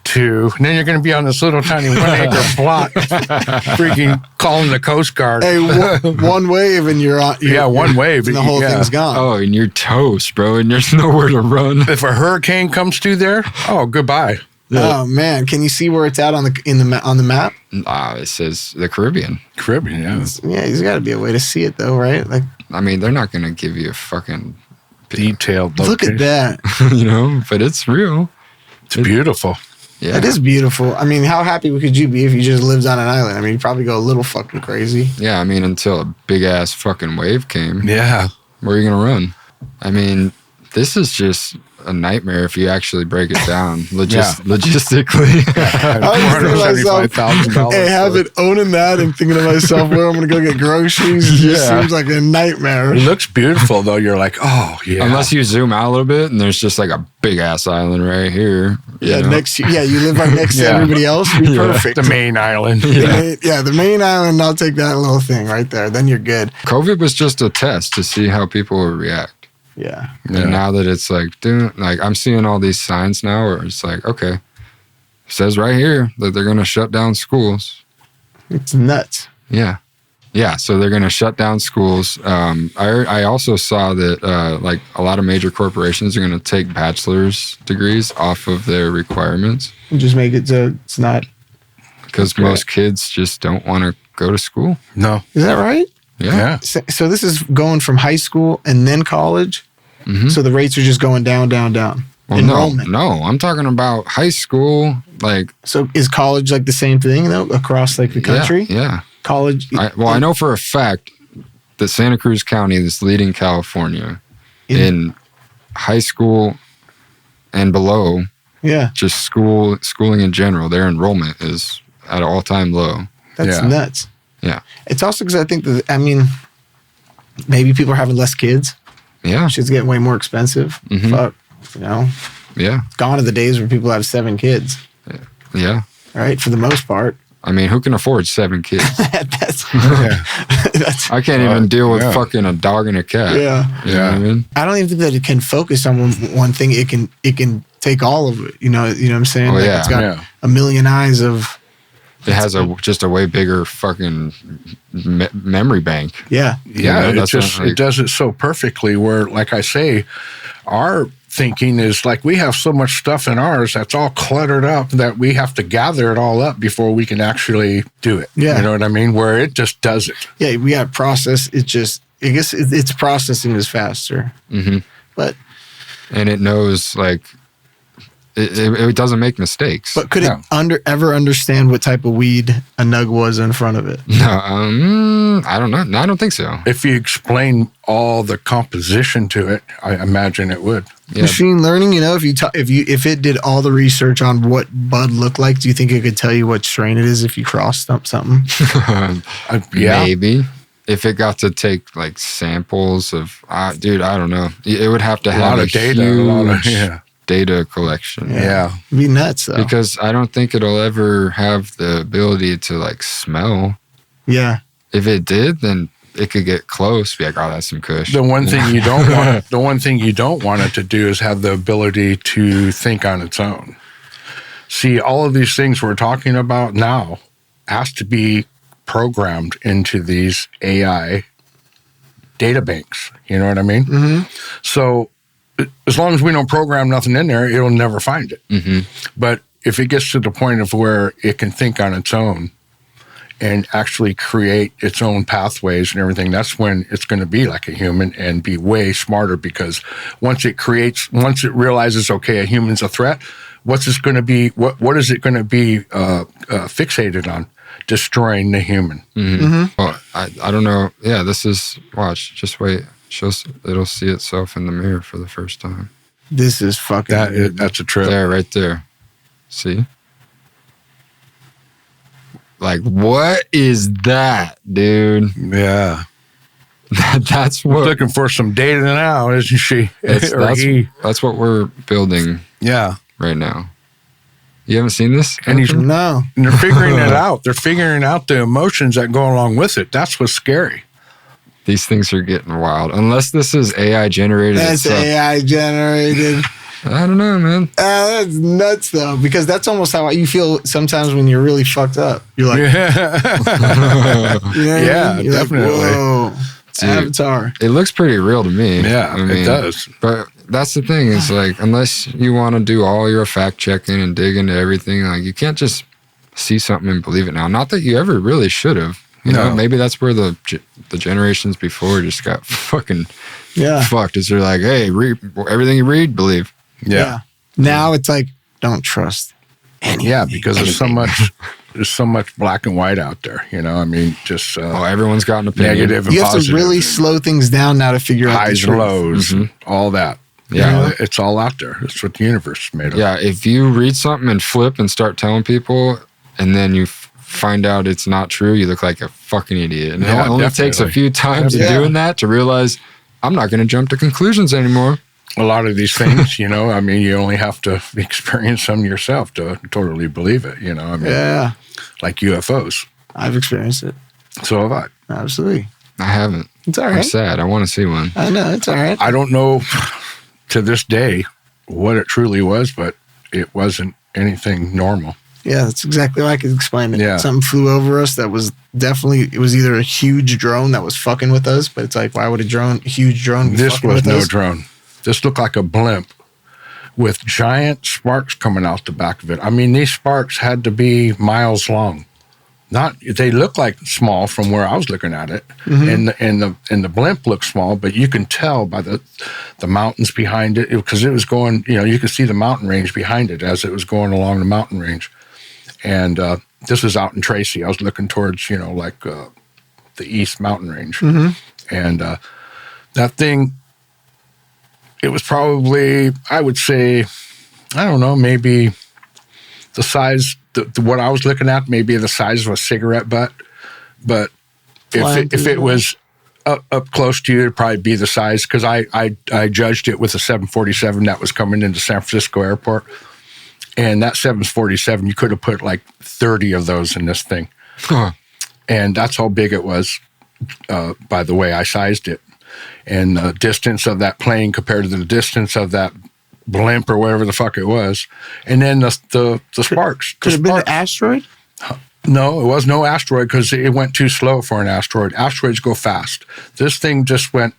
2, and then you're going to be on this little tiny 1 acre plot, freaking calling the Coast Guard. Hey, one wave and you're on. Yeah, one wave, and the whole yeah. thing's gone. Oh, and you're toast, bro, and there's nowhere to run. If a hurricane comes through there, oh, goodbye. Oh man, can you see where it's at on the map? It says the Caribbean. Caribbean, yeah. Yeah, there's got to be a way to see it though, right? Like, I mean, they're not going to give you a fucking, Detailed look at location. that. you know, but it's real. It's beautiful. Yeah. That is beautiful. I mean, how happy could you be if you just lived on an island? I mean, you'd probably go a little fucking crazy. Yeah, I mean, until a big ass fucking wave came. Yeah. Where are you going to run? I mean, this is just a nightmare if you actually break it down logistically. I was thinking to myself, $475,000. hey, having owning that and thinking to myself, where I'm going to go get groceries, it just Yeah. seems like a nightmare. It looks beautiful, though. You're like, oh, yeah. Unless you zoom out a little bit and there's just like a big ass island right here. Yeah, you know? you live right next to Yeah. everybody else. Be perfect. the main island. The main island. I'll take that little thing right there. Then you're good. COVID was just a test to see how people would react. Yeah. And now that it's like, dude, like I'm seeing all these signs now where it's like, okay, it says right here that they're going to shut down schools. It's nuts. Yeah. Yeah. So they're going to shut down schools. I also saw that like a lot of major corporations are going to take bachelor's degrees off of their requirements Just make it so it's not. because most kids just don't want to go to school. No. Is that right? Yeah. So this is going from high school and then college. Mhm. So the rates are just going down, down, down. Well, Enrollment. no, I'm talking about high school. Like, So is college like the same thing though across like the country? Yeah. College. I know for a fact that Santa Cruz County is leading California in high school and below, Yeah, just schooling in general. Their enrollment is at an all-time low. that's Yeah. nuts. Yeah. It's also because I think that maybe people are having less kids. Yeah. Shit's getting way more expensive. Mhm. Fuck, Yeah. it's gone are the days where people have 7 kids. Yeah. Right, for the most part. I mean, who can afford 7 kids? that's that's. I can't even deal with yeah. fucking a dog and a cat. Yeah. You know what I mean? I don't even think that it can focus on one thing. It can take all of it. You know what I'm saying? Oh, yeah. It's got Yeah. a million eyes of. It has just a way bigger fucking memory bank. Yeah. Yeah, You know, that's it what, like- does it so perfectly where, like I say, our thinking is like we have so much stuff in ours that's all cluttered up that we have to gather it all up before we can actually do it. Yeah. You know what I mean? Where it just does it. Yeah, we got process. It just, I guess its processing is faster. Mm-hmm. But And it knows, like, it doesn't make mistakes. could it ever understand what type of weed a nug was in front of it? No, I don't know. No, I don't think so. If you explain all the composition to it, I imagine it would. Yeah. Machine learning, if it did all the research on what bud looked like, do you think it could tell you what strain it is if you crossed up something? Yeah. Maybe. If it got to take like samples of, dude, I don't know. It would have to have lot of data, a lot of- huge yeah. data collection. Yeah. It'd be nuts though. Because I don't think it'll ever have the ability to like smell. Yeah. If it did, then it could get close. Be like, oh, that's some kush. The one thing you don't want, the one thing you don't want it to do is have the ability to think on its own. See, all of these things we're talking about now has to be programmed into these AI data banks. You know what I mean? Mm-hmm. So as long as we don't program nothing in there, it'll never find it. Mm-hmm. But if it gets to the point of where it can think on its own and actually create its own pathways and everything, that's when it's going to be like a human and be way smarter, because once it realizes, okay, a human's a threat, what's it going to be? What is it going to be fixated on? Destroying the human. Mm-hmm. Mm-hmm. Well, I don't know. Yeah, this is, watch, just wait. It'll see itself in the mirror for the first time. This is fucking weird. That's a trip. There, right there. See? Like, what is that, dude? Yeah. That's what. Looking for some data now, isn't she? That's what we're building Yeah. right now. You haven't seen this? And he's No. And they're figuring it out. They're figuring out the emotions that go along with it. That's what's scary. These things are getting wild. Unless this is AI generated. That's itself. AI generated. I don't know, man. That's nuts though, because that's almost how you feel sometimes when you're really fucked up. You're like, Yeah. you know what Yeah, I mean? You're definitely. Like, whoa, Dude. Avatar. It looks pretty real to me. Yeah, it does. But that's the thing is, like, unless you want to do all your fact checking and dig into everything, like, you can't just see something and believe it now. Not that you ever really should have. You know, maybe that's where the generations before just got fucking fucked. Is they're like, hey, read everything you read, believe. Yeah. Now it's like, don't trust anything. Yeah, because there's so much black and white out there. You know, I mean, just Everyone's got an opinion. negative and You have positive. to really slow things down now to figure out the highs, truth. lows, all that. Yeah. You know, it's all out there. It's what the universe is made of. Yeah, if you read something and flip and start telling people, and then you find out it's not true, you look like a fucking idiot. And Yeah, it only takes a definitely. few times Yeah. of doing that to realize I'm not going to jump to conclusions anymore. A lot of these things, you know, I mean, you only have to experience them yourself to totally believe it. You know, I mean, Yeah, like UFOs. I've experienced it. So have I. Absolutely. I haven't. It's all I'm right. sad. I want to see one. I know, it's all right. I don't know to this day what it truly was, but it wasn't anything normal. Yeah, that's exactly how I could explain it. Yeah. Something flew over us that was definitely, it was either a huge drone that was fucking with us, but it's like, why would a huge drone be This fucking was with no us? drone. This looked like a blimp with giant sparks coming out the back of it. I mean, these sparks had to be miles long. They look like small from where I was looking at it, and the blimp looked small, but you can tell by the mountains behind it, because it was going. You know, you could see the mountain range behind it as it was going along the mountain range. And this was out in Tracy. I was looking towards, you know, like the East Mountain Range, and that thing. It was probably, I would say, I don't know, maybe the size, what I was looking at, maybe the size of a cigarette butt. But if it was up close to you, it'd probably be the size, because I judged it with a 747 that was coming into San Francisco Airport. And that 747, you could have put like 30 of those in this thing. Huh. And that's how big it was, by the way I sized it. And the distance of that plane compared to the distance of that blimp or whatever the fuck it was. And then the sparks. Could The have been an sparks. asteroid? No, it was no asteroid, because it went too slow for an asteroid. Asteroids go fast. This thing just went,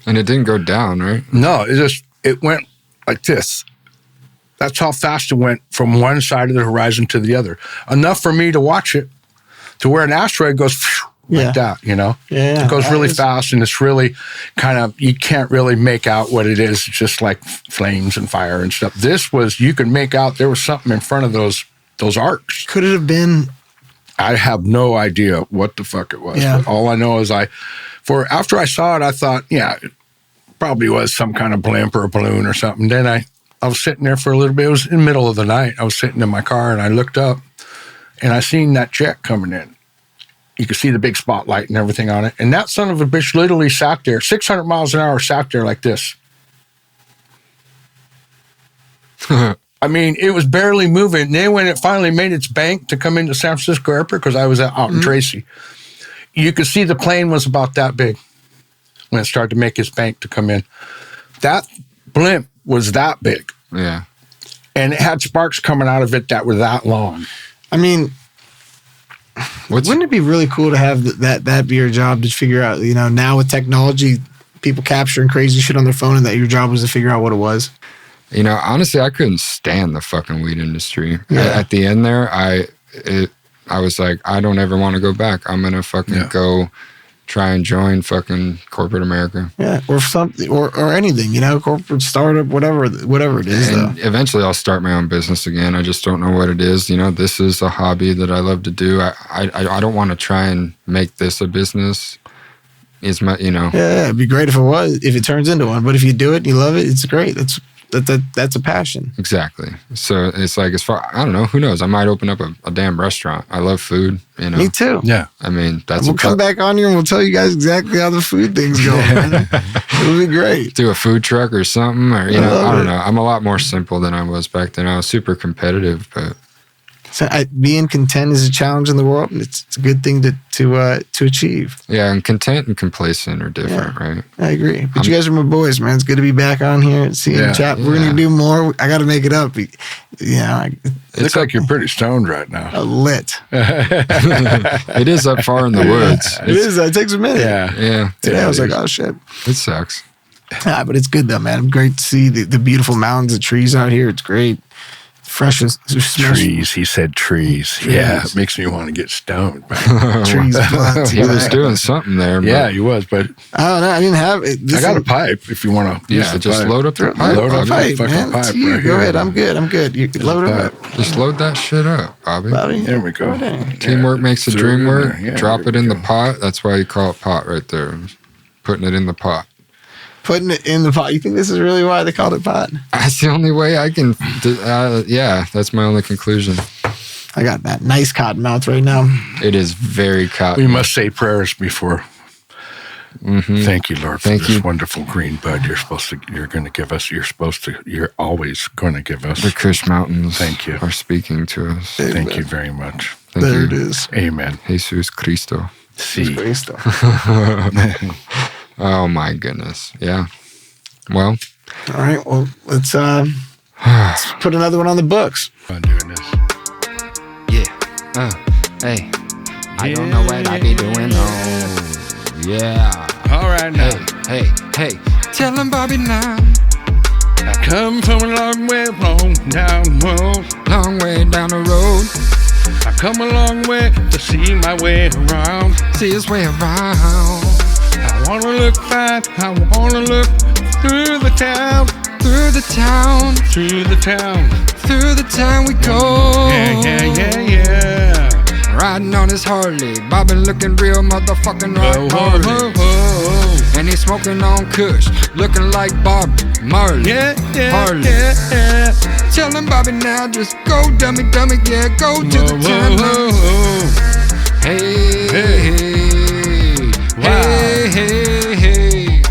And it didn't go down, right? no, it went like this. That's how fast it went from one side of the horizon to the other. Enough for me to watch it to where an asteroid goes like that, you know? Yeah. It goes really fast, and it's really kind of, you can't really make out what it is. It's just like flames and fire and stuff. This was, you could make out there was something in front of those arcs. Could it have been? I have no idea what the fuck it was. Yeah. But all I know is after I saw it, I thought, yeah, it probably was some kind of blimp or a balloon or something. Then I was sitting there for a little bit. It was in the middle of the night. I was sitting in my car, and I looked up, and I seen that jet coming in. You could see the big spotlight and everything on it. And that son of a bitch literally sat there, 600 miles an hour, sat there like this. I mean, it was barely moving. And then when it finally made its bank to come into San Francisco Airport, because I was out in Tracy, you could see the plane was about that big when it started to make its bank to come in. That blimp was that big. Yeah. And it had sparks coming out of it that were that long. I mean, wouldn't it be really cool to have that be your job, to figure out, you know, now with technology, people capturing crazy shit on their phone, and that your job was to figure out what it was? You know, honestly, I couldn't stand the fucking weed industry. Yeah. At the end there, I was like, I don't ever want to go back. I'm gonna fucking go try and join fucking corporate America. Yeah, or something, or anything, you know, corporate startup, whatever it is. And eventually, I'll start my own business again. I just don't know what it is. You know, this is a hobby that I love to do. I don't want to try and make this a business. It's my, you know. Yeah, it'd be great if it turns into one. But if you do it and you love it, it's great. That's a passion. Exactly. So it's like, I don't know, who knows? I might open up a damn restaurant. I love food, you know. Me too. Yeah. I mean, we'll come back on here and we'll tell you guys exactly how the food thing's going. Man. It'll be great. Do a food truck or something, or, you know, I don't it. know. I'm a lot more simple than I was back then. I was super competitive, but So being content is a challenge in the world, and it's a good thing to achieve. yeah, and content and complacent are different, right? I agree. But you guys are my boys, man. It's good to be back on here and see you in chat. We're gonna do more. I got to make it up. Yeah, Looks like you're pretty stoned right now. Lit. It is up far in the woods. It is. It takes a minute. Yeah. Today I was like, oh shit. It sucks. But it's good though, man. Great to see the beautiful mountains of trees out here. It's great. Fresh as trees. He said trees. Yeah, it makes me want to get stoned. Trees. Plants, He was doing something there. Yeah, he was, but I don't know. I didn't have it. I got a pipe if you want to. Yeah, just load up the pipe. Load up the pipe, fucking man. pipe. You, Right go here. ahead. I'm good. You can load it up. Just load that shit up, Bobby. There we go. Teamwork makes the dream work. Yeah, Drop there it in we the go. pot. That's why you call it pot right there. Putting it in the pot. Putting it in the pot. You think this is really why they called it pot? That's the only way I can. Yeah, that's my only conclusion. I got that nice cotton mouth right now. It is very cotton. We must say prayers before. Thank you, Lord, for Thank this you. wonderful green bud you're going to give us. You're always going to give us. The Kush Mountains Thank you. are speaking to us. Thank you very much. Thank There you. it is. Amen. Jesus Cristo. See. Great stuff. Oh my goodness. Yeah. Well, All right. Well, let's put another one on the books. I'm doing this. yeah. Hey. I don't know what I be doing. Oh, yeah. All right now. Hey. Tell him Bobby now. I come from a long way down the road. Long way down the road. I come a long way to see my way around. See his way around. I want to look fine. I want to look through the town. Through the town. Through the town. Through the town we go. Yeah. Riding on his Harley. Bobby looking real motherfucking Whoa, right whoa, Harley. whoa, whoa. And he's smoking on Kush. Looking like Bob Marley. Yeah. Harley. Tell him Bobby now, just go dummy, yeah, go to the town. Hey. Wow. Hey.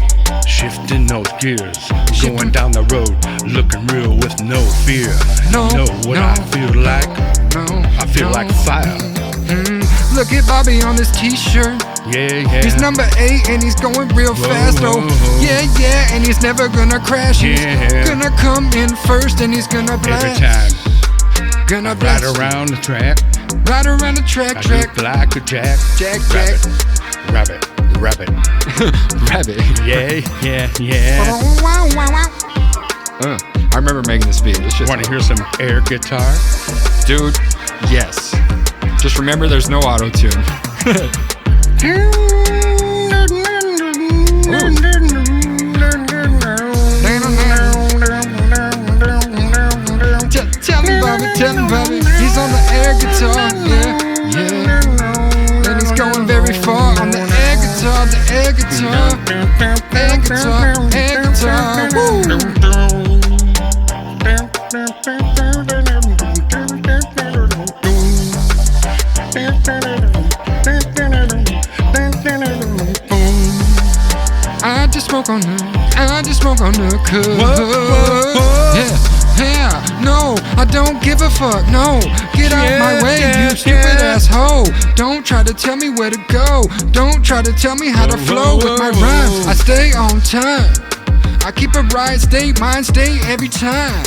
Shifting those gears, going down the road, looking real with no fear. No, know what no. I feel like? No, I feel like fire. Look at Bobby on this t-shirt. Yeah. He's number 8 and he's going real fast. Oh, whoa. yeah, and he's never gonna crash. He's Yeah. gonna come in first and he's gonna blast. Every time, Gonna right blast. around the track, Right around the track. I look like a jack. Jack. Rabbit. Rabbit. Yeah. I remember making this beat. It's just Want to hear some air guitar? dude, yes. Just remember there's no auto-tune. Tell me, Bobby, he's on the air guitar, yeah. And he's going very far on the air guitar, air guitar, woo. I just smoke on the cup. Yeah, no, I don't give a fuck, no. Get out my way, you stupid asshole. Don't try to tell me where to go. Don't try to tell me how to flow with my rhymes. I stay on time. I keep a right state, mind state every time.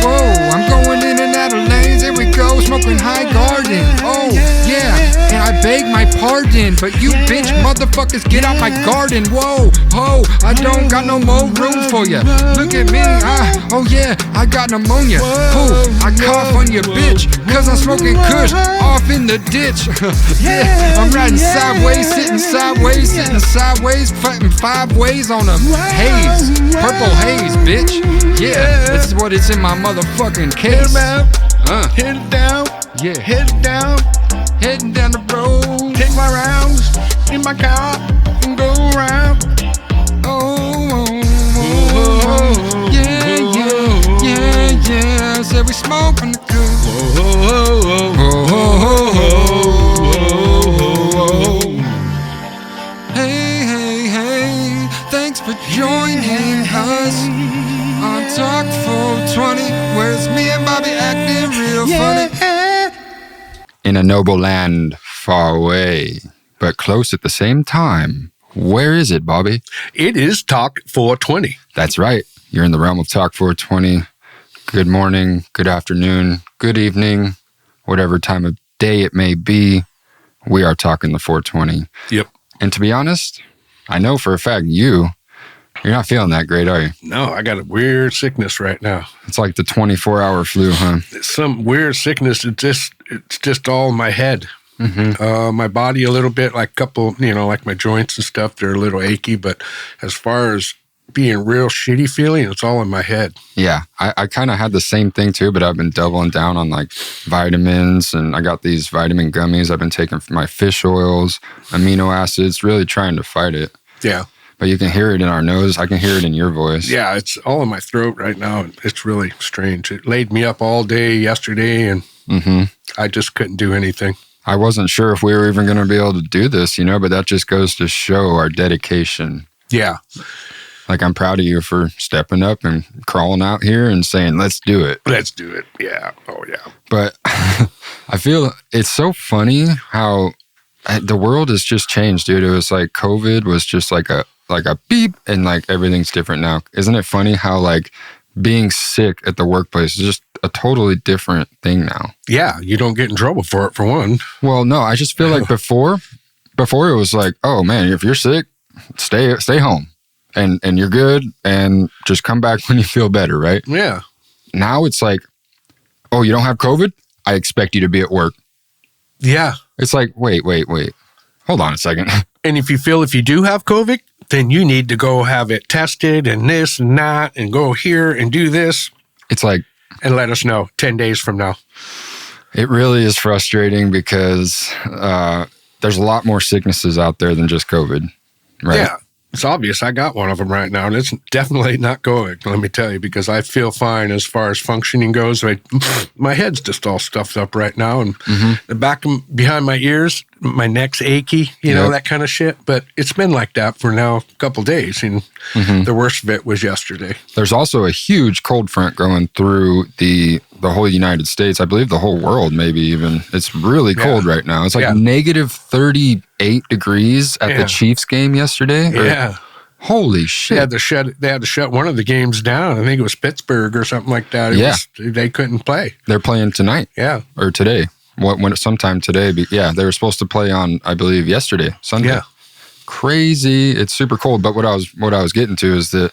Whoa, I'm going in and out of lanes. Here we go, smoking high garden. Oh, yeah, and I beg my pardon, but you bitch motherfuckers get out my garden. Whoa, ho, I don't got no more room for ya. Look at me, oh yeah, I got pneumonia. Oh, I cough on your bitch, cause I'm smoking kush off in the ditch. Yeah, I'm riding sideways, sitting sideways, fighting 5 ways on a haze, purple haze, bitch. Yeah, that's what it's in my motherfucking case. Hit it down, Yeah, hit it down. heading down the road. Take my rounds in my car and go around. Yeah. Said we smoking the good. Hey, thanks for joining us on Talk 420, where it's me and Bobby acting real funny. In a noble land far away, but close at the same time. Where is it, Bobby? It is Talk 420. That's right. You're in the realm of Talk 420. Good morning, good afternoon, good evening, whatever time of day it may be. We are talking the 420. Yep. And to be honest, I know for a fact you're not feeling that great, are you? No, I got a weird sickness right now. It's like the 24-hour flu, huh? It's some weird sickness. It's just all in my head. Mm-hmm. My body a little bit, like a couple, like my joints and stuff, they're a little achy. But as far as being real shitty feeling, it's all in my head. Yeah, I kind of had the same thing too, but I've been doubling down on like vitamins, and I got these vitamin gummies. I've been taking my fish oils, amino acids, really trying to fight it. Yeah. But you can hear it in our nose. I can hear it in your voice. Yeah, it's all in my throat right now. It's really strange. It laid me up all day yesterday, and I just couldn't do anything. I wasn't sure if we were even going to be able to do this, but that just goes to show our dedication. Yeah. Like, I'm proud of you for stepping up and crawling out here and saying, let's do it. Let's do it. Yeah. Oh, yeah. But I feel it's so funny how the world has just changed, dude. It was like COVID was just like a beep, and like everything's different now. Isn't it funny how like being sick at the workplace is just a totally different thing now? Yeah. You don't get in trouble for it, for one. Well, no, I just feel like before it was like, oh man, if you're sick, stay home. And you're good, and just come back when you feel better, right? Yeah. Now it's like, oh, you don't have COVID? I expect you to be at work. Yeah. It's like, wait. Hold on a second. And if you do have COVID, then you need to go have it tested and this and that and go here and do this. It's like, and let us know 10 days from now. It really is frustrating because there's a lot more sicknesses out there than just COVID, right? Yeah. It's obvious I got one of them right now, and it's definitely not going, let me tell you, because I feel fine as far as functioning goes. My head's just all stuffed up right now, and the back behind my ears, my neck's achy, that kind of shit. But it's been like that for now a couple days, and the worst of it was yesterday. There's also a huge cold front going through the whole United States. I believe the whole world, maybe even. It's really cold right now. It's like negative 38 degrees at the Chiefs game yesterday. Yeah. Holy shit. They had to shut one of the games down. I think it was Pittsburgh or something like that. They couldn't play. They're playing tonight. Yeah. Or today. Sometime today. They were supposed to play on, I believe, yesterday, Sunday. Yeah. Crazy. It's super cold. But what I was getting to is that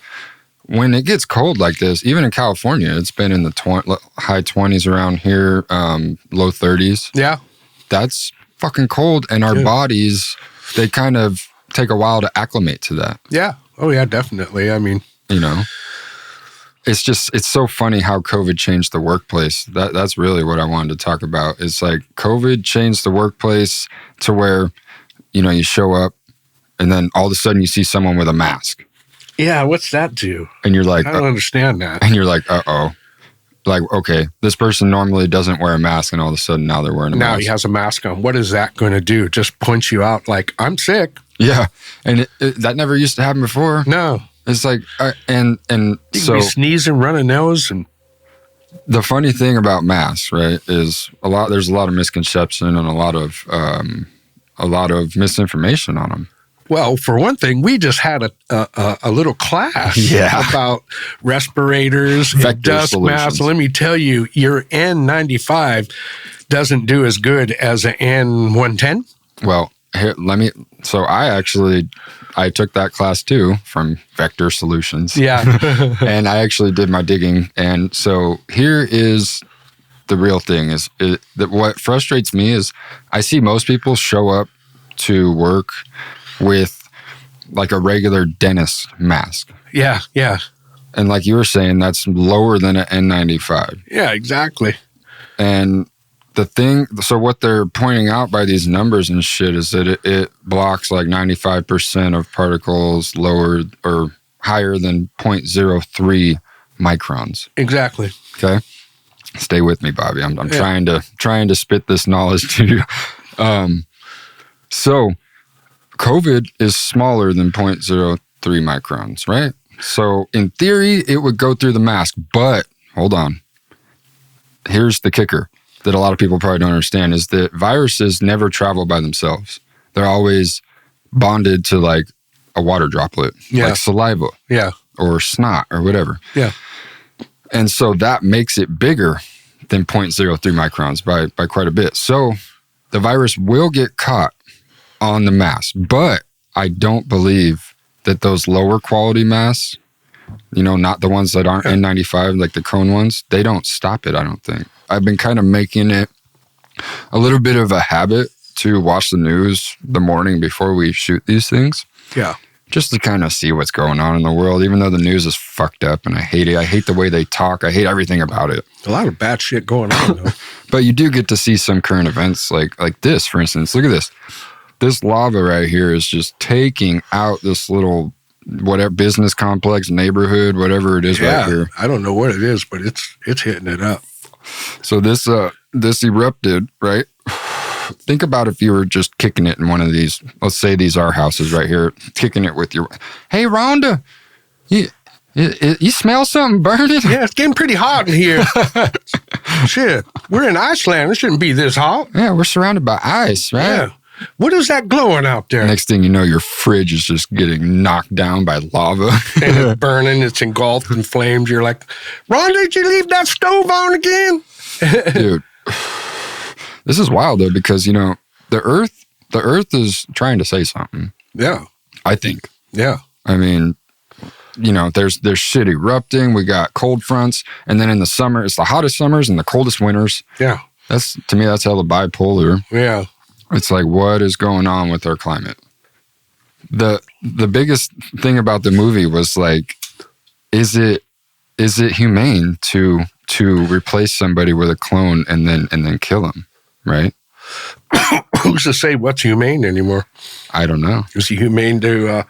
when it gets cold like this, even in California, it's been in the high 20s around here, low 30s. Yeah. That's fucking cold. And our bodies, they kind of take a while to acclimate to that. Yeah. Oh, yeah, definitely. I mean, you know, it's so funny how COVID changed the workplace. That's really what I wanted to talk about. It's like COVID changed the workplace to where, you know, you show up and then all of a sudden you see someone with a mask. yeah, what's that do? And you're like, I don't understand that. and you're like, uh-oh. Like, okay, this person normally doesn't wear a mask, and all of a sudden now they're wearing a Now mask. he has a mask on. What is that going to do? Just point you out like, I'm sick? Yeah, and that never used to happen before. No. It's like, and You can so be sneezing, run a nose, and the funny thing about masks, right, is there's a lot of misconception and a lot of misinformation on them. well, for one thing, we just had a little class about respirators, Vector dust solutions. masks. Let me tell you, your N95 doesn't do as good as an N110. Well, here, so I took that class too from Vector Solutions. Yeah. And I actually did my digging. And so here is the real thing is that what frustrates me is I see most people show up to work with like a regular dentist mask. Yeah. Yeah. And like you were saying, that's lower than an N95. Yeah, exactly. And so what they're pointing out by these numbers and shit is that it blocks like 95% of particles lower or higher than 0.03 microns. Exactly. Okay. Stay with me, Bobby. I'm trying to spit this knowledge to you. So COVID is smaller than 0.03 microns, right? So in theory, it would go through the mask, but hold on. Here's the kicker that a lot of people probably don't understand is that viruses never travel by themselves. They're always bonded to like a water droplet, Yeah. like saliva Yeah. or snot or whatever. Yeah. And so that makes it bigger than 0.03 microns by quite a bit. So the virus will get caught on the mask, but I don't believe that those lower quality masks, you know, not the ones that aren't N95, like the cone ones, they don't stop it, I don't think. I've been kind of making it a little bit of a habit to watch the news the morning before we shoot these things. Yeah. Just to kind of see what's going on in the world, even though the news is fucked up and I hate it. I hate the way they talk. I hate everything about it. A lot of bad shit going on, though. But you do get to see some current events like this, for instance. Look at this. This lava right here is just taking out this little whatever business complex, neighborhood, whatever it is right here. I don't know what it is, but it's hitting it up. So this erupted, right? Think about if you were just kicking it in one of these, let's say these are houses right here, kicking it with your, hey, Rhonda, you smell something burning? Yeah, it's getting pretty hot in here. Shit, we're in Iceland. It shouldn't be this hot. Yeah, we're surrounded by ice, right? Yeah. What is that glowing out there? Next thing you know, your fridge is just getting knocked down by lava. And it's burning. It's engulfed in flames. You're like, Ron, did you leave that stove on again? Dude, this is wild though, because you know the Earth is trying to say something. Yeah, I think. yeah, I mean, you know, there's shit erupting. We got cold fronts, and then in the summer, it's the hottest summers and the coldest winters. yeah, To me, that's hella bipolar. yeah. It's like, what is going on with our climate? The biggest thing about the movie was like, is it humane to replace somebody with a clone and then kill him, right? Who's to say what's humane anymore? I don't know. Is it humane to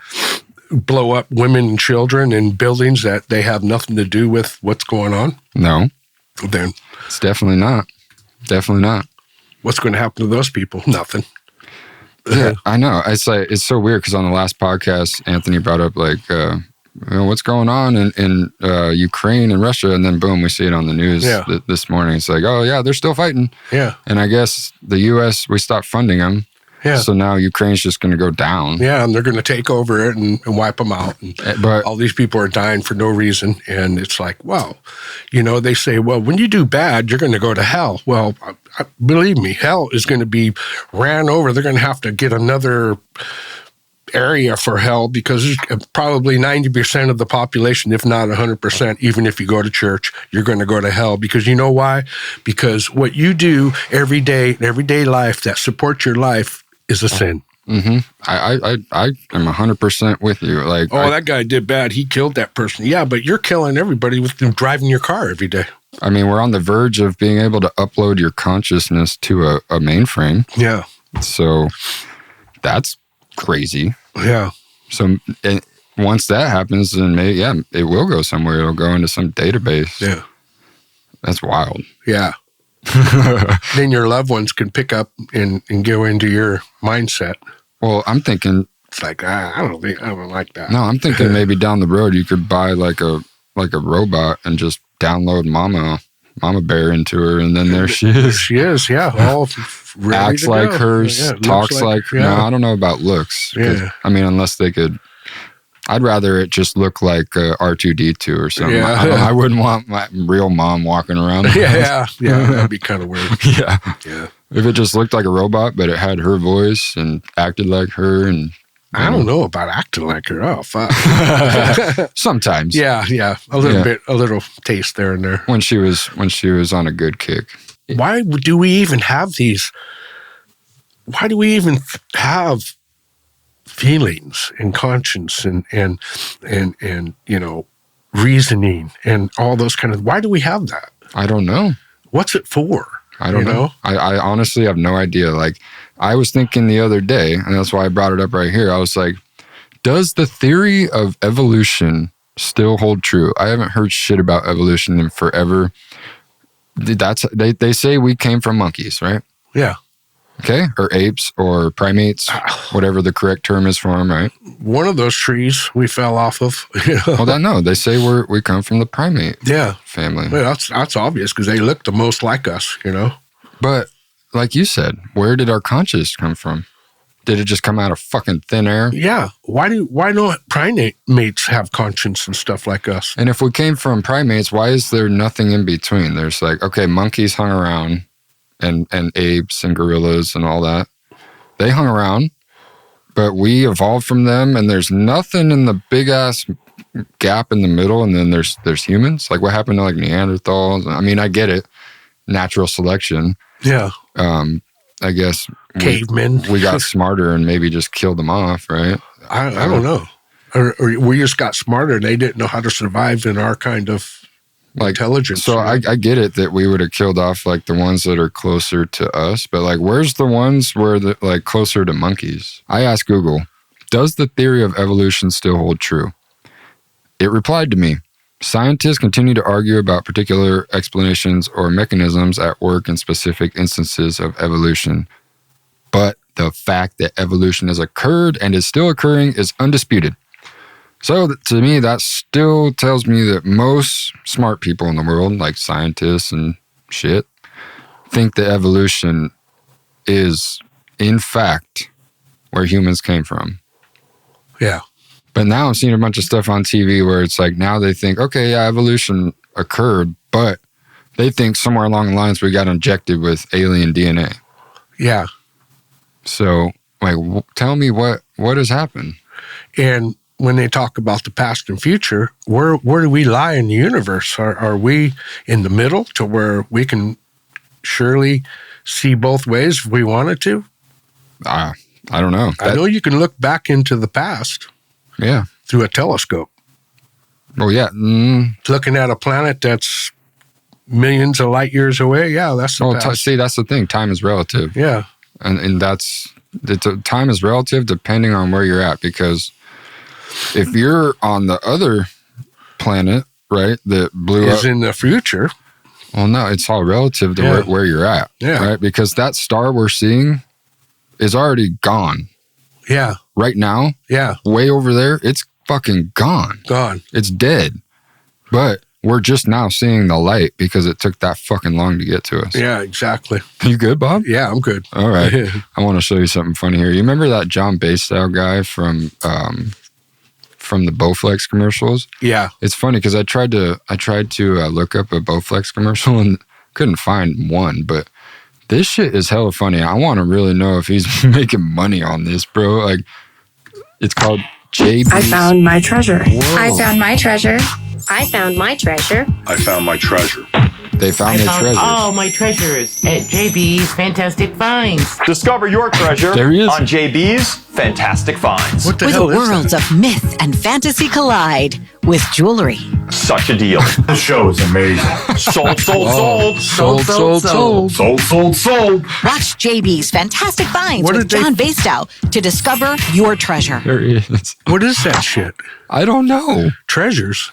blow up women and children in buildings that they have nothing to do with what's going on? No, Then it's definitely not. Definitely not. what's going to happen to those people? Nothing. Yeah, I know. It's like it's so weird because on the last podcast, Anthony brought up like, you know, what's going on in Ukraine and Russia, and then boom, we see it on the news this morning. It's like, oh yeah, they're still fighting. Yeah. And I guess the U.S. we stopped funding them. Yeah. So now Ukraine's just going to go down. Yeah, and they're going to take over it and wipe them out. And But all these people are dying for no reason. And it's like, wow. You know, they say, well, when you do bad, you're going to go to hell. Well, believe me, hell is going to be ran over. They're going to have to get another area for hell because there's probably 90% of the population, if not 100%, even if you go to church, you're going to go to hell. Because you know why? Because what you do every day, in everyday life that supports your life is a sin. Mm-hmm. I am 100% with you. Like, that guy did bad. He killed that person. Yeah, but you're killing everybody with them driving your car every day. I mean, we're on the verge of being able to upload your consciousness to a mainframe. Yeah. So that's crazy. Yeah. So once that happens, then maybe, it will go somewhere. It'll go into some database. Yeah. That's wild. Yeah. Then your loved ones can pick up and go into your mindset. Well, I'm thinking it's like I don't like that. No, I'm thinking maybe down the road you could buy like a robot and just download Mama Bear into her, and then there she is. She is, yeah. All acts like hers, talks like. No, I don't know about looks. Yeah. I mean, unless they could. I'd rather it just look like R2D2 or something. Yeah. I wouldn't want my real mom walking around. Yeah, that'd be kind of weird. Yeah. If it just looked like a robot, but it had her voice and acted like her, and I don't know about acting like her. Oh, fuck. Sometimes. Yeah. A little taste there and there. When she was on a good kick. Why do we even have these? Why do we even have feelings and conscience and reasoning and all those kind of? Why do we have that? I don't know. What's it for? I don't know. I honestly have no idea. Like, I was thinking the other day, and that's why I brought it up right here. I was like, does the theory of evolution still hold true? I haven't heard shit about evolution in forever. They say we came from monkeys, right? Yeah. Okay, or apes or primates, whatever the correct term is for them, right? One of those trees we fell off of. Well, they say we come from the primate family. Well, that's obvious because they look the most like us, But like you said, where did our conscious come from? Did it just come out of fucking thin air? Yeah. Why don't primates have conscience and stuff like us? And if we came from primates, why is there nothing in between? There's like, okay, monkeys hung around. And apes and gorillas and all that. They hung around, but we evolved from them, and there's nothing in the big ass gap in the middle, and then there's humans. Like, what happened to like Neanderthals? I mean, I get it, natural selection. Yeah. I guess cavemen. We got smarter and maybe just killed them off, right? I don't know, or we just got smarter. They didn't know how to survive in our kind of intelligence. So I get it that we would have killed off like the ones that are closer to us, but like, where's the ones where the like closer to monkeys? I asked Google, does the theory of evolution still hold true? It replied to me, scientists continue to argue about particular explanations or mechanisms at work in specific instances of evolution, but the fact that evolution has occurred and is still occurring is undisputed. So to me, that still tells me that most smart people in the world, like scientists and shit, think that evolution is, in fact, where humans came from. Yeah. But now I'm seeing a bunch of stuff on TV where it's like, now they think, okay, yeah, evolution occurred, but they think somewhere along the lines we got injected with alien DNA. Yeah. So, like, tell me what has happened. And when they talk about the past and future, where do we lie in the universe? Are we in the middle to where we can surely see both ways if we wanted to? I don't know. I know you can look back into the past. Yeah. Through a telescope. Oh, yeah. Looking at a planet that's millions of light years away. Yeah, that's the past. See, that's the thing. Time is relative. Yeah. And time is relative depending on where you're at, because if you're on the other planet, right, that blew up. Is in the future. Well, no, it's all relative to where you're at. Yeah. Right? Because that star we're seeing is already gone. Yeah. Right now. Yeah. Way over there, it's fucking gone. Gone. It's dead. But we're just now seeing the light because it took that fucking long to get to us. Yeah, exactly. You good, Bob? Yeah, I'm good. All right. I want to show you something funny here. You remember that John Bastow guy from the Bowflex commercials? Yeah. It's funny because I tried to look up a Bowflex commercial and couldn't find one, but this shit is hella funny. I want to really know if he's making money on this, bro. Like, It's called JB. I found my treasure. I found my treasure. I found my treasure. I found my treasure. They found their treasure. All my treasures at JB's Fantastic Finds. Discover your treasure There he is. on JB's Fantastic Finds. What the Where hell the is worlds of myth and fantasy collide with jewelry. Such a deal. This show is amazing. Sold, sold, sold. Sold. Sold, sold, sold. Watch JB's Fantastic Finds What with did they- John Bastow to discover your treasure. There he is. What is that shit? I don't know. Treasures?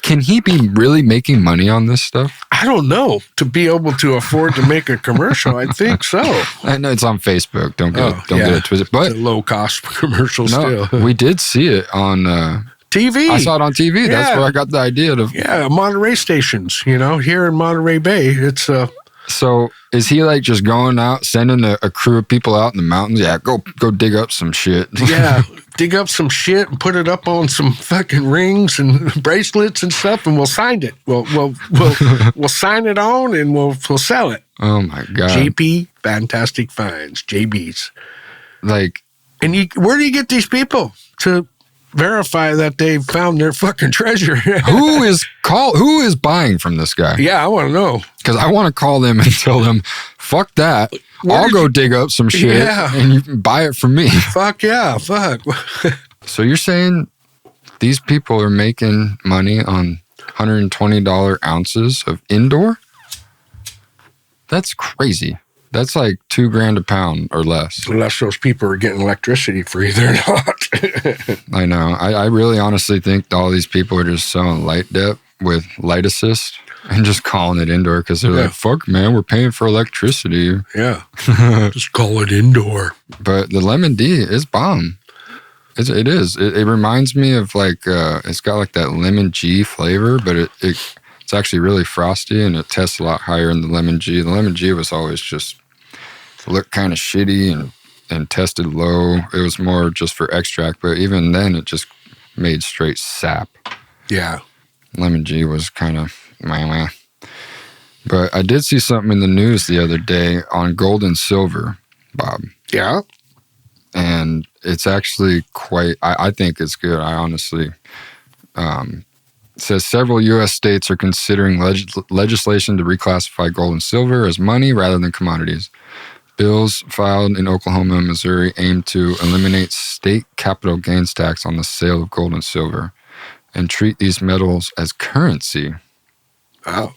Can he be really making money on this stuff? I don't know. To be able to afford to make a commercial, I think so. I know it's on Facebook. Don't get Oh, it twisted. But It's a low cost commercial no, still. we did see it on TV. I saw it on TV. That's Yeah. where I got the idea of. Yeah, Monterey stations. Here in Monterey Bay, it's So is he like just going out, sending a crew of people out in the mountains? Yeah, go dig up some shit. yeah, dig up some shit and put it up on some fucking rings and bracelets and stuff, and we'll sign it. We'll sign it on and we'll sell it. Oh my god. JP Fantastic Finds, JB's. Like, And where do you get these people to verify that they found their fucking treasure? who is buying from this guy? Yeah, I want to know. Because I want to call them and tell them, fuck that. Where I'll did go you- dig up some shit Yeah. and you can buy it from me. Fuck yeah, fuck. So you're saying these people are making money on $120 ounces of indoor? That's crazy. That's like $2,000 a pound or less. Unless those people are getting electricity free, they're not. I know. I really honestly think all these people are just selling light depth with light assist and just calling it indoor because they're like, fuck, man, we're paying for electricity. Yeah. Just call it indoor. But the lemon D is bomb. It is. It reminds me of like, it's got like that lemon G flavor, but it's actually really frosty and it tests a lot higher in the lemon G. The lemon G was always just looked kind of shitty and tested low. It was more just for extract, but even then it just made straight sap. Yeah. Lemon G was kind of meh. But I did see something in the news the other day on gold and silver, Bob. Yeah. And it's actually quite, I think it's good. I honestly, it says several U.S. states are considering legislation to reclassify gold and silver as money rather than commodities. Bills filed in Oklahoma and Missouri aim to eliminate state capital gains tax on the sale of gold and silver and treat these metals as currency. Wow.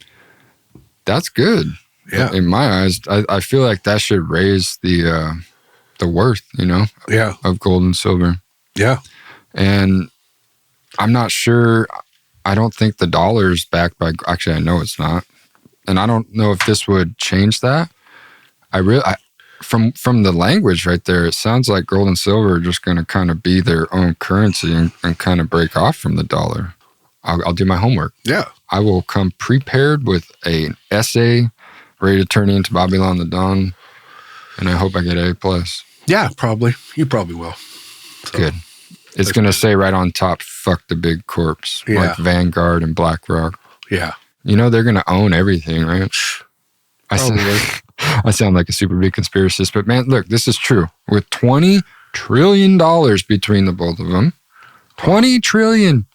That's good. Yeah. In my eyes, I feel like that should raise the worth, Yeah. of gold and silver. Yeah. And I'm not sure. I don't think the dollar's backed by. Actually, I know it's not, and I don't know if this would change that. From the language right there, it sounds like gold and silver are just going to kind of be their own currency and kind of break off from the dollar. I'll do my homework. Yeah. I will come prepared with an essay ready to turn into Babylon the Dawn, and I hope I get A+. Yeah, probably. You probably will. So, Good. It's going to say right on top, fuck the big corps, like Vanguard and BlackRock. Yeah. They're going to own everything, right? I sound like a super big conspiracist, but man, look, this is true. With $20 trillion between the both of them, $20 trillion.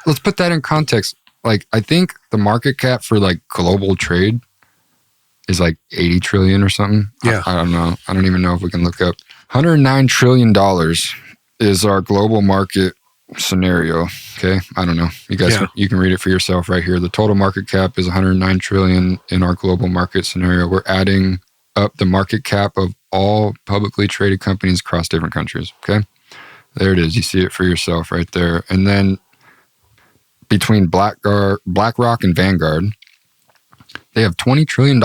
Let's put that in context. Like, I think the market cap for like global trade is like 80 trillion or something. Yeah. I don't know. I don't even know if we can look up. $109 trillion is our global market scenario. Okay. I don't know. You guys, you can read it for yourself right here. The total market cap is 109 trillion in our global market scenario. We're adding up the market cap of all publicly traded companies across different countries. Okay. There it is. You see it for yourself right there. And then between BlackRock and Vanguard, they have $20 trillion,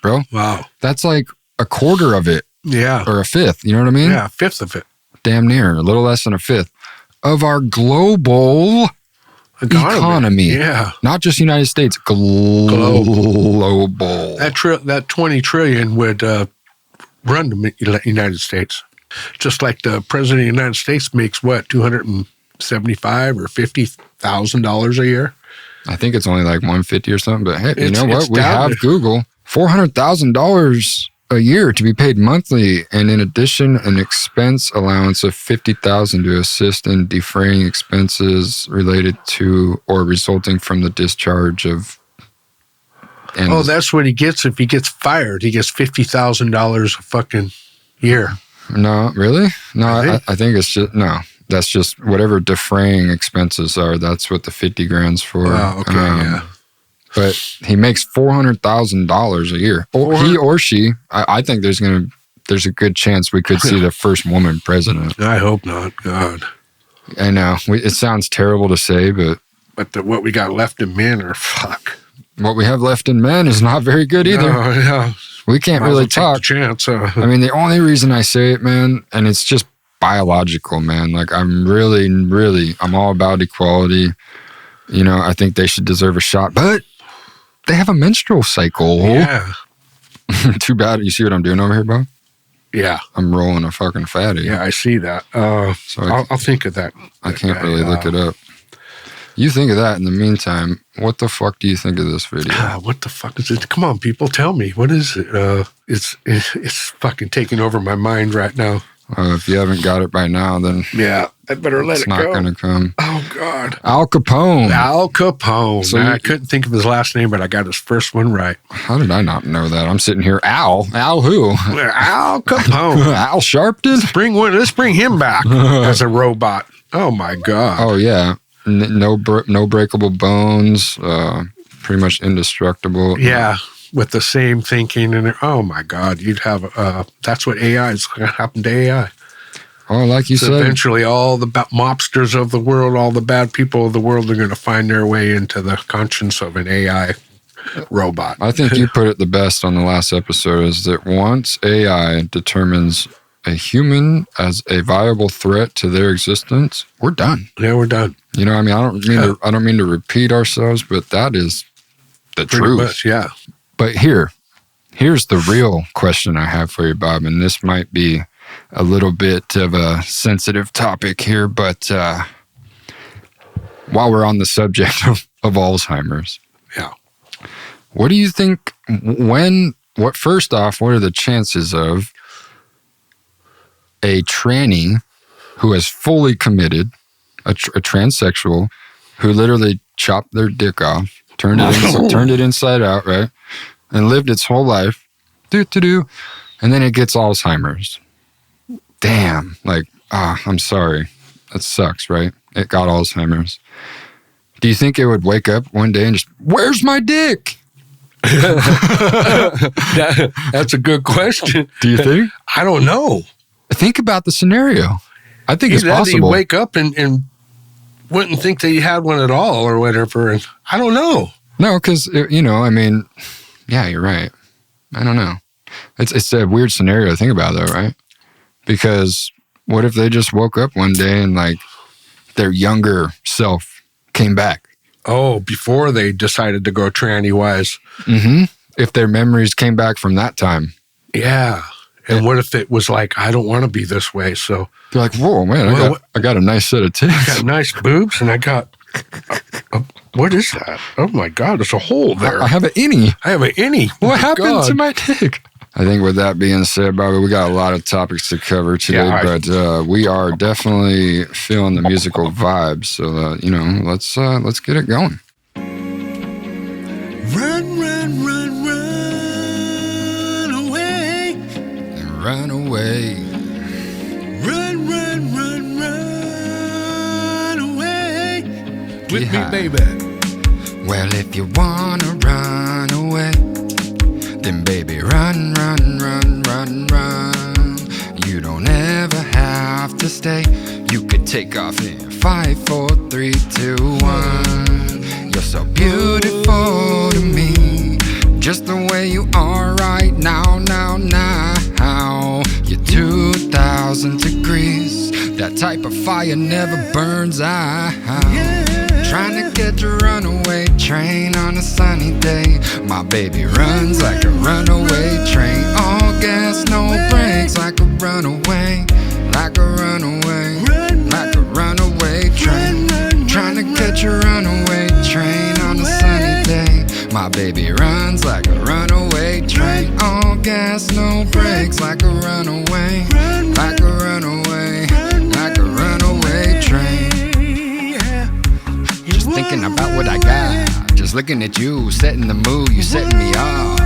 bro. Wow. That's like a quarter of it. Yeah. Or a fifth. You know what I mean? Yeah, a fifth of it. Damn near. A little less than a fifth of our global economy. Yeah. Not just United States. Global. That 20 trillion would run the United States. Just like the president of the United States makes what, $275,000 or $50,000 a year? I think it's only like 150 or something. But hey, you know what? It's We have Google. $400,000 a year to be paid monthly, and in addition, an expense allowance of $50,000 to assist in defraying expenses related to or resulting from the discharge of. Oh, that's what he gets if he gets fired. He gets $50,000 a fucking year. No, really? No, I think it's just no. That's just whatever defraying expenses are. That's what the 50 grand's for. Oh, okay, yeah. But he makes $400,000 a year, or he or she. I think there's a good chance we could see the first woman president. I hope not. God. I know it sounds terrible to say, but what we got left in men are fuck. What we have left in men is not very good either. No, yeah. We can't really talk. Chance. I mean, the only reason I say it, man, and it's just biological, man. Like I'm I'm all about equality. You know, I think they should deserve a shot, but they have a menstrual cycle. Yeah. Too bad. You see what I'm doing over here, Bob? Yeah. I'm rolling a fucking fatty. Yeah, I see that. So I'll think of that. I can't really look it up. You think of that. In the meantime, what the fuck do you think of this video? What the fuck is it? Come on, people, tell me. What is it? It's fucking taking over my mind right now. If you haven't got it by now, then yeah, I better let it go. It's not going to come. Oh, God. Al Capone. Al Capone. So I couldn't think of his last name, but I got his first one right. How did I not know that? I'm sitting here. Al who? Al Capone. Al Sharpton? Let's bring him back as a robot. Oh, my God. Oh, yeah. No breakable bones. Pretty much indestructible. Yeah. With the same thinking, and oh my God, you'd have that's what AI is going to happen to AI. Oh, like you said, eventually all the mobsters of the world, all the bad people of the world are going to find their way into the conscience of an AI robot. I think you put it the best on the last episode: is that once AI determines a human as a viable threat to their existence, we're done. Yeah, we're done. You know, I mean, I don't mean to repeat ourselves, but that is the truth. Much, yeah. But here's the real question I have for you, Bob, and this might be a little bit of a sensitive topic here, but while we're on the subject of Alzheimer's, yeah, what do you think? First off, what are the chances of a tranny who has fully committed, a transsexual who literally chopped their dick off, turned it inside out, right? And lived its whole life, and then it gets Alzheimer's. Damn, I'm sorry. That sucks, right? It got Alzheimer's. Do you think it would wake up one day and just, where's my dick? That's a good question. Do you think? I don't know. Think about the scenario. I think it's possible. He'd wake up and wouldn't think that he had one at all or whatever. And I don't know. No, because, I mean, yeah, you're right. I don't know. It's a weird scenario to think about, though, right? Because what if they just woke up one day and, their younger self came back? Oh, before they decided to go tranny-wise. Mm-hmm. If their memories came back from that time. Yeah. And what if it was I don't want to be this way, so... They're like, whoa, man, I got a nice set of tits. I got nice boobs, and I got... what is that? Oh, my God, there's a hole there. I have an innie. What happened to my dick? I think with that being said, Bobby, we got a lot of topics to cover today, but we are definitely feeling the musical vibes. So, let's get it going. Run, run, run, run away. Run away. Run, run, run, run away. With me, baby. Well, if you wanna run away, then baby, run, run, run, run, run. You don't ever have to stay. You could take off in 5, 4, 3, 2, 1. You're so beautiful to me, just the way you are right now, now, now. You're 2,000 degrees, that type of fire never burns out. Trying to catch a runaway train on a sunny day. My baby runs like a runaway train. All gas, no brakes, like a runaway. Like a runaway, like a runaway train. Trying to catch a runaway train on a sunny day. My baby runs like a runaway train. All gas, no brakes, like a runaway, like a runaway, like a runaway train. Just thinking about what I got, just looking at you, setting the mood, you setting me off.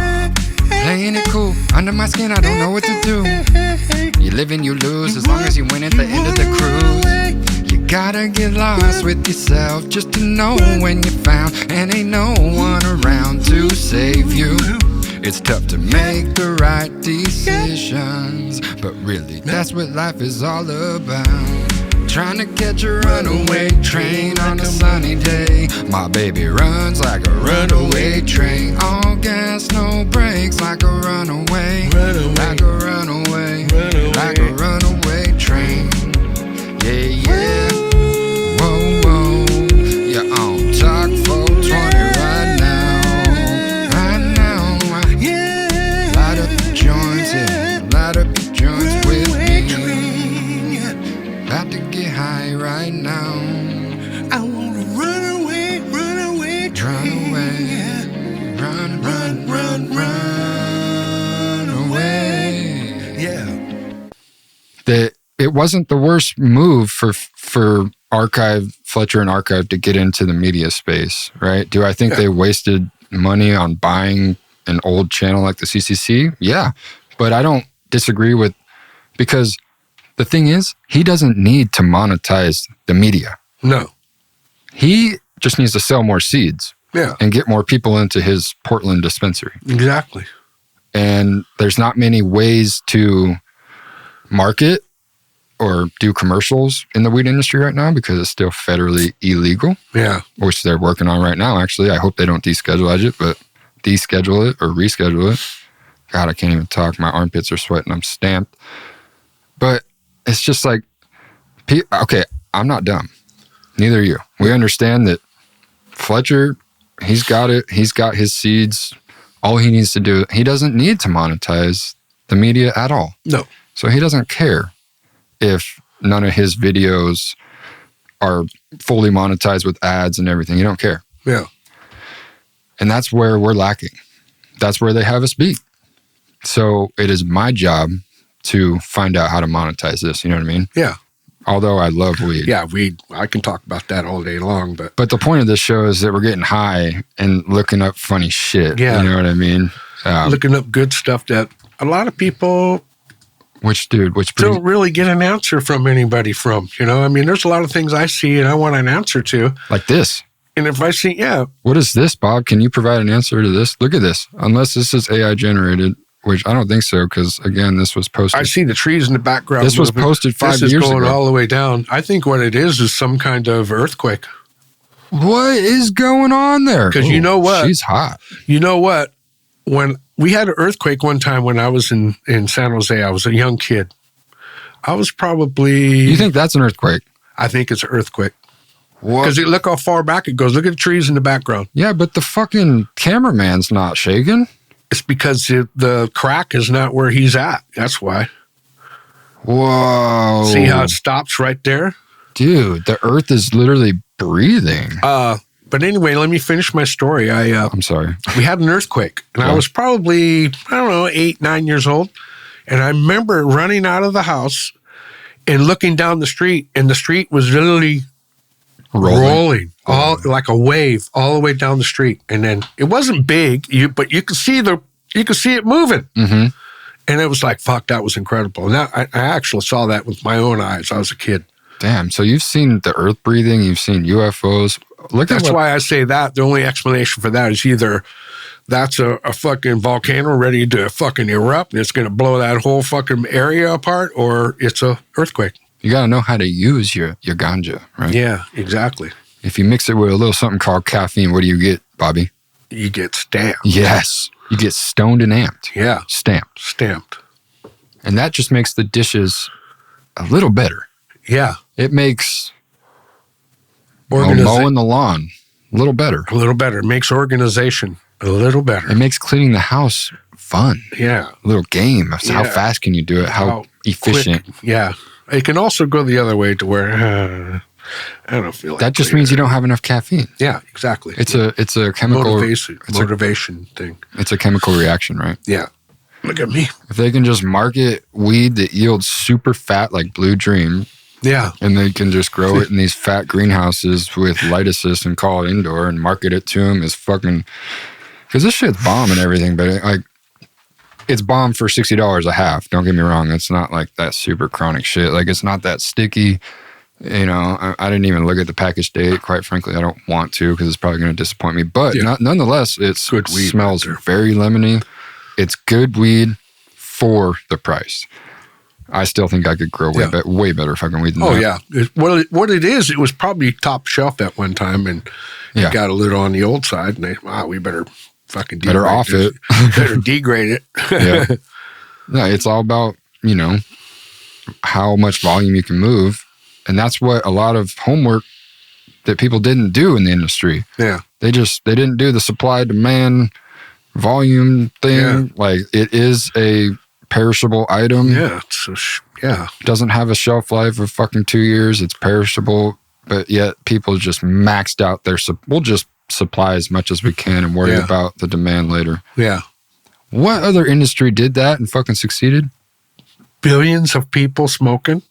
Playing it cool, under my skin, I don't know what to do. You live and you lose, as long as you win at the end of the cruise. You gotta get lost with yourself, just to know when you're found, and ain't no one around to save you. It's tough to make the right decisions, but really that's what life is all about. Trying to catch a runaway train on a sunny day. My baby runs like a runaway train. All gas, no brakes, like a runaway, like a runaway, like a runaway train. Yeah, yeah. Whoa, whoa. You're on Talk 420 right now. Right now. Light up the joints, yeah. Light up the joints with me. About to get high right now. I wanna run away, run away, run away. Yeah. That it wasn't the worst move for Fletcher and Archive to get into the media space, right? Do I think they wasted money on buying an old channel like the CCC? Yeah, but I don't disagree with, because the thing is, he doesn't need to monetize the media. No. He just needs to sell more seeds. Yeah. And get more people into his Portland dispensary. Exactly. And there's not many ways to market or do commercials in the weed industry right now because it's still federally illegal. Yeah. Which they're working on right now, actually. I hope they don't deschedule it, but deschedule it or reschedule it. God, I can't even talk. My armpits are sweating. I'm stamped. But it's just like, okay, I'm not dumb. Neither are you. We understand that Fletcher, he's got it. He's got his seeds. All he needs to do, he doesn't need to monetize the media at all. No. So he doesn't care if none of his videos are fully monetized with ads and everything. He don't care. Yeah. And that's where we're lacking. That's where they have us beat. So it is my job to find out how to monetize this. You know what I mean? Yeah. Although I love weed. Yeah, weed. I can talk about that all day long. But the point of this show is that we're getting high and looking up funny shit. Yeah. You know what I mean? Looking up good stuff that a lot of people don't really get an answer from anybody from. You know, I mean, there's a lot of things I see and I want an answer to. Like this. And if I see, What is this, Bob? Can you provide an answer to this? Look at this. Unless this is AI generated. Which I don't think so, because again, this was posted. I see the trees in the background. This was posted 5 years ago. This is going all the way down. I think what it is some kind of earthquake. What is going on there? Because you know what? She's hot. You know what? When we had an earthquake one time when I was in San Jose, I was a young kid. I was probably... You think that's an earthquake? I think it's an earthquake. What? Because look how far back it goes. Look at the trees in the background. Yeah, but the fucking cameraman's not shaking. It's because the crack is not where he's at. That's why. Whoa. See how it stops right there? Dude, the earth is literally breathing. But anyway, let me finish my story. I'm sorry. We had an earthquake, and I was probably, 8, 9 years old. And I remember running out of the house and looking down the street, and the street was literally rolling all like a wave all the way down the street. And then it wasn't big, but you could see it moving. Mm-hmm. And it was like, fuck, that was incredible. Now I actually saw that with my own eyes. I was a kid. Damn. So you've seen the earth breathing, you've seen UFOs. That's why I say that. The only explanation for that is either that's a fucking volcano ready to fucking erupt and it's going to blow that whole fucking area apart, or it's a earthquake. You got to know how to use your ganja, right? Yeah, exactly. If you mix it with a little something called caffeine, what do you get, Bobby? You get stamped. Yes. You get stoned and amped. Yeah. Stamped. And that just makes the dishes a little better. Yeah. It makes mowing the lawn a little better. A little better. It makes organization a little better. It makes cleaning the house fun. Yeah. A little game. How fast can you do it? How efficient. Quick. Yeah. It can also go the other way to where I don't feel like that just means you don't have enough caffeine. Yeah, exactly. It's a chemical motivation thing. It's a chemical reaction, right? Yeah. Look at me. If they can just market weed that yields super fat like Blue Dream, Yeah. and they can just grow it in these fat greenhouses with light assist and call it indoor and market it to them as fucking, because this shit's bomb and everything, but it's bomb for $60 a half. Don't get me wrong. It's not like that super chronic shit. Like, it's not that sticky. You know, I didn't even look at the package date. Quite frankly, I don't want to because it's probably going to disappoint me. But nonetheless, it's good weed. Smells very lemony. It's good weed for the price. I still think I could grow way better fucking weed than that. Oh, yeah. What it is, it was probably top shelf at one time, and it got a little on the old side, and we better fucking degrade better off this. it. Better degrade it. Yeah. No, it's all about, you know, how much volume you can move. And that's what a lot of homework that people didn't do in the industry. Yeah. They didn't do the supply demand volume thing. Yeah. Like, it is a perishable item. Yeah. Doesn't have a shelf life of fucking 2 years. It's perishable, but yet people just maxed out their, we'll just supply as much as we can and worry about the demand later. Yeah. What other industry did that and fucking succeeded? Billions of people smoking.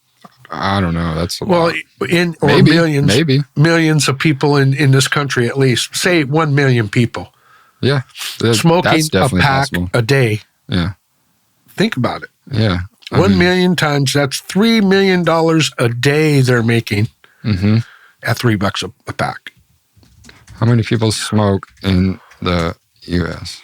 I don't know. That's a lot. Millions of people in this country, at least. Say 1 million people. Yeah. Smoking a pack a day. Yeah. Think about it. Yeah. 1 million times, that's $3 million a day they're making at $3 a pack. How many people smoke in the U.S.?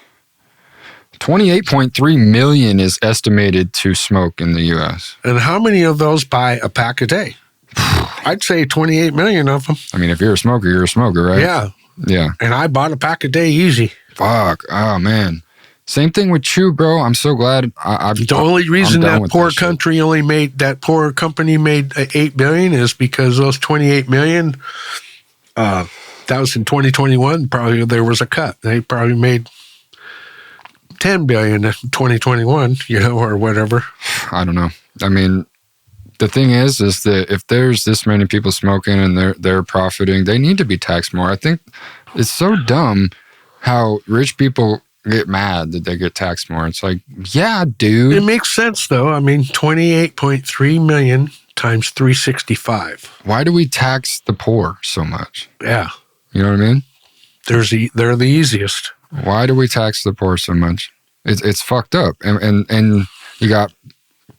28.3 million is estimated to smoke in the U.S. And how many of those buy a pack a day? I'd say 28 million of them. I mean, if you're a smoker, right? Yeah. Yeah. And I bought a pack a day easy. Fuck. Oh, man. Same thing with chew, bro. I'm so glad. The only reason that poor company made 8 billion is because those 28 million, that was in 2021. Probably there was a cut. They probably made 10 billion in 2021, or whatever. I don't know. I mean, the thing is that if there's this many people smoking and they're profiting, they need to be taxed more. I think it's so dumb how rich people get mad that they get taxed more. It's like, yeah, dude. It makes sense, though. I mean, 28.3 million times 365. Why do we tax the poor so much? Yeah. You know what I mean? They're the easiest. Why do we tax the poor so much? It's fucked up. And you got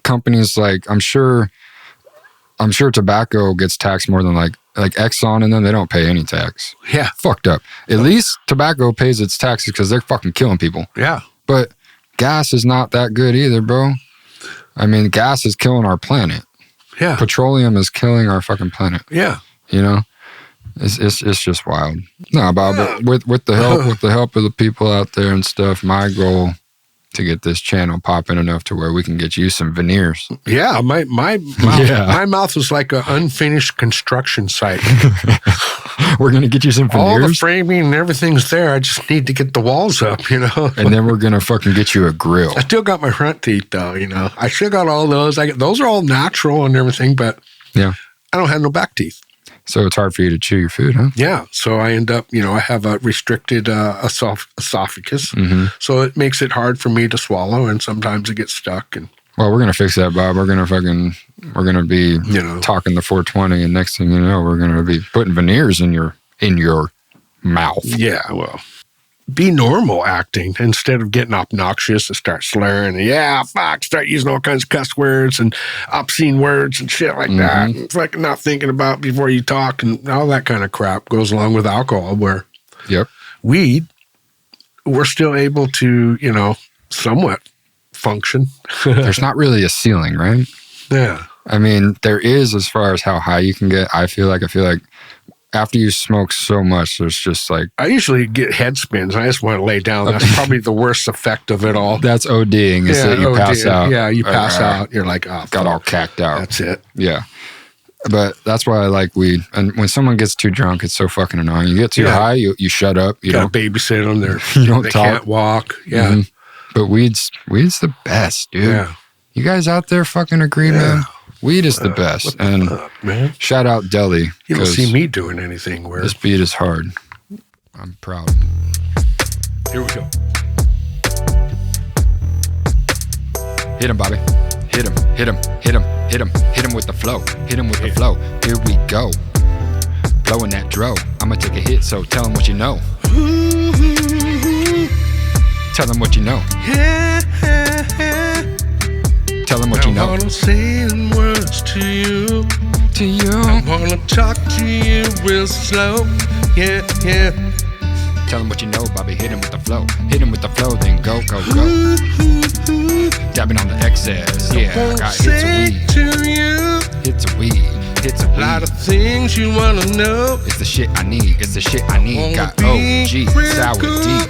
companies like, I'm sure tobacco gets taxed more than like Exxon, and then they don't pay any tax. Yeah. Fucked up. At least tobacco pays its taxes because they're fucking killing people. Yeah. But gas is not that good either, bro. I mean, gas is killing our planet. Yeah. Petroleum is killing our fucking planet. Yeah. You know? It's just wild. No, Bob, but with the help of the people out there and stuff, my goal to get this channel popping enough to where we can get you some veneers. Yeah, my mouth is like an unfinished construction site. We're gonna get you some veneers. All the framing and everything's there. I just need to get the walls up, And then we're gonna fucking get you a grill. I still got my front teeth though, I still got all those. Those are all natural and everything, but I don't have no back teeth. So it's hard for you to chew your food, huh? Yeah. So I end up, I have a restricted esophagus. So it makes it hard for me to swallow, and sometimes it gets stuck. And well, we're gonna fix that, Bob. We're gonna be talking the 420, and next thing you know, we're gonna be putting veneers in your mouth. Yeah. Well, be normal acting instead of getting obnoxious and start slurring and start using all kinds of cuss words and obscene words and shit like that. It's like not thinking about before you talk, and all that kind of crap goes along with alcohol, where weed, we're still able to, somewhat function. There's not really a ceiling, right? Yeah. I mean, there is as far as how high you can get. I feel like after you smoke so much, there's just like... I usually get head spins. I just want to lay down. That's probably the worst effect of it all. That's ODing, is that you pass out. Yeah, you pass out. You're like, got all cacked out. That's it. Yeah. But that's why I like weed. And when someone gets too drunk, it's so fucking annoying. You get too high, you shut up. You got to babysit them. They talk. Can't walk. Yeah. But weed's the best, dude. Yeah. You guys out there fucking agree, man? Weed is the best. And man. Shout out Deli. You don't see me doing anything where this beat is hard. I'm proud. Here we go. Hit him, Bobby. Hit him, hit him, hit him, hit him, hit him with the flow. Hit him with the flow. Here we go. Blowing that dro. I'ma take a hit, so tell him what you know. Tell him what you know. Tell him what you know. I wanna say them words to you. To you. I wanna talk to you real slow. Yeah, yeah. Tell him what you know, Bobby. Hit him with the flow. Hit him with the flow, then go, go, go. Dabbing on the excess. Yeah, I got hits of weed. To you. Hits of weed. Hits of weed. A lot of things you wanna know. It's the shit I need. It's the shit I need. Got OG, Sour D,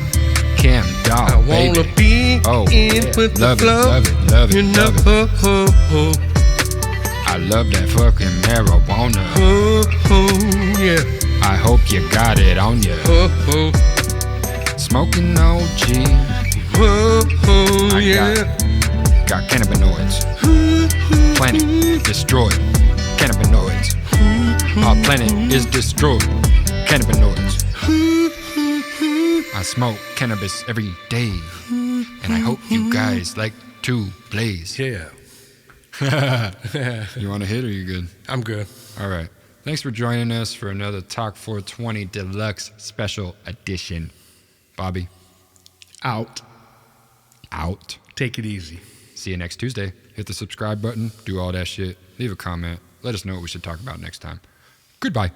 Cam Dog, I wanna baby. be Oh, in yeah. with Love the it, flow. love it, love it, You know, love it. I love that fucking marijuana. Yeah. I hope you got it on ya. Smoking OG. I got cannabinoids. Planet destroyed. Cannabinoids. Our planet is destroyed. Cannabinoids. I smoke cannabis every day. And I hope you guys like to blaze. Yeah. You want to hit or you good? I'm good. All right. Thanks for joining us for another Talk 420 Deluxe Special Edition. Bobby. Out. Out. Take it easy. See you next Tuesday. Hit the subscribe button. Do all that shit. Leave a comment. Let us know what we should talk about next time. Goodbye.